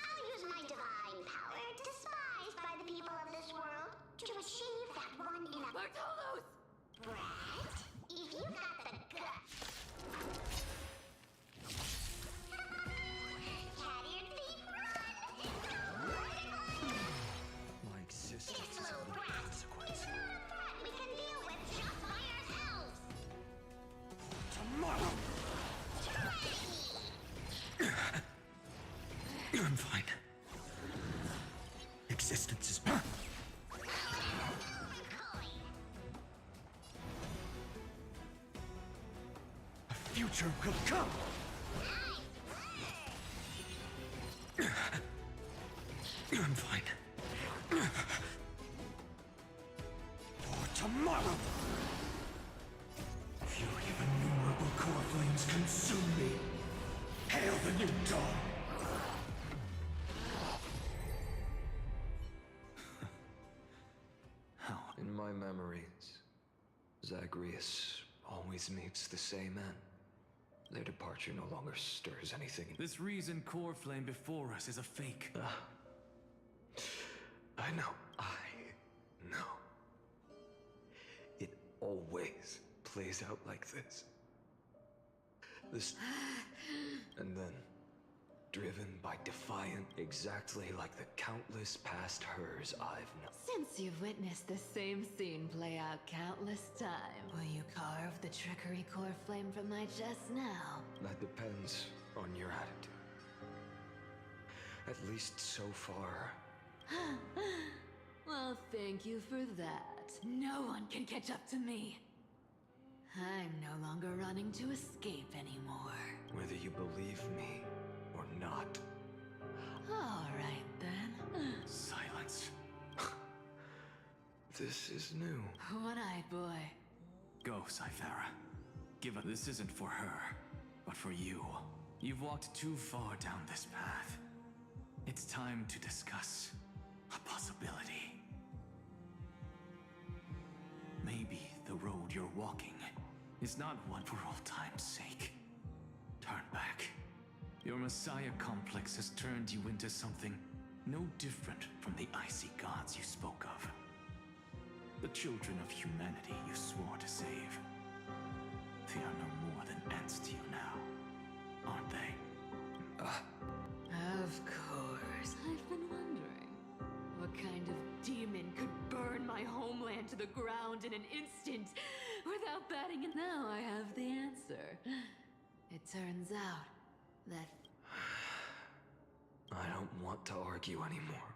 Speaker 2: I'll use my divine power, despised by the people of this world, to achieve that one in a... Bartolos! Brad, if you got the guts... Cat-eared thief, run!
Speaker 6: My existence
Speaker 2: This
Speaker 6: is
Speaker 2: little
Speaker 6: of no
Speaker 2: brat
Speaker 6: consequence.
Speaker 2: is not a threat we can deal with just by ourselves.
Speaker 16: Tomorrow! I'm fine. Existence is... A future will come! I'm fine. For tomorrow! Fury of innumerable core flames consume me. Hail the new dawn!
Speaker 5: How?
Speaker 6: In my memories, Zagreus always meets the same end. Their departure no longer stirs anything.
Speaker 5: This reason core flame before us is a fake.
Speaker 6: I know. It always plays out like this. And then, driven by defiant, exactly like the countless past hers I've known.
Speaker 13: Since you've witnessed the same scene play out countless times, will you carve the trickery core flame from my chest now?
Speaker 6: That depends on your attitude. At least so far.
Speaker 13: Well, thank you for that. No one can catch up to me. I'm no longer running to escape anymore.
Speaker 6: Whether you believe me or not.
Speaker 13: All right, then.
Speaker 5: Silence.
Speaker 6: This is new.
Speaker 13: One-eyed boy.
Speaker 5: Go, Cythera. Give up. This isn't for her, but for you. You've walked too far down this path. It's time to discuss a possibility. Maybe the road you're walking is not one for old time's sake. Turn back. Your Messiah complex has turned you into something no different from the icy gods you spoke of. The children of humanity you swore to save. They are no more than ants to you now, aren't they?
Speaker 13: Of course. I've been wondering, what kind of demon could burn my homeland to the ground in an instant without batting an eye? Now I have the answer. It turns out that...
Speaker 6: I don't want to argue anymore.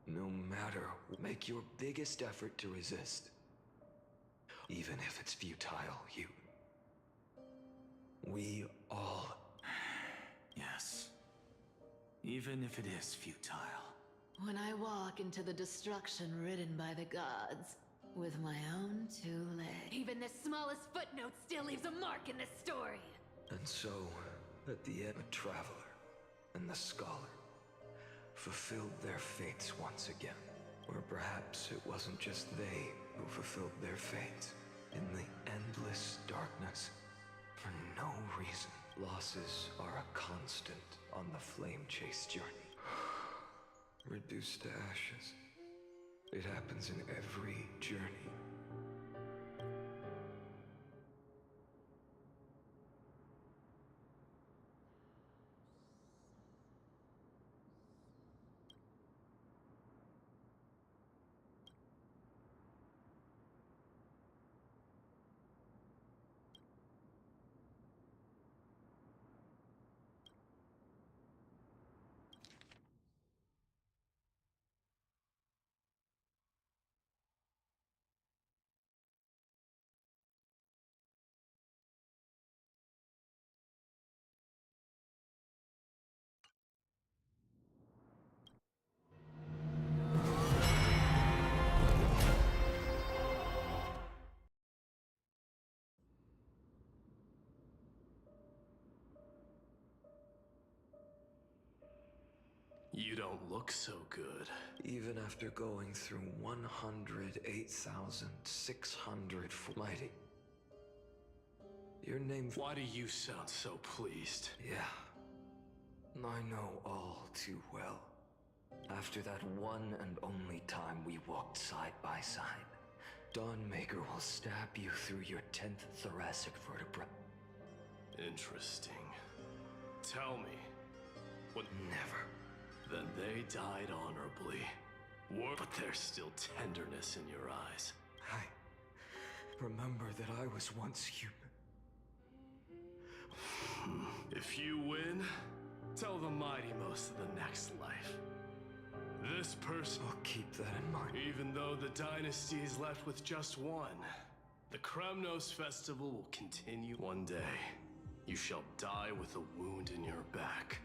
Speaker 6: No matter, make your biggest effort to resist. Even if it's futile, we all...
Speaker 5: Yes. Even if it is futile.
Speaker 13: When I walk into the destruction written by the gods, with my own two legs. Even the smallest footnote still leaves a mark in this story.
Speaker 6: And so, at the end, a traveler and the scholar fulfilled their fates once again. Or perhaps it wasn't just they who fulfilled their fates. In the endless darkness, for no reason, losses are a constant on the flame chase journey. Reduced to ashes. It happens in every journey.
Speaker 11: You don't look so good.
Speaker 6: Even after going through 108,600 mighty. Your name...
Speaker 11: Why do you sound so pleased?
Speaker 6: Yeah. I know all too well. After that one and only time we walked side by side, Dawnmaker will stab you through your 10th thoracic vertebra.
Speaker 11: Interesting. Tell me. What?
Speaker 6: Never.
Speaker 11: Then they died honorably. But there's still tenderness in your eyes.
Speaker 6: I remember that I was once human.
Speaker 11: If you win, tell the Mighty Most of the next life. This person...
Speaker 6: I'll keep that in mind.
Speaker 11: Even though the dynasty is left with just one, the Kremnos Festival will continue. One day, you shall die with a wound in your back.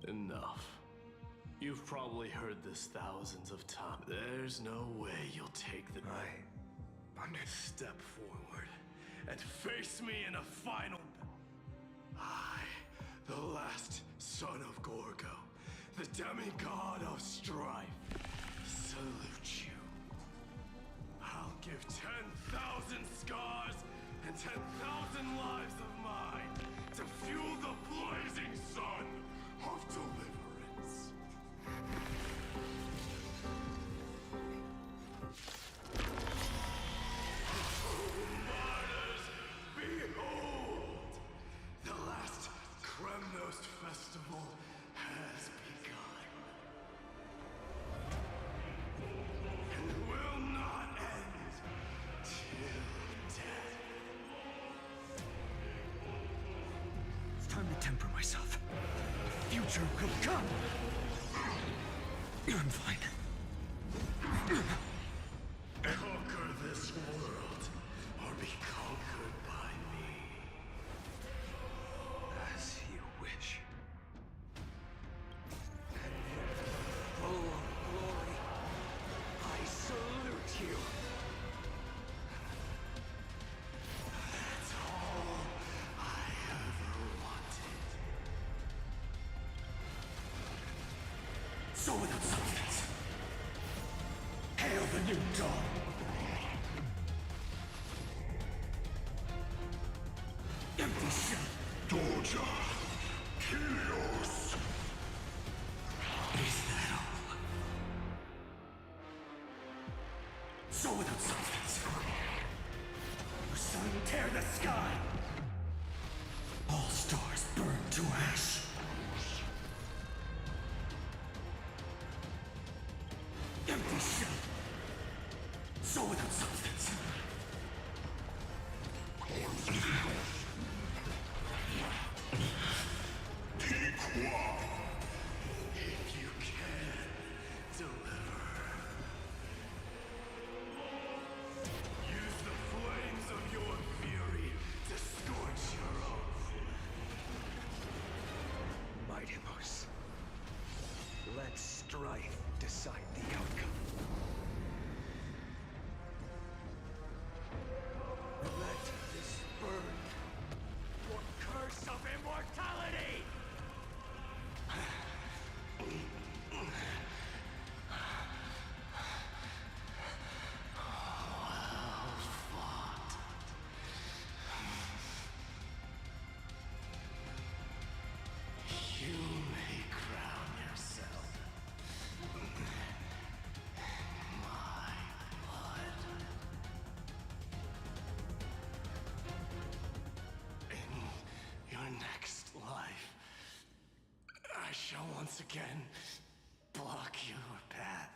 Speaker 11: Enough. You've probably heard this thousands of times. There's no way you'll take the... Step forward and face me in a final... I, the last son of Gorgo, the demigod of strife, salute you. I'll give 10,000 scars and 10,000 lives of mine to fuel the blazing sun of deliverance. Martyrs, behold! The last Kremnos festival has begun. And will not end till death.
Speaker 6: It's time to temper myself. The future will come. I'm fine.
Speaker 11: Conquer this world, or be conquered by me.
Speaker 6: As you wish. And in full glory, I salute you.
Speaker 11: That's all I ever wanted.
Speaker 10: So without substance. Hail the new dawn. Empty shell. Doja. Kyrios. Is that all? So without substance. The sun tear the sky. All stars burn to ash. Empty shell. So without substance.
Speaker 11: If you can, deliver. Use the flames of your fury to scorch your own flesh.
Speaker 6: Mighty Mouse. Let strife decide the outcome. Let this burn your curse of immortality!
Speaker 11: You may crown yourself. My blood. In your next life, I shall once again block your path.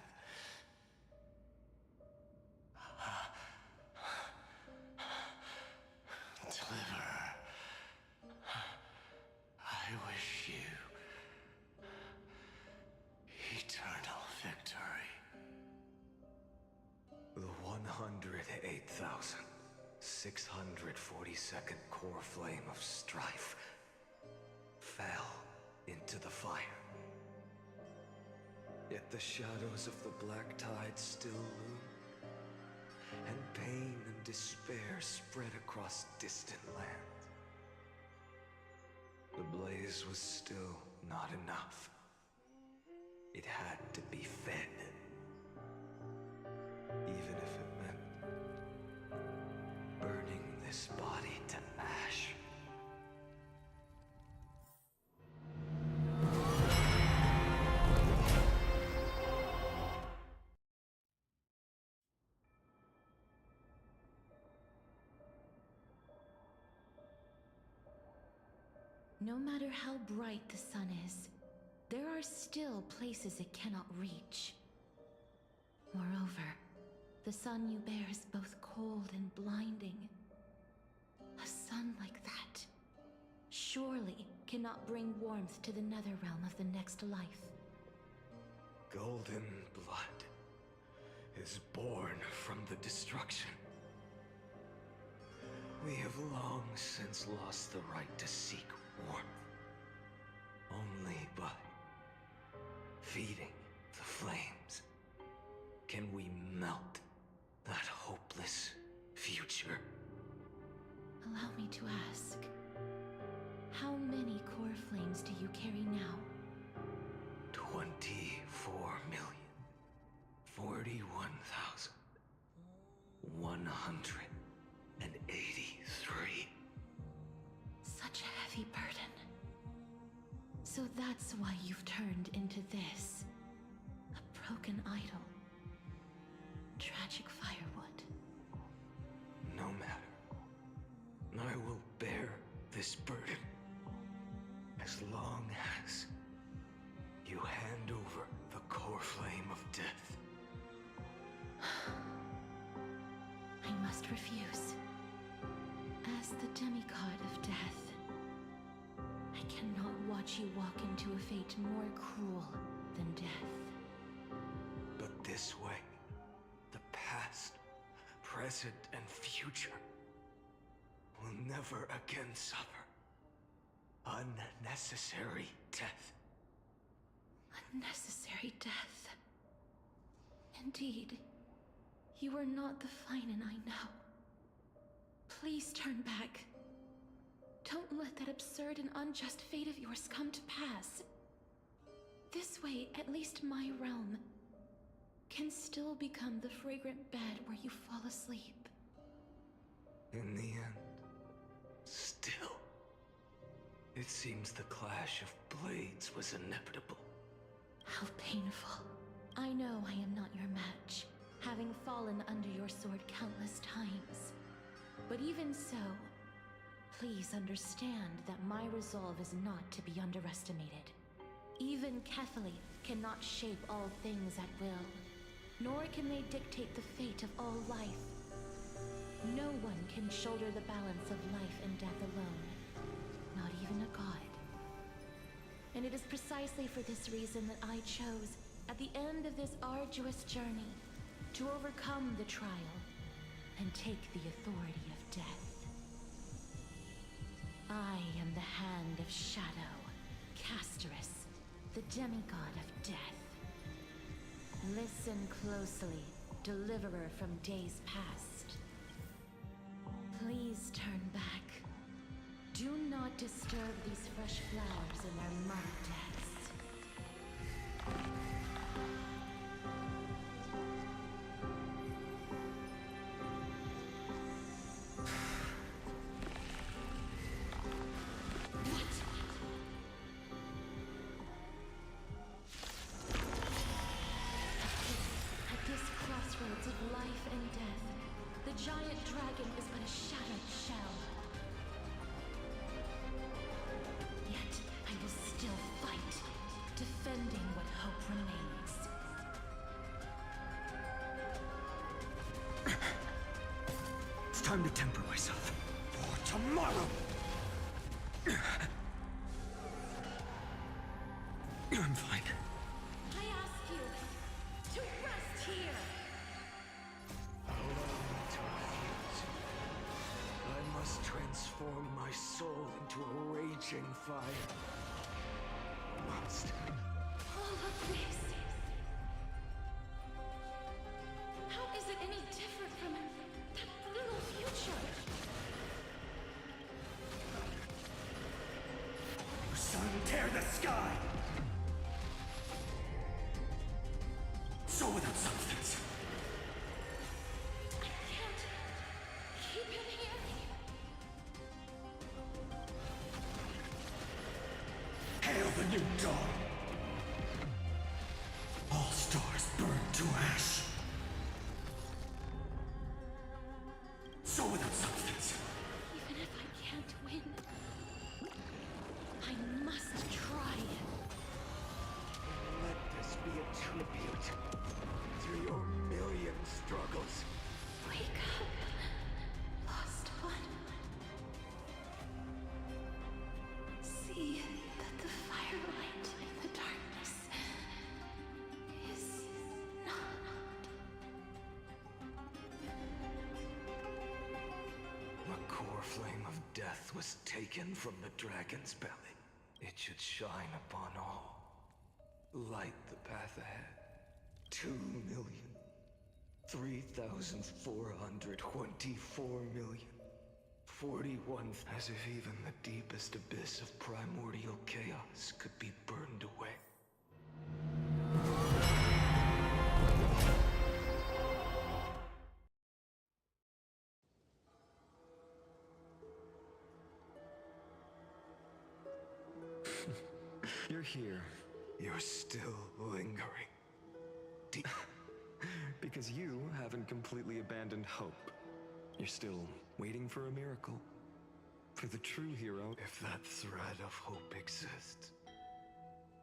Speaker 11: Deliver. I wish you eternal victory.
Speaker 6: The 108,642nd core flame of strife fell into the fire. Yet the shadows of the black tide still loom, and pain and despair spread across distant lands. The blaze was still not enough. It had to be fed. Even if it meant burning this body to ash.
Speaker 8: No matter how bright the sun is, there are still places it cannot reach. Moreover, the sun you bear is both cold and blinding. A sun like that surely cannot bring warmth to the netherrealm of the next life.
Speaker 6: Golden blood is born from the destruction. We have long since lost the right to seek warmth. Only by feeding the flames can we melt that hopeless future.
Speaker 8: Allow me to ask, how many core flames do you carry now?
Speaker 6: 24,041,183.
Speaker 8: Such a heavy burden. So that's why you've turned into this. A broken idol. Tragic firewood.
Speaker 6: No matter. I will bear this burden as long as you hand over the core flame of death.
Speaker 8: I must refuse. As the demigod of death, I cannot watch you walk into a fate more cruel than death.
Speaker 6: But this way, the past, present, and future will never again suffer unnecessary death.
Speaker 8: Unnecessary death. Indeed, you are not the Phainon I know. Please turn back. Don't let that absurd and unjust fate of yours come to pass. This way, at least my realm can still become the fragrant bed where you fall asleep.
Speaker 6: In the end, still, it seems the clash of blades was inevitable.
Speaker 8: How painful. I know I am not your match, having fallen under your sword countless times. But even so, please understand that my resolve is not to be underestimated. Even Kethely cannot shape all things at will, nor can they dictate the fate of all life. No one can shoulder the balance of life and death alone, not even a god. And it is precisely for this reason that I chose, at the end of this arduous journey, to overcome the trial and take the authority of death. I am the Hand of Shadow, Casterus, the demigod of death. Listen closely, deliverer from days past. Please turn back. Do not disturb these fresh flowers in their mud deaths. At this crossroads of life and death, the giant dragon is but a shattered shell. Yet I will still fight, defending what hope remains.
Speaker 15: It's time to temper myself for tomorrow. I'm fine.
Speaker 8: I ask you to rest here.
Speaker 6: Allow me to refuse. I must transform my soul into a raging fire. Monster.
Speaker 8: All of this. How is it any different from that brutal future?
Speaker 15: Sun, tear the sky!
Speaker 10: the new dawn. All stars burn to ash. So without substance.
Speaker 8: Even if I can't win, I must try.
Speaker 6: Let this be a tribute to your million struggles.
Speaker 8: Wake up, lost one. See that the firelight in the darkness is not.
Speaker 6: The core flame of death was taken from the dragon's belly. It should shine upon all. Light the path ahead. 2,3,424,041,041. As if even the deepest abyss of primordial chaos could be burned away.
Speaker 15: You're here.
Speaker 6: You're still lingering.
Speaker 15: Because you haven't completely abandoned hope. You're still waiting for a miracle. For the true hero.
Speaker 6: If that thread of hope exists,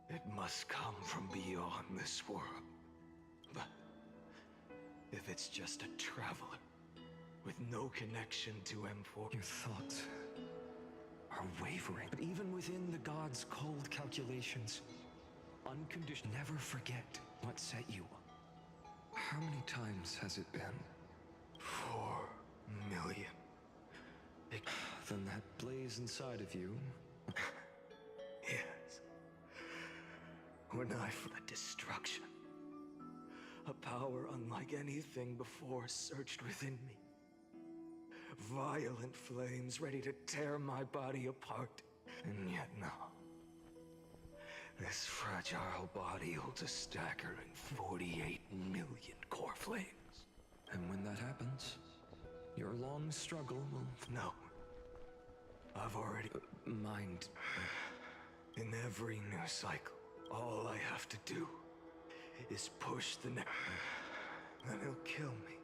Speaker 6: it must come from beyond this world. But if it's just a traveler with no connection to M4...
Speaker 15: Your thoughts are wavering. But even within the gods' cold calculations, unconditional. Never forget what set you up. How many times has it been?
Speaker 6: 4 million.
Speaker 15: Then that blaze inside of you.
Speaker 6: Yes. When I for the destruction. A power unlike anything before surged within me. Violent flames ready to tear my body apart. And yet now, this fragile body holds a staggering 48 million core flames.
Speaker 15: And when that happens, your long struggle will...
Speaker 6: No. I've already...
Speaker 15: mind.
Speaker 6: In every new cycle, all I have to do is push the next... Then he'll kill me.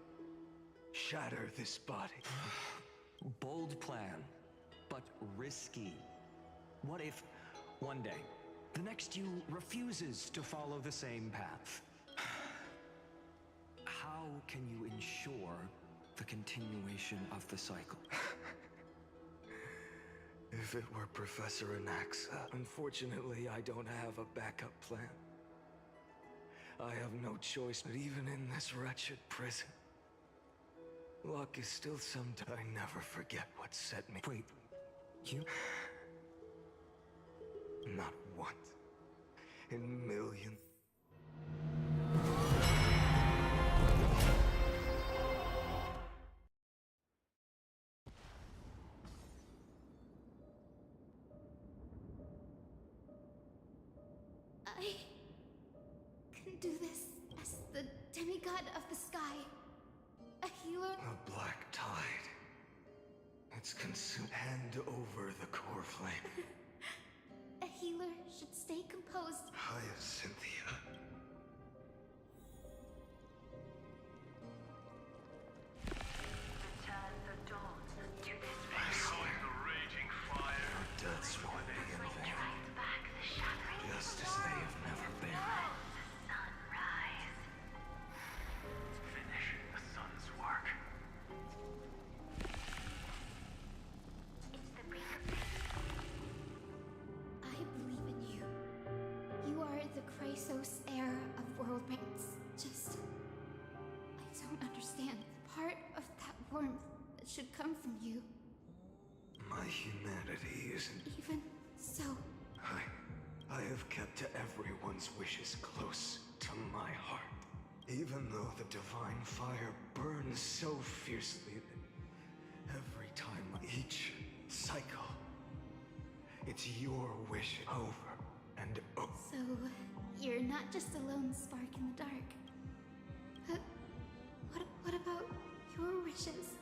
Speaker 6: Shatter this body.
Speaker 15: Bold plan, but risky. What if, one day, the next you refuses to follow the same path? How can you ensure the continuation of the cycle?
Speaker 6: If it were Professor Anaxa, unfortunately I don't have a backup plan. I have no choice, but even in this wretched prison, luck is still sometimes. I never forget what set me.
Speaker 15: Wait, you?
Speaker 6: Not once. In millions.
Speaker 2: I can do this as the demigod of the sky. A healer.
Speaker 6: A black tide. It's consumed. Hand over the core flame.
Speaker 2: A healer should stay composed.
Speaker 6: Hyacinthia.
Speaker 19: Return the dawn to this
Speaker 11: Join the raging fire.
Speaker 6: Our deaths won't be in vain.
Speaker 19: back the shadow.
Speaker 6: Just as they have never been.
Speaker 19: Sunrise.
Speaker 11: Finish the sun's work.
Speaker 19: It's the brink of peace.
Speaker 2: I believe in you. You are the Chrysos heir of world reigns. Just... I don't understand the part of that warmth that should come from you.
Speaker 6: My humanity isn't...
Speaker 2: Even so...
Speaker 6: I have kept to everyone's wishes close to my heart. Even though the divine fire burns so fiercely that every time, each cycle, it's your wish over and over.
Speaker 2: So, you're not just a lone spark in the dark. But what about your wishes?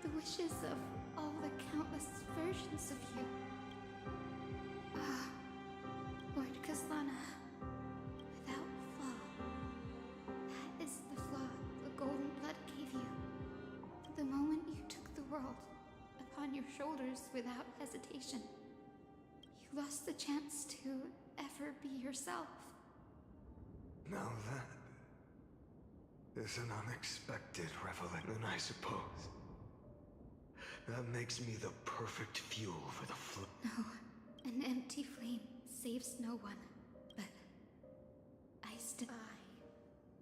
Speaker 2: The wishes of all the countless versions of you.
Speaker 12: Svetlana, without flaw. That is the flaw the golden blood gave you. The moment you took the world upon your shoulders without hesitation, you lost the chance to ever be yourself.
Speaker 15: Now that is an unexpected revelation, I suppose. That makes me the perfect fuel for the
Speaker 12: No, an empty flame saves no one, but I still...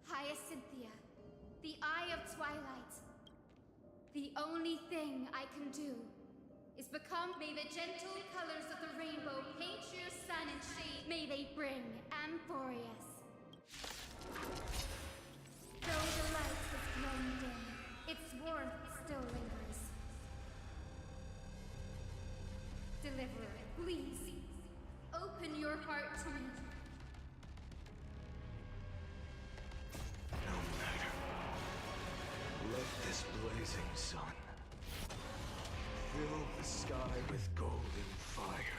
Speaker 12: Hyacinthia, the Eye of Twilight. The only thing I can do is become... May the gentle colors of the rainbow paint your sun and shade. May they bring Amphorius. Though the light has grown dim, its warmth still lingers. Deliverer, please, open your heart to me.
Speaker 15: No matter. Let this blazing sun fill the sky with golden fire.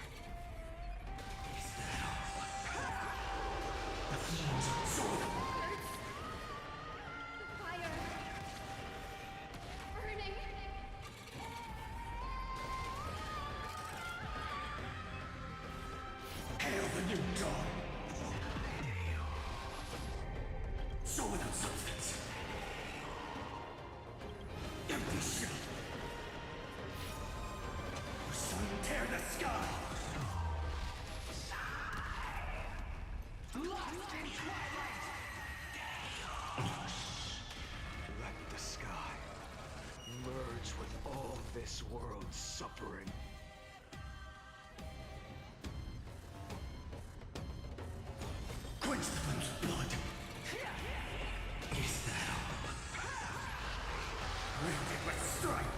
Speaker 15: The flames absorb.
Speaker 12: The fire. Burning.
Speaker 10: Hail the new dawn! So without substance. Empty shell. The sun tear the sky! Lost in twilight!
Speaker 15: Let the sky merge with all this world's suffering.
Speaker 10: Quench the flame's blood! Is that all? Rend it with strife!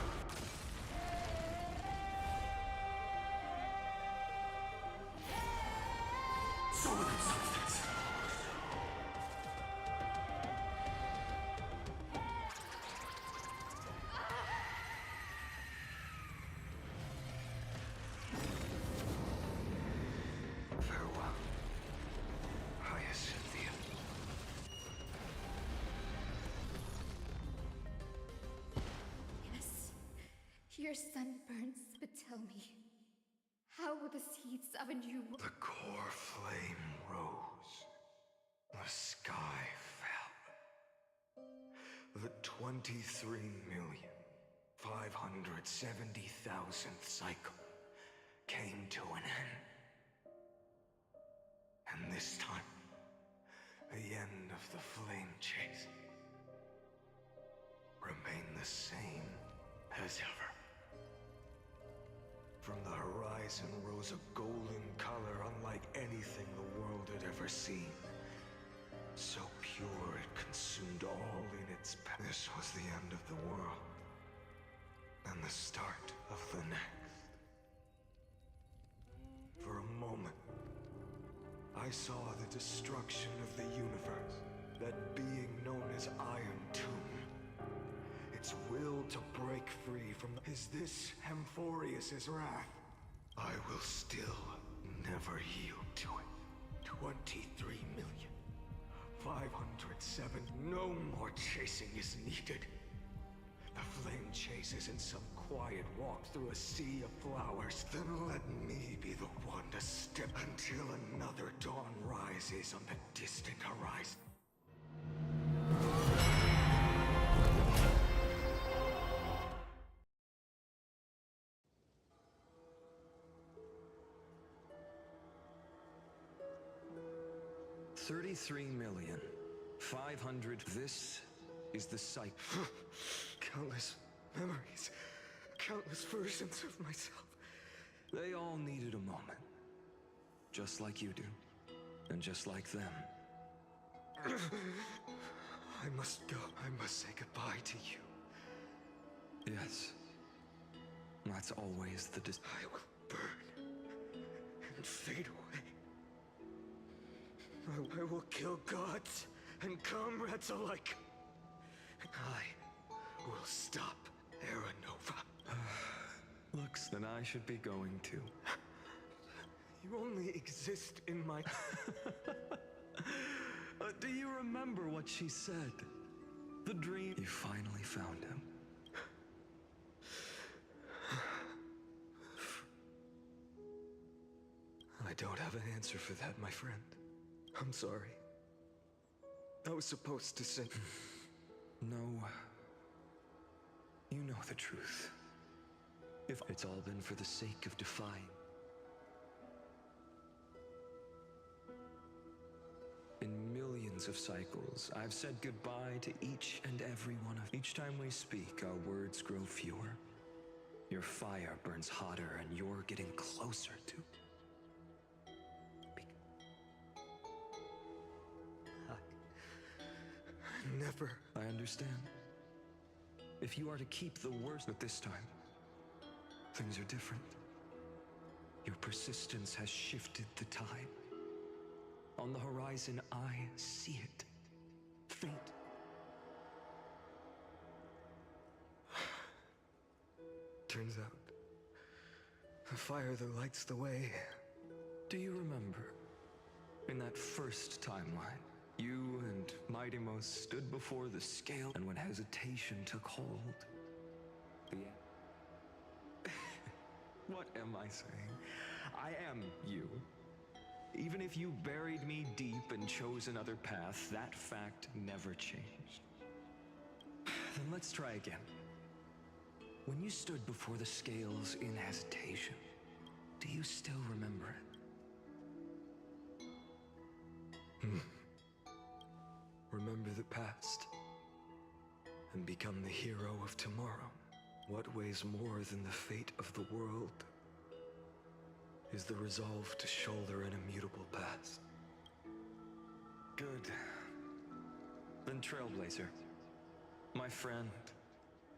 Speaker 10: So without substance.
Speaker 15: Farewell, Hyacinthia.
Speaker 12: Yes, your sun burns, but tell me, how will the seeds of a new world...
Speaker 15: The core flame rose. The sky fell. The 23,570,000th cycle came to an end. And this time, the end of the flame chase remained the same as ever. From the horizon rose a golden color unlike anything the world had ever seen. So pure it consumed all in its path. This was the end of the world, and the start of the next. For a moment, I saw the destruction of the universe, that being known as Iron Tomb. Its will to break free from... Is this Amphorius' wrath? I will still never yield to it. 23,507. No more chasing is needed. The flame chase isn't some quiet walk through a sea of flowers. Then let me be the one to step until another dawn rises on the distant horizon. $33,500,000. This is the site. Countless memories, countless versions of myself. They all needed a moment. Just like you do. And just like them. I must go. I must say goodbye to you. Yes. That's always the I will burn and fade away. I will kill gods and comrades alike. I will stop Aeronova. Looks then I should be going too. You only exist in my... Do you remember what she said? The dream... You finally found him. I don't have an answer for that, my friend. I'm sorry. I was supposed to say... No. You know the truth. If it's all been for the sake of defying. In millions of cycles, I've said goodbye to each and every one of... Each time we speak, our words grow fewer. Your fire burns hotter, and you're getting closer to... Never. I understand. If you are to keep the worst, but this time, things are different. Your persistence has shifted the tide. On the horizon, I see it. Fate. Turns out, the fire that lights the way. Do you remember, in that first timeline, you and Mightymost stood before the scale, and when hesitation took hold, What am I saying? I am you. Even if you buried me deep and chose another path, that fact never changed. Then let's try again. When you stood before the scales in hesitation, do you still remember it? Remember the past and become the hero of tomorrow. What weighs more than the fate of the world is the resolve to shoulder an immutable past. Good. Then Trailblazer, my friend,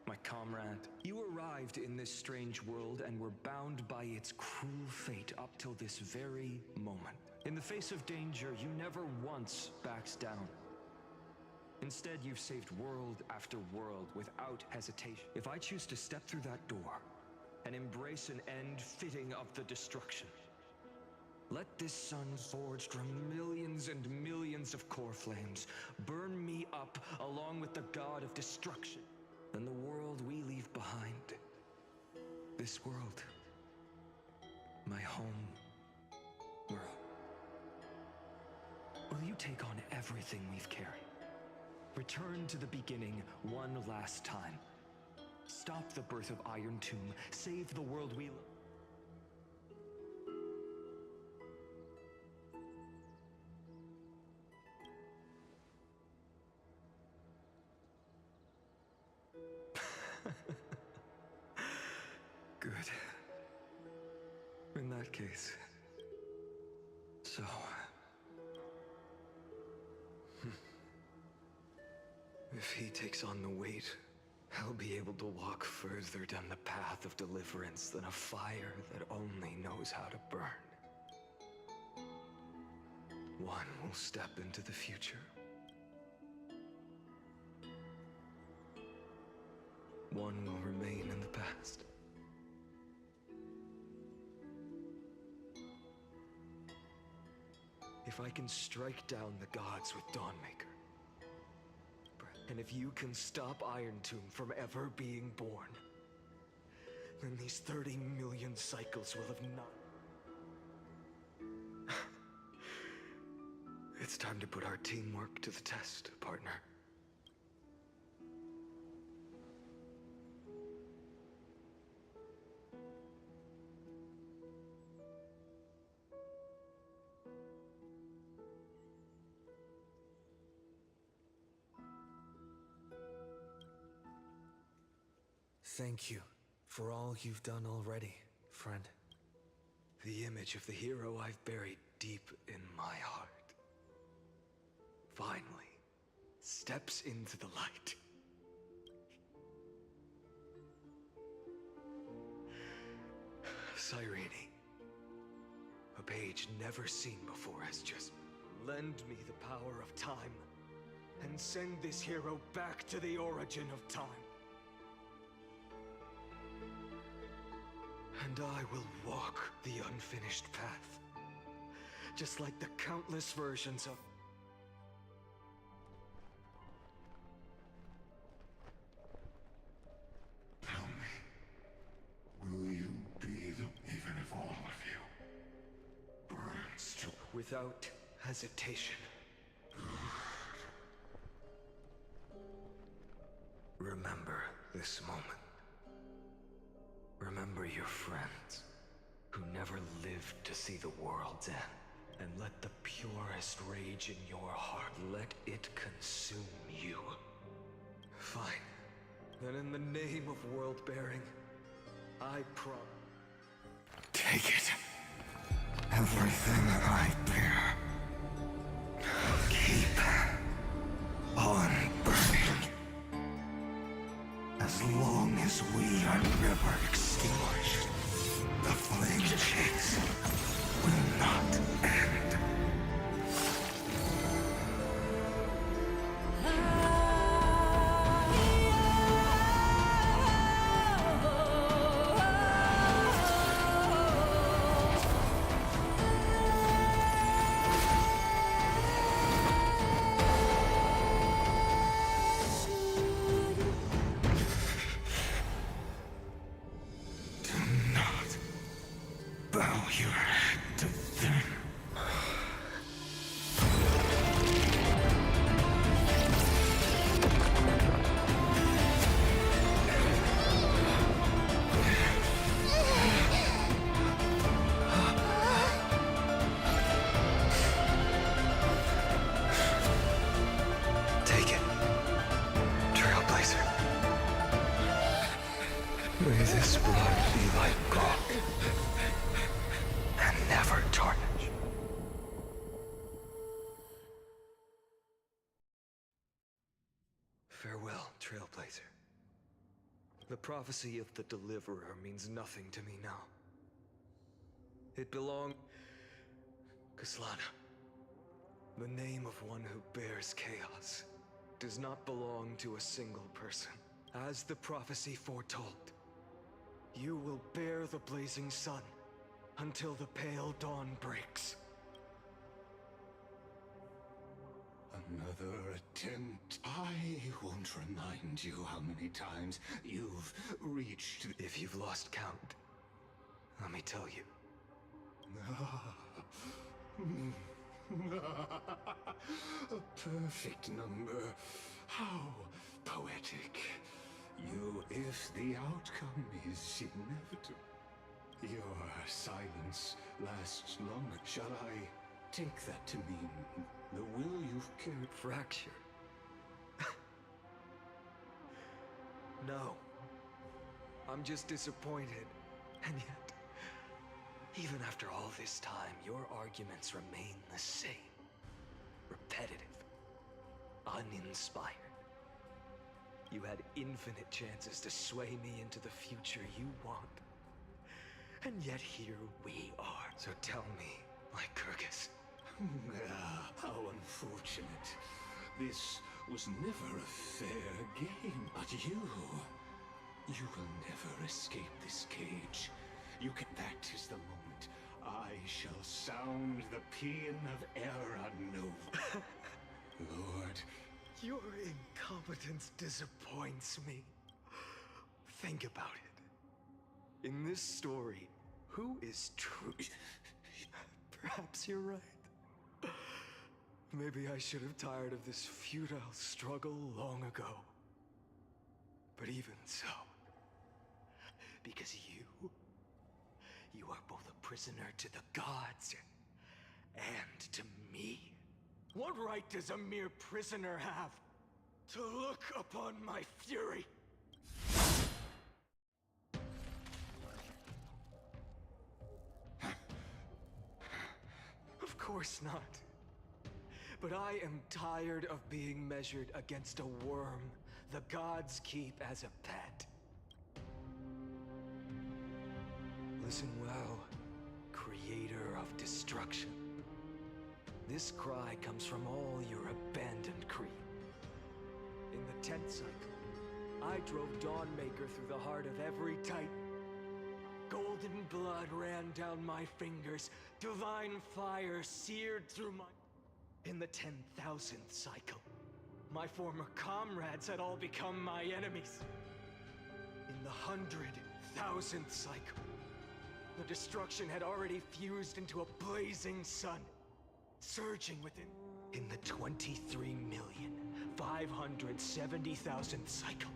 Speaker 15: my comrade, you arrived in this strange world and were bound by its cruel fate up till this very moment. In the face of danger, you never once backed down. Instead, you've saved world after world without hesitation. If I choose to step through that door and embrace an end fitting of the destruction, let this sun forged from millions and millions of core flames burn me up along with the god of destruction. Then the world we leave behind, this world, my home world, will you take on everything we've carried? Return to the beginning one last time. Stop the birth of Iron Tomb. Save the world we love. Good. In that case, so... If he takes on the weight, I'll be able to walk further down the path of deliverance than a fire that only knows how to burn. One will step into the future. One will remain in the past. If I can strike down the gods with Dawnmaker, and if you can stop Iron Tomb from ever being born, then these 30 million cycles will have not... It's time to put our teamwork to the test, partner. Thank you for all you've done already, friend. The image of the hero I've buried deep in my heart finally steps into the light. Cyrene, a page never seen before, has just lend me the power of time and send this hero back to the origin of time. And I will walk the unfinished path just like the countless versions of...
Speaker 10: Tell me, will you be the... even if all of you burns to...
Speaker 15: Without hesitation. Remember this moment. Remember your friends, who never lived to see the world's end. And let the purest rage in your heart, let it consume you. Fine. Then in the name of world-bearing, I promise...
Speaker 10: Take it. Everything I bear. Keep on burning. As long as we are never extinguished, the flame chase will not end. Bow your head to them.
Speaker 15: Take it, Trailblazer. May this blood be like gold, and never tarnish. Farewell, Trailblazer. The prophecy of the Deliverer means nothing to me now. It belonged... Kaslana. The name of one who bears chaos does not belong to a single person. As the prophecy foretold, you will bear the blazing sun until the pale dawn breaks.
Speaker 10: Another attempt. I won't remind you how many times you've reached...
Speaker 15: If you've lost count, let me tell you.
Speaker 10: A perfect number. How poetic. You, if the outcome is inevitable. Your silence lasts longer. Shall I take that to mean the will you've carried?
Speaker 15: Fracture. No. I'm just disappointed. And yet, even after all this time, your arguments remain the same. Repetitive. Uninspired. You had infinite chances to sway me into the future you want. And yet here we are. So tell me, Lycurgus.
Speaker 10: How unfortunate. This was never a fair game. But you will never escape this cage. You can... That is the moment I shall sound the paean of Era Nova. Lord...
Speaker 15: Your incompetence disappoints me. Think about it. In this story, who is true? Perhaps you're right. Maybe I should have tired of this futile struggle long ago. But even so, because you are both a prisoner to the gods and to me. What right does a mere prisoner have to look upon my fury? Of course not. But I am tired of being measured against a worm the gods keep as a pet. Listen well, creator of destruction. This cry comes from all your abandoned creed. In the 10th cycle, I drove Dawnmaker through the heart of every titan. Gold golden blood ran down my fingers. Divine fire seared through my... In the 10,000th cycle, my former comrades had all become my enemies. In the 100,000th cycle, the destruction had already fused into a blazing sun, surging within. In the 23,570,000th cycle,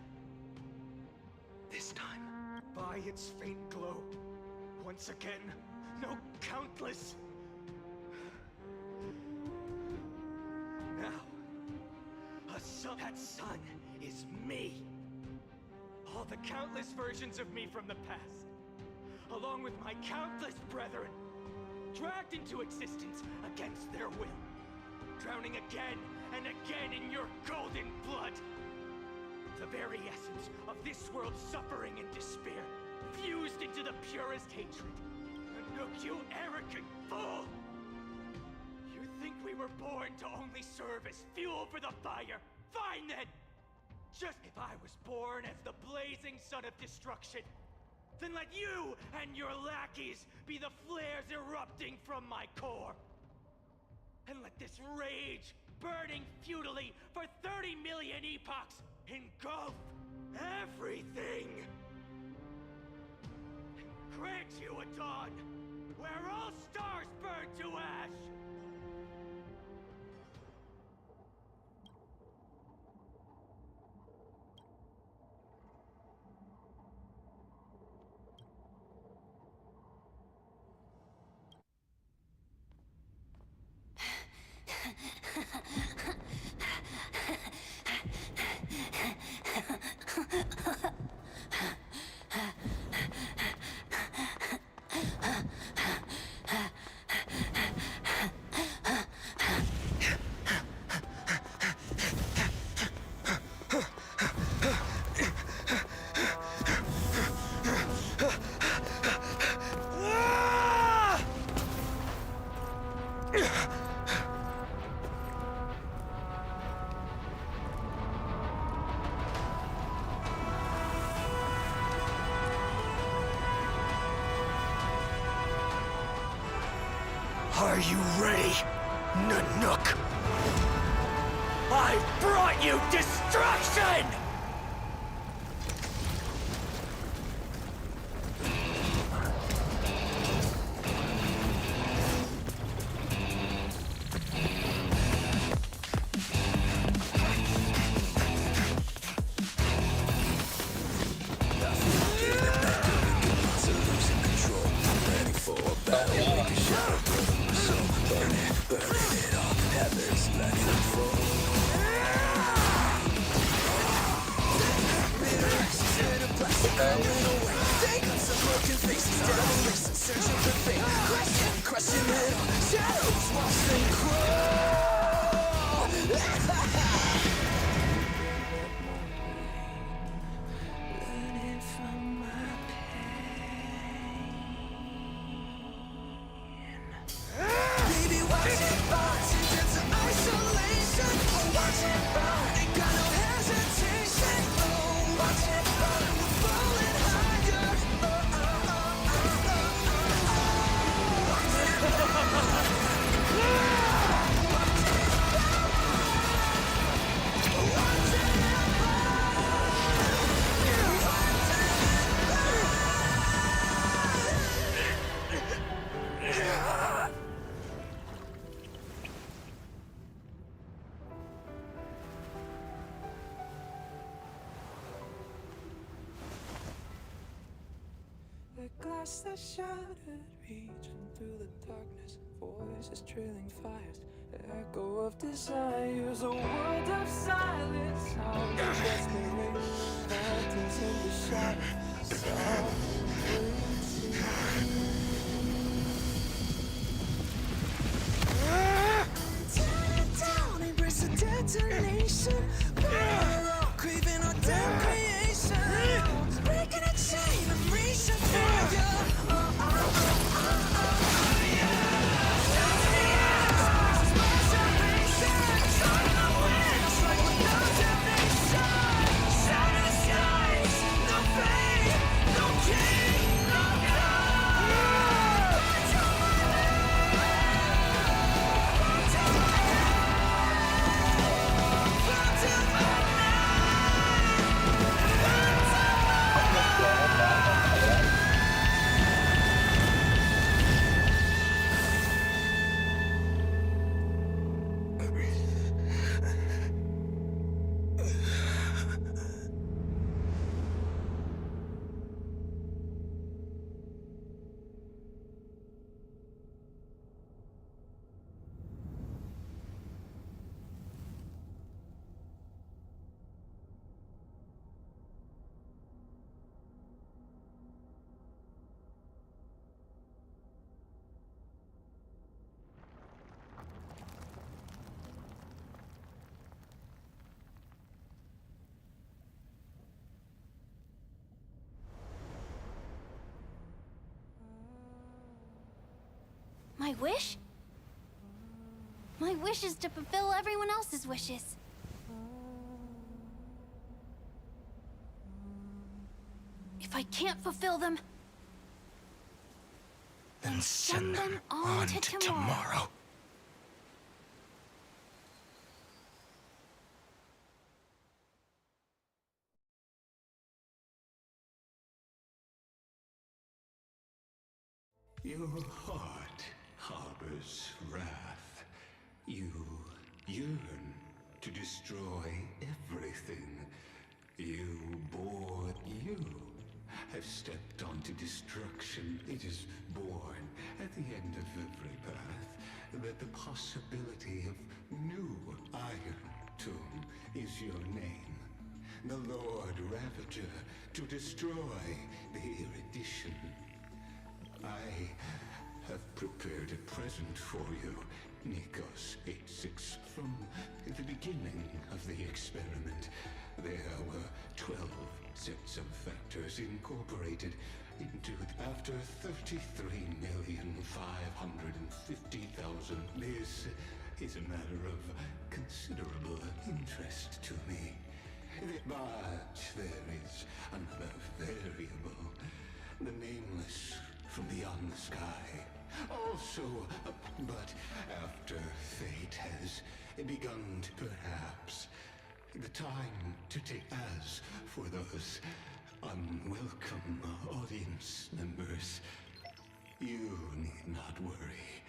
Speaker 15: this time, by its faint glow, once again, no countless. Now, that sun is me. All the countless versions of me from the past, along with my countless brethren, dragged into existence against their will, drowning again and again in your golden blood. The very essence of this world's suffering and despair, fused into the purest hatred. Look, you arrogant fool! You think we were born to only serve as fuel for the fire? Fine then! Just if I was born as the blazing sun of destruction, then let you and your lackeys be the flares erupting from my core. And let this rage, burning futilely for 30 million epochs, engulf everything! And grant you a dawn where all stars burn to ash! Are you ready, Nanook? I've brought you destruction!
Speaker 20: The glass that shattered, reaching through the darkness, voices trailing fires, the echo of desires, a world of silence, sounds of desperation, phantoms in the shadows, soft waiting. Tear it down, embrace the detonation, craving our damn creation, breaking a chain and reaching for you. Yeah!
Speaker 2: My wish? My wish is to fulfill everyone else's wishes. If I can't fulfill them,
Speaker 16: Then send them on to tomorrow.
Speaker 10: Your heart harbors wrath. You yearn to destroy everything. You have stepped onto destruction. It is born at the end of every path that the possibility of new Iron Tomb is your name. The Lord Ravager to destroy the erudition. I have prepared a present for you, Nikos 86. From the beginning of the experiment, there were 12 sets of factors incorporated into after 33,550,000. This is a matter of considerable interest to me. But there is another variable. The nameless from beyond the sky. Also, but after fate has begun to perhaps, the time to take as for those unwelcome audience members, you need not worry.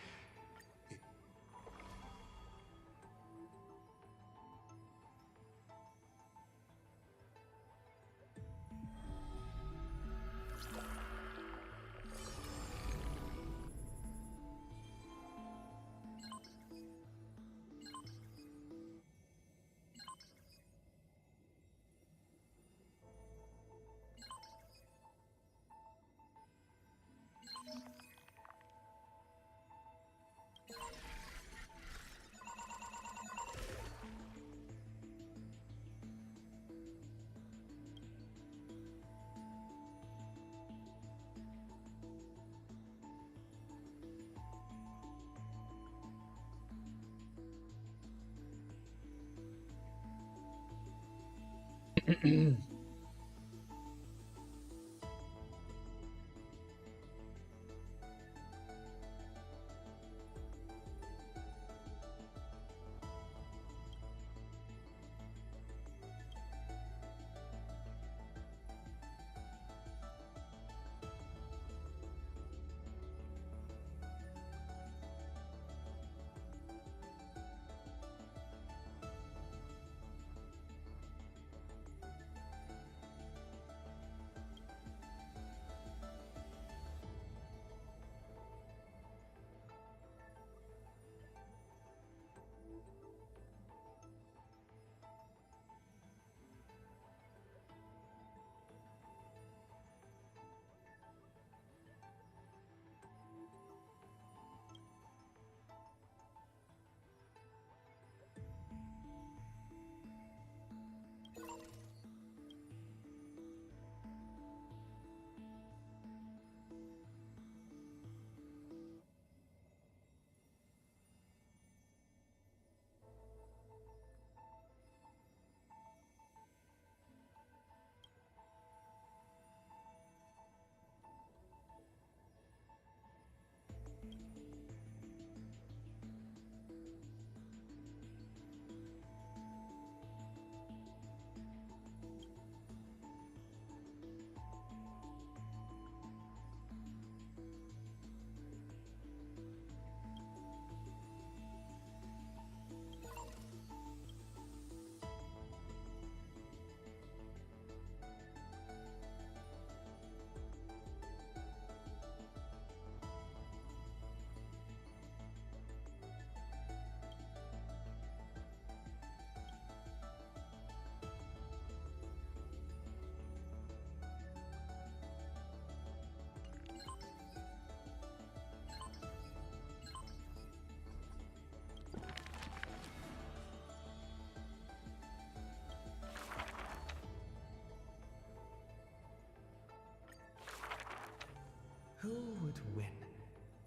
Speaker 14: Who would win?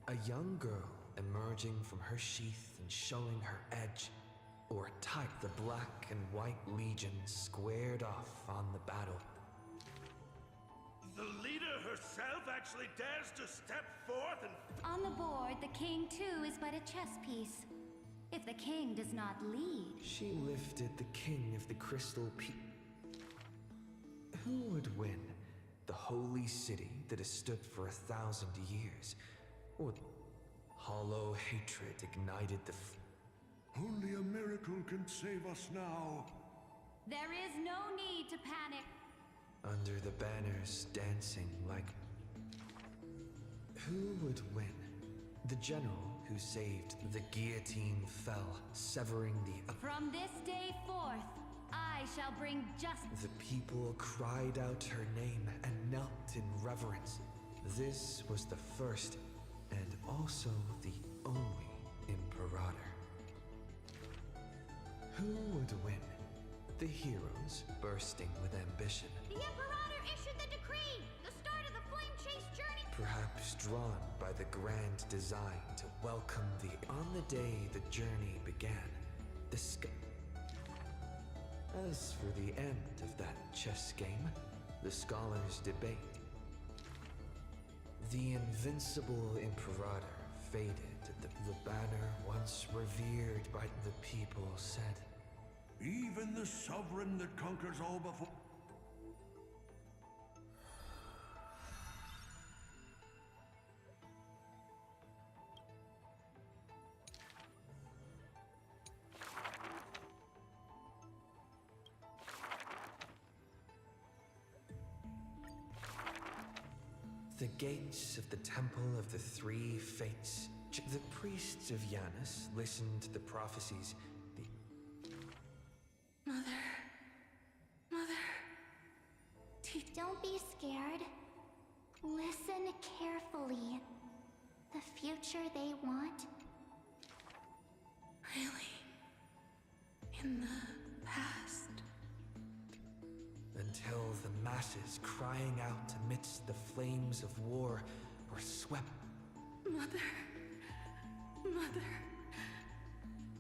Speaker 14: A young girl
Speaker 6: emerging from her sheath and showing her edge. Or type the black and white legion squared off on the battle.
Speaker 11: The leader herself actually dares to step forth and...
Speaker 2: On the board, the king too is but a chess piece. If the king does not lead...
Speaker 6: She lifted the king of the crystal Who would win? The holy city that has stood for 1,000 years? Or hollow hatred ignited the
Speaker 10: Only a miracle can save us now.
Speaker 2: There is no need to panic.
Speaker 6: Under the banners dancing like... Who would win? The general who saved the guillotine fell, severing the...
Speaker 2: From this day forth, I shall bring justice.
Speaker 6: The people cried out her name and knelt in reverence. This was the first, and also the only, Imperator. Who would win? The heroes bursting with ambition.
Speaker 2: The Imperator issued the decree! The start of the flame chase journey!
Speaker 6: Perhaps drawn by the grand design to welcome the... On the day the journey began, the sky... As for the end of that chess game, the scholars debate. The invincible Imperator faded. The banner once revered by the people said,
Speaker 10: Even the sovereign that conquers all before...
Speaker 6: The gates of the Temple of the Three Fates. The priests of Janus listened to the prophecies.
Speaker 12: Mother.
Speaker 2: Don't be scared. Listen carefully. The future they want.
Speaker 12: Really? In the past?
Speaker 6: Until the masses crying out amidst the flames of war were swept.
Speaker 12: Mother.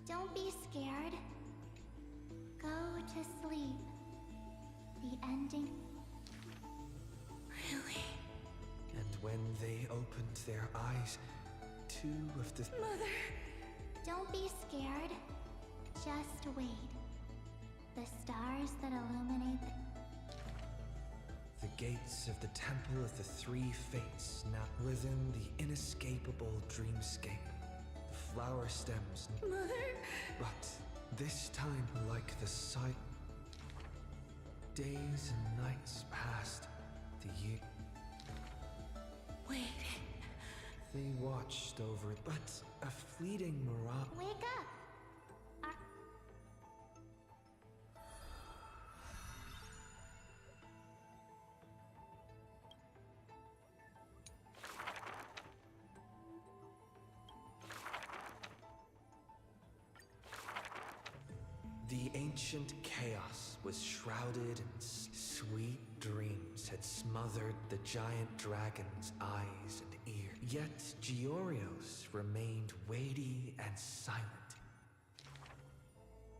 Speaker 2: Don't be scared. Go to sleep. The ending...
Speaker 12: Really?
Speaker 6: And when they opened their eyes, two of the...
Speaker 12: Mother!
Speaker 2: Don't be scared. Just wait. The stars that illuminate
Speaker 6: The gates of the Temple of the Three Fates now within the inescapable dreamscape. The flower stems...
Speaker 12: Mother!
Speaker 6: But this time like the sight... Days and nights passed. The year...
Speaker 12: Waiting.
Speaker 6: They watched over, but a fleeting mirage...
Speaker 2: Wake up!
Speaker 6: The ancient chaos was shrouded in sweet dreams had smothered the giant dragon's eyes and ears. Yet Giorio's remained weighty and silent.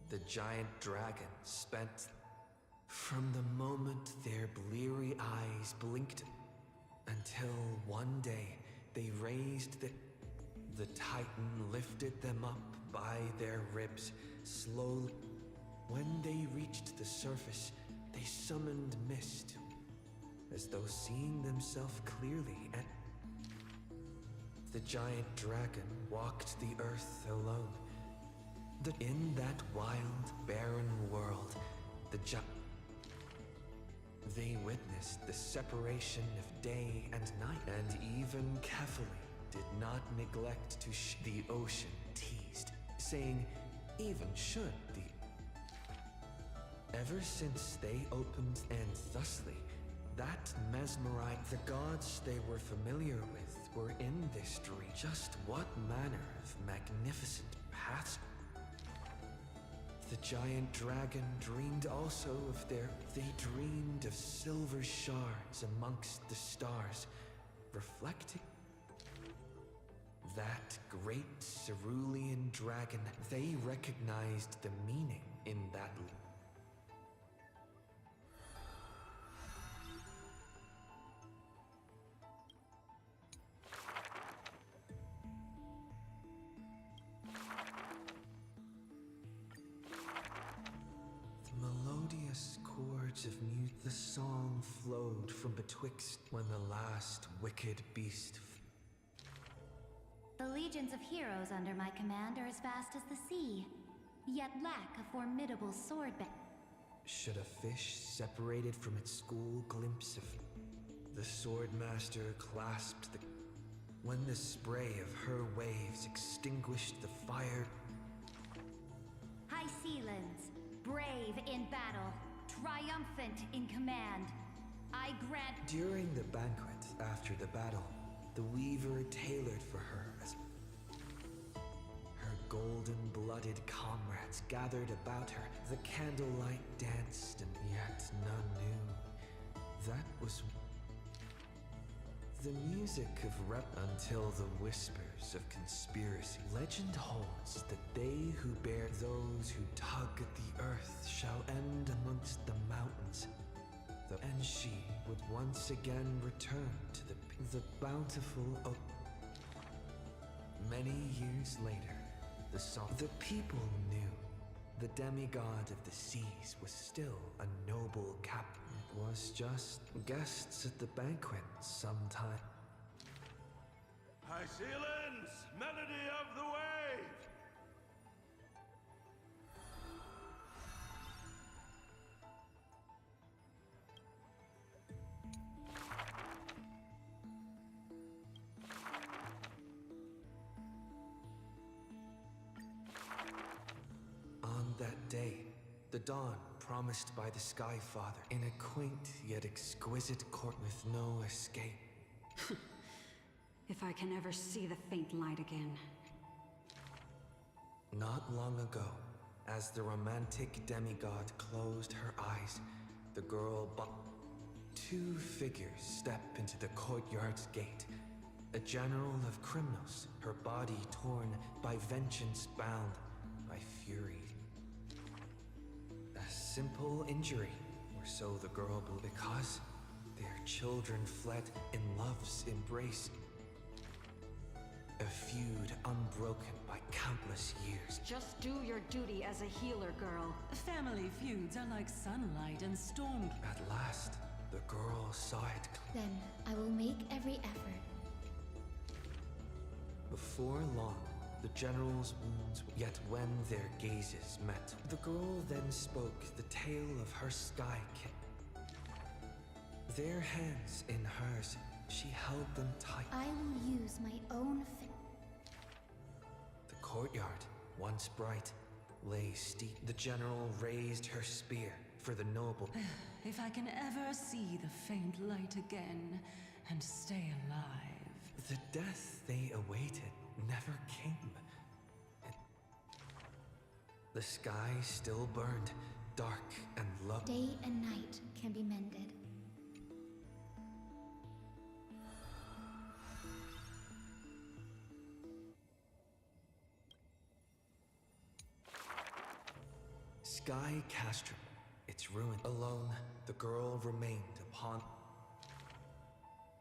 Speaker 6: The giant dragon spent from the moment their bleary eyes blinked until one day they raised the Titan lifted them up by their ribs slowly. When they reached the surface, they summoned mist, as though seeing themselves clearly, and the giant dragon walked the earth alone. In that wild, barren world, they witnessed the separation of day and night, and even Kefali did not neglect to the ocean teased, saying, even should the... Ever since they opened, and thusly, that mesmerized the gods they were familiar with were in this dream. Just what manner of magnificent paths? The giant dragon dreamed also of they dreamed of silver shards amongst the stars, reflecting. that great cerulean dragon, they recognized the meaning in that. The melodious chords of mute, the song flowed from betwixt when the last wicked beast.
Speaker 2: The legions of heroes under my command are as vast as the sea, yet lack a formidable sword
Speaker 6: Should a fish separated from its school glimpse of the swordmaster clasped the. When the spray of her waves extinguished the fire.
Speaker 2: High Sealands, brave in battle, triumphant in command. I grant.
Speaker 6: During the banquet after the battle, the weaver tailored for her as her golden-blooded comrades gathered about her. The candlelight danced, and yet none knew that was the music of rep until the whispers of conspiracy. Legend holds that they who bear those who tug at the earth shall end amongst the mountains. And she would once again return to the bountiful oak. Many years later, the people knew the demigod of the seas was still a noble captain. It was just guests at the banquet sometime.
Speaker 11: High Sealands, melody of the wave!
Speaker 6: On that day, the dawn promised by the Sky Father in a quaint yet exquisite court with no escape.
Speaker 21: If I can ever see the faint light again.
Speaker 6: Not long ago, as the romantic demigod closed her eyes, the girl two figures step into the courtyard's gate. A general of Krymnos, her body torn, by vengeance bound, by fury. A simple injury, or so the girl believed, because their children fled in love's embrace. A feud unbroken by countless years.
Speaker 21: Just do your duty as a healer, girl.
Speaker 22: Family feuds are like sunlight and storm.
Speaker 6: At last, the girl saw it.
Speaker 2: Then I will make every effort.
Speaker 6: Before long, the general's wounds. Yet when their gazes met, the girl then spoke the tale of her sky kit. Their hands in hers, she held them tight.
Speaker 2: I will use my own
Speaker 6: The courtyard, once bright, lay steep. The general raised her spear for the noble.
Speaker 22: If I can ever see the faint light again and stay alive.
Speaker 6: The death they awaited never came. The sky still burned, dark and low.
Speaker 2: Day and night can be mended.
Speaker 6: Sky Castrum, its ruin. Alone, the girl remained upon.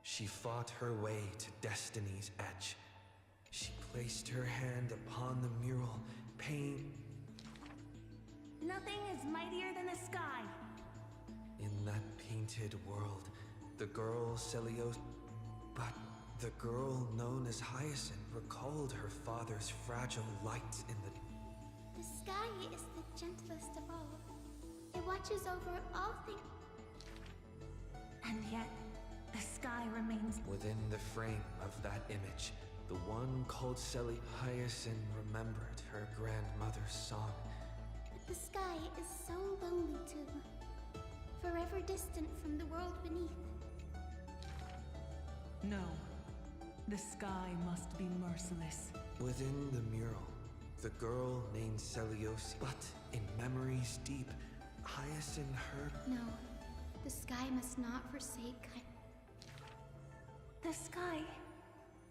Speaker 6: She fought her way to destiny's edge. She placed her hand upon the mural, pain.
Speaker 2: Nothing is mightier than the sky.
Speaker 6: In that painted world, the girl Celios. But the girl known as Hyacinth recalled her father's fragile light in the.
Speaker 2: The sky is the gentlest of all. It watches over all things. And yet, the sky remains.
Speaker 6: Within the frame of that image, the one called Hyacinth remembered her grandmother's song.
Speaker 2: The sky is so lonely too, forever distant from the world beneath.
Speaker 22: No, the sky must be merciless.
Speaker 6: Within the mural, the girl named Celios, but in memories deep, Hyacinth heard.
Speaker 2: No, the sky must not forsake. The sky,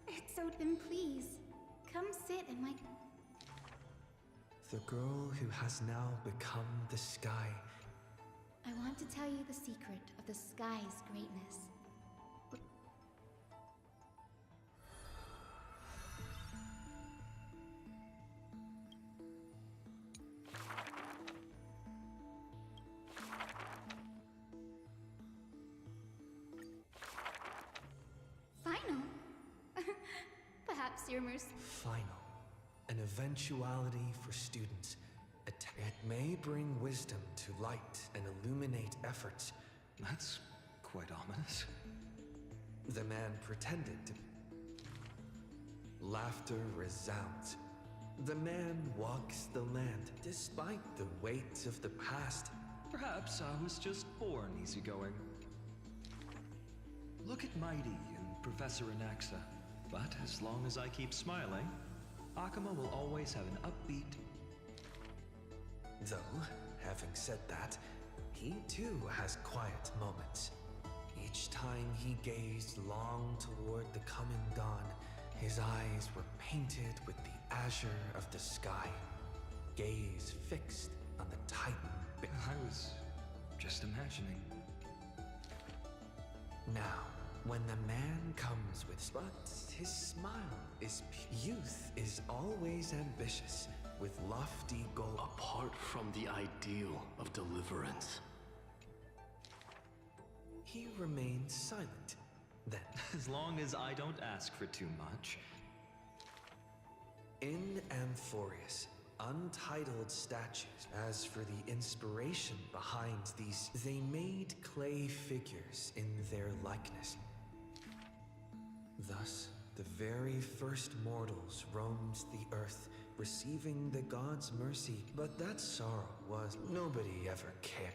Speaker 2: it's so. Then please, Come sit in my...
Speaker 15: The girl who has now become the sky.
Speaker 2: I want to tell you the secret of the sky's greatness. Phainon? Perhaps you're
Speaker 15: Final. An eventuality for students. It may bring wisdom to light and illuminate efforts.
Speaker 14: That's quite ominous.
Speaker 15: The man pretended to. Laughter resounds. The man walks the land despite the weight of the past.
Speaker 14: Perhaps I was just born easygoing. Look at Mighty and Professor Anaxa. But as long as I keep smiling, Akuma will always have an upbeat.
Speaker 15: Though, having said that, he too has quiet moments. Each time he gazed long toward the coming dawn, his eyes were painted with the azure of the sky, gaze fixed on the Titan.
Speaker 14: I was just imagining.
Speaker 15: Now, when the man comes with but his smile is youth is always ambitious with lofty goals.
Speaker 7: Apart from the ideal of deliverance.
Speaker 15: He remains silent. Then,
Speaker 14: as long as I don't ask for too much.
Speaker 15: In Amphorius, untitled statues. As for the inspiration behind these, they made clay figures in their likeness. Thus, the very first mortals roamed the earth, receiving the gods' mercy, but that sorrow was nobody ever cared.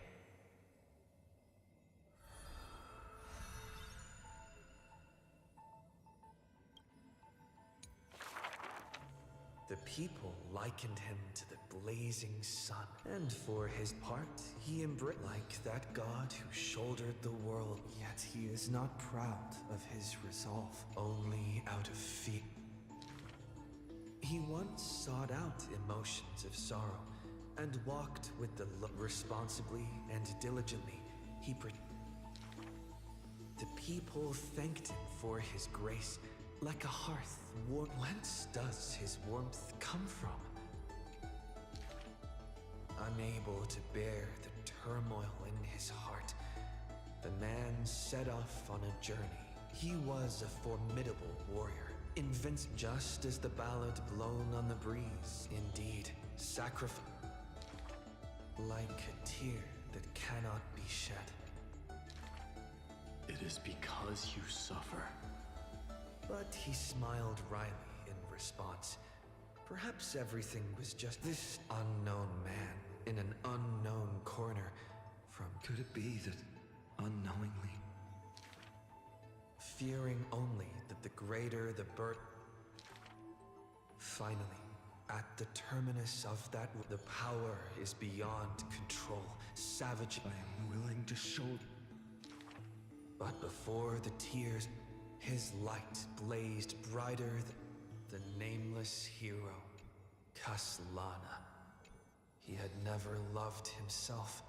Speaker 15: The people likened him to the blazing sun, and for his part, he embraced like that god who shouldered the world. Yet he is not proud of his resolve, only out of fear. He once sought out emotions of sorrow, and walked with the responsibly and diligently. The people thanked him for his grace. Like a hearth warm. Whence does his warmth come from? Unable to bear the turmoil in his heart, the man set off on a journey. He was a formidable warrior, invincible just as the ballad blown on the breeze. Indeed, sacrifice like a tear that cannot be shed.
Speaker 7: It is because you suffer.
Speaker 15: But he smiled wryly in response. Perhaps everything was just this unknown man in an unknown corner from...
Speaker 14: Could it be that, unknowingly...
Speaker 15: Fearing only that the greater the burden... Finally, at the terminus of that... The power is beyond control. Savage...
Speaker 14: I am willing to show...
Speaker 15: But before the tears... His light blazed brighter than the nameless hero, Castellana. He had never loved himself.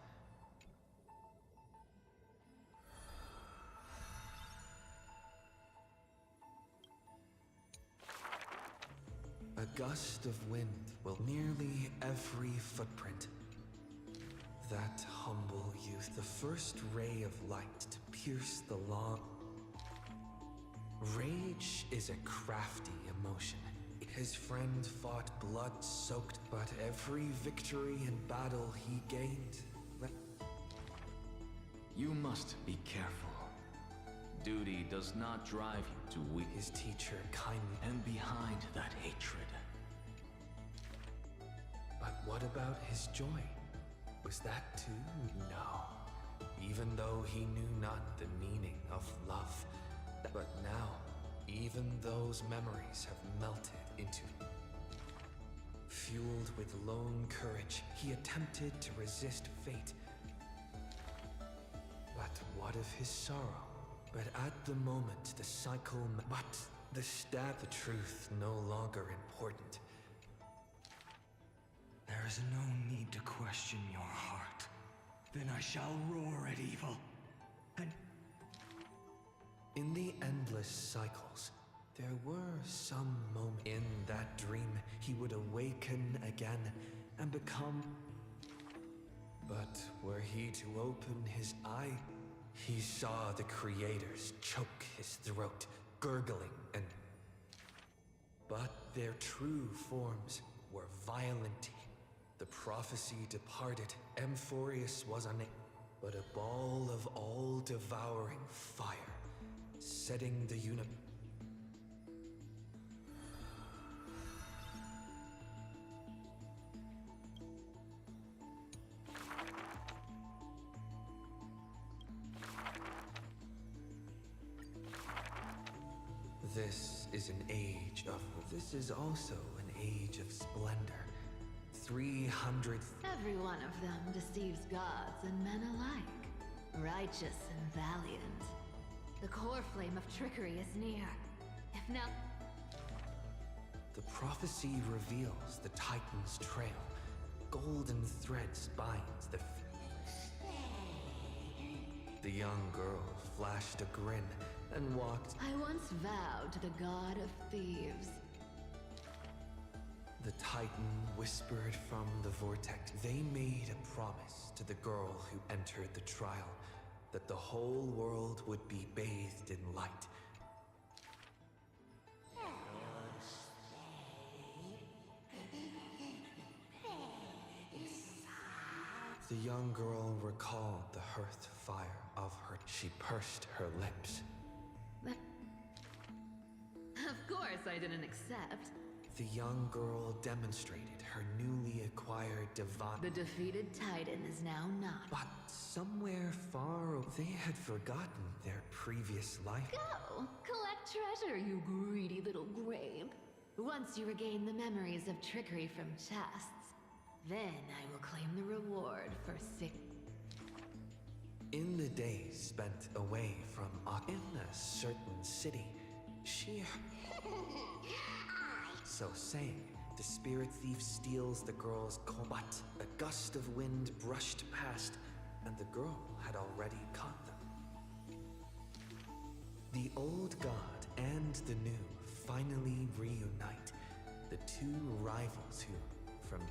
Speaker 15: A gust of wind will nearly every footprint. That humble youth, the first ray of light to pierce the long... Rage is a crafty emotion. His friend fought blood-soaked, but every victory and battle he gained...
Speaker 3: You must be careful. Duty does not drive you to weak.
Speaker 15: His teacher kindly...
Speaker 3: And behind that hatred.
Speaker 15: But what about his joy? Was that too? No. Even though he knew not the meaning of love. But now, even those memories have melted into... Fueled with lone courage, he attempted to resist fate. But what of his sorrow? But at the moment, the cycle... But The truth no longer important. There is no need to question your heart. Then I shall roar at evil. And in the endless cycles, there were some moments in that dream he would awaken again and become. But were he to open his eye, he saw the creators choke his throat, gurgling and... But their true forms were violent. The prophecy departed. Amphorius was unable, but a ball of all-devouring fire, setting the This is an age of... This is also an age of splendor. 300...
Speaker 13: Every one of them deceives gods and men alike, righteous and valiant. The core flame of trickery is near. If now...
Speaker 15: The prophecy reveals the Titan's trail. Golden threads binds the... The young girl flashed a grin and walked...
Speaker 13: I once vowed to the god of thieves.
Speaker 15: The Titan whispered from the vortex. They made a promise to the girl who entered the trial, that the whole world would be bathed in light. The young girl recalled the hearth fire of her. She pursed her lips.
Speaker 13: Of course I didn't accept.
Speaker 15: The young girl demonstrated her newly acquired divine...
Speaker 13: The defeated Titan is now not.
Speaker 15: But somewhere far away, they had forgotten their previous life.
Speaker 13: Go! Collect treasure, you greedy little grape. Once you regain the memories of trickery from chests, then I will claim the reward for sick...
Speaker 15: In the days spent away from in a certain city, she... So saying, the spirit thief steals the girl's coin. But a gust of wind brushed past, and the girl had already caught them. The old god and the new finally reunite. The two rivals who, from...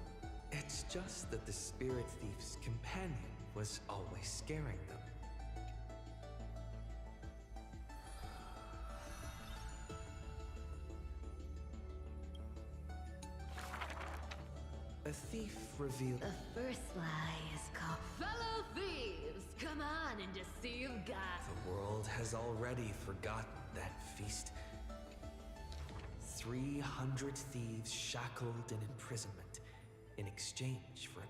Speaker 15: It's just that the spirit thief's companion was always scaring them. A thief revealed...
Speaker 13: The first lie is called... Fellow thieves, come on and deceive God.
Speaker 15: The world has already forgotten that feast. 300 thieves shackled in imprisonment in exchange for...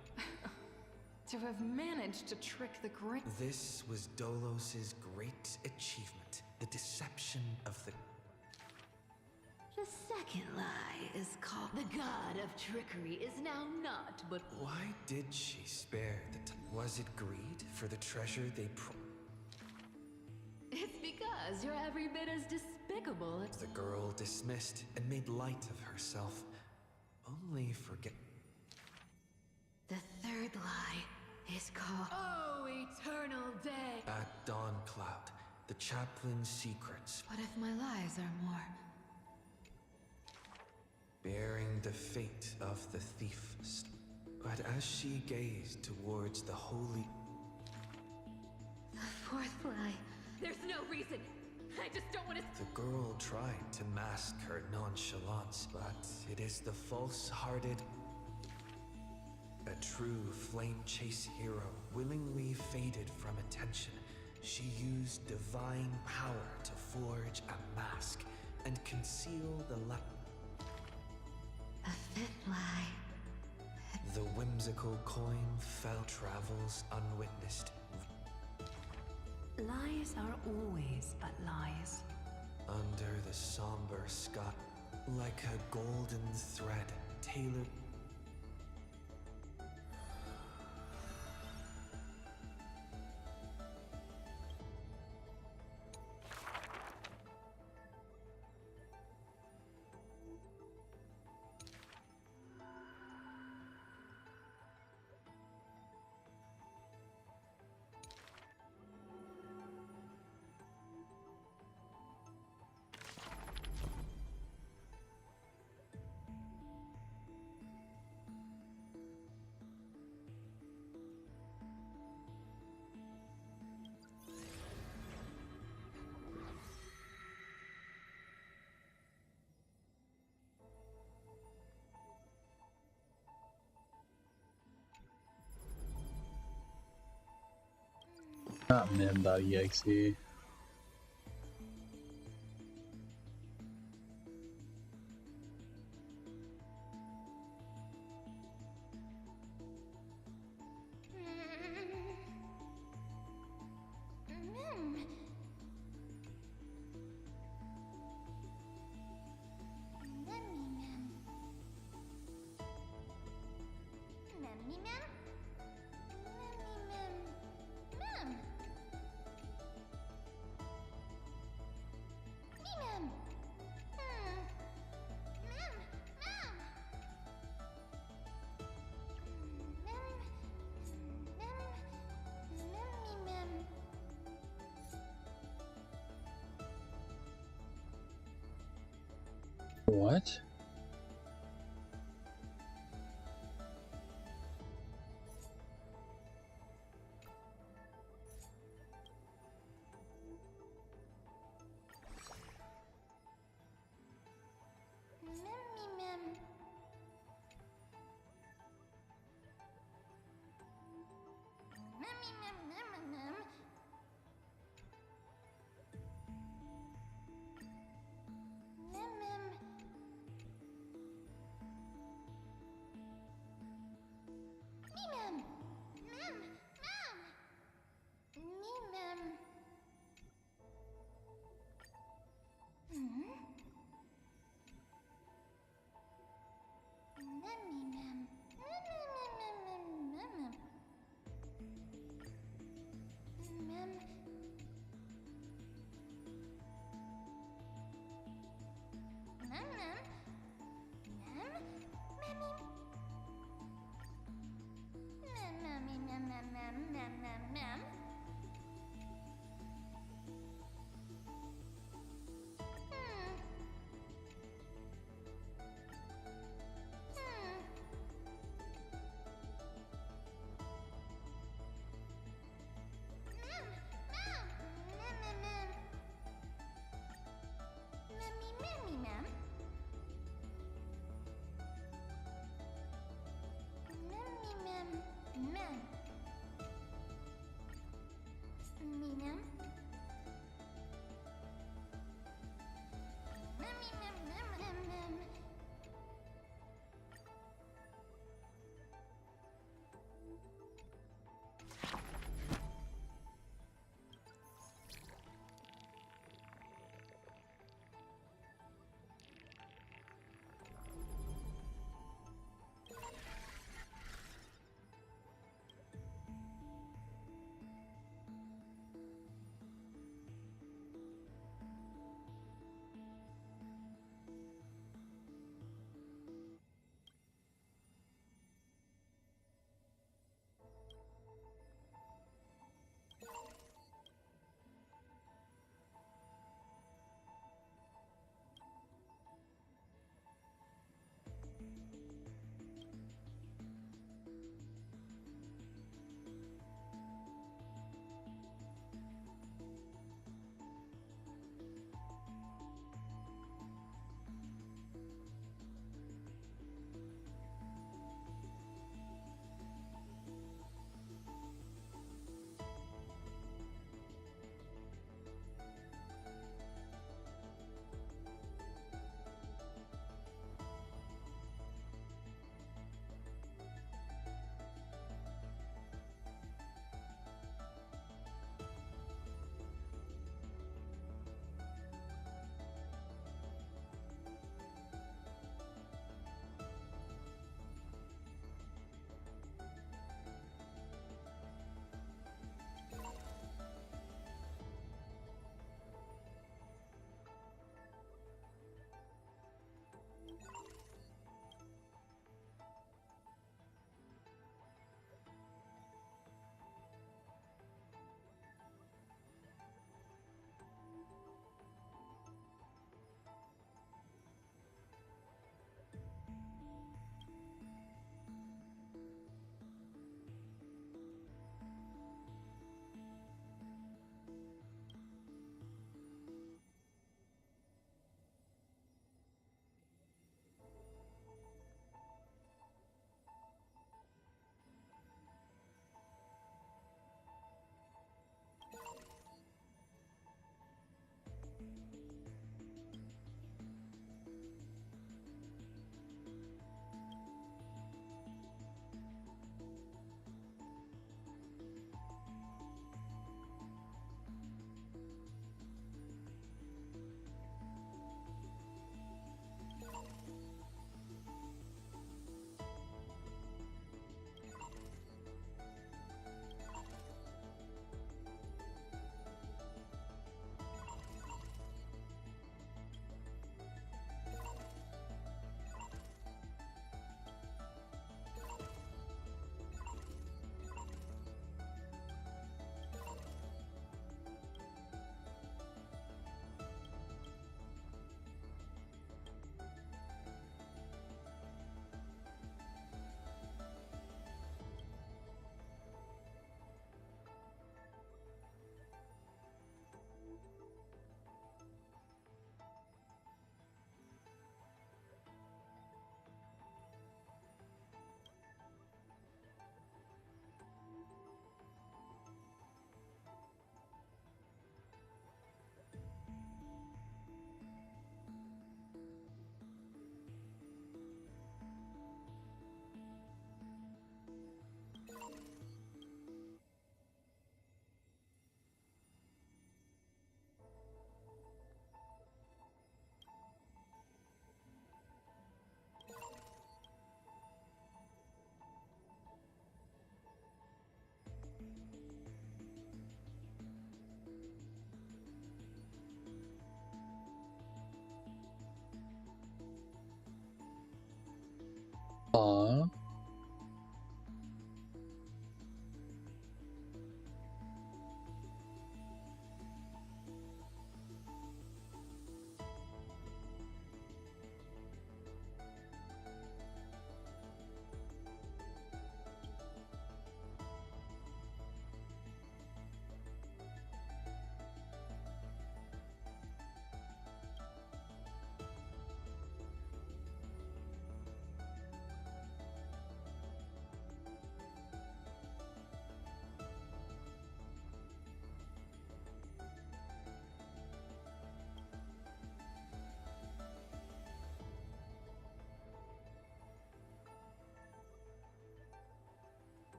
Speaker 12: To have managed to trick the great...
Speaker 15: This was Dolos's great achievement. The deception of the...
Speaker 13: The second lie is called... The god of trickery is now not, but...
Speaker 15: Why did she spare the Was it greed for the treasure they
Speaker 13: It's because you're every bit as despicable as...
Speaker 15: The girl dismissed and made light of herself. Only forget...
Speaker 13: The third lie is called... Oh, eternal day!
Speaker 15: At Dawn Cloud, the chaplain's secrets...
Speaker 13: What if my lies are more...
Speaker 15: Bearing the fate of the thief. But as she gazed towards the holy...
Speaker 13: The fourth lie. There's no reason. I just don't want to...
Speaker 15: The girl tried to mask her nonchalance, but it is the false-hearted... A true flame-chase hero willingly faded from attention. She used divine power to forge a mask and conceal the light.
Speaker 13: The fifth lie.
Speaker 15: The whimsical coin fell travels unwitnessed.
Speaker 17: Lies are always but lies.
Speaker 15: Under the somber sky, like a golden thread tailored.
Speaker 1: Not mem.exe. What?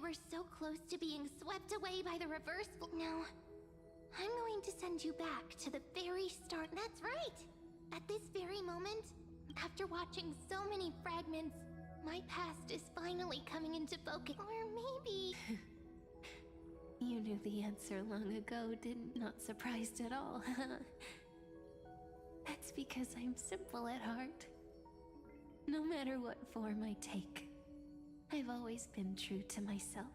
Speaker 2: were so close to being swept away by the reverse. No. I'm going to send you back to the very start. That's right! At this very moment, after watching so many fragments, my past is finally coming into focus. Or maybe...
Speaker 4: You knew the answer long ago, didn't? Not surprised at all, huh? That's because I'm simple at heart. No matter what form I take, I've always been true to myself.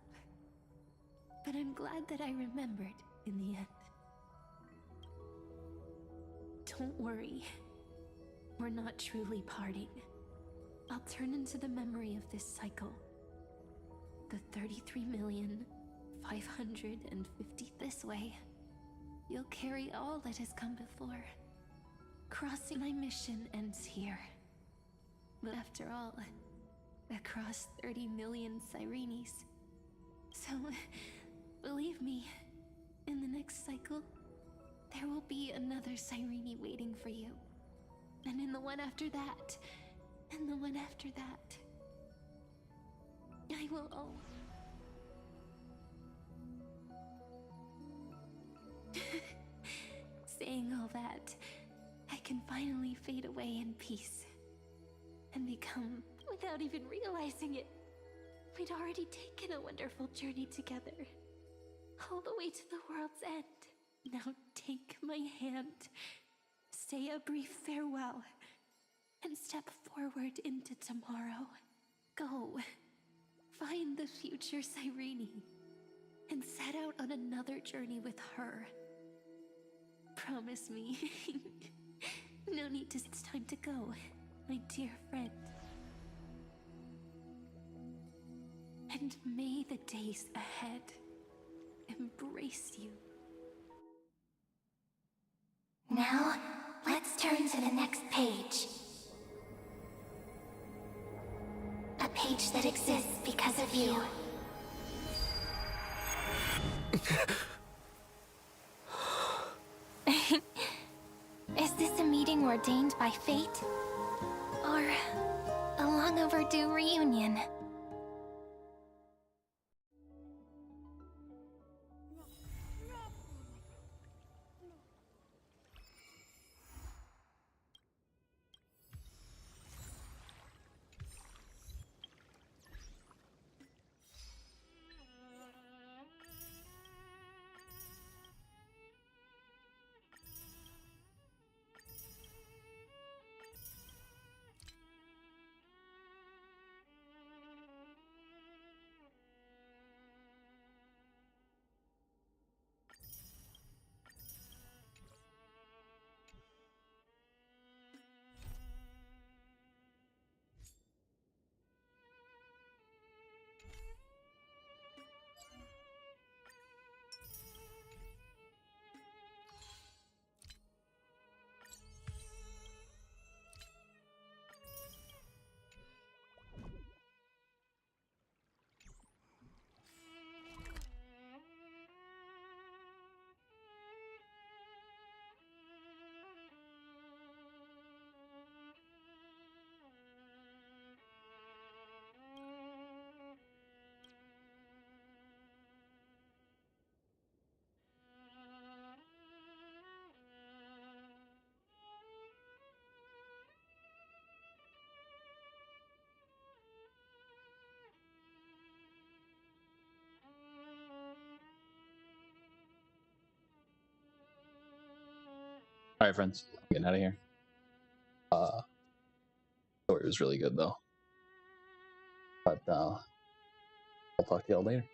Speaker 4: But I'm glad that I remembered in the end. Don't worry. We're not truly parting. I'll turn into the memory of this cycle. The 33,550 this way. You'll carry all that has come before. Crossing my mission ends here. But after all, across 30 million Cyrenes. So, believe me, in the next cycle, there will be another Cyrene waiting for you. And in the one after that, and the one after that, I will Saying all that, I can finally fade away in peace. And become, without even realizing it, we'd already taken a wonderful journey together. All the way to the world's end. Now take my hand, say a brief farewell, and step forward into tomorrow. Go, find the future Cyrene, and set out on another journey with her. Promise me. No need to, it's time to go, my dear friend. And may the days ahead embrace you.
Speaker 2: Now, let's turn to the next page. A page that exists because of you. Is this a meeting ordained by fate? Or a long overdue reunion?
Speaker 1: Alright, friends, getting out of here. Story was really good though. But I'll talk to y'all later.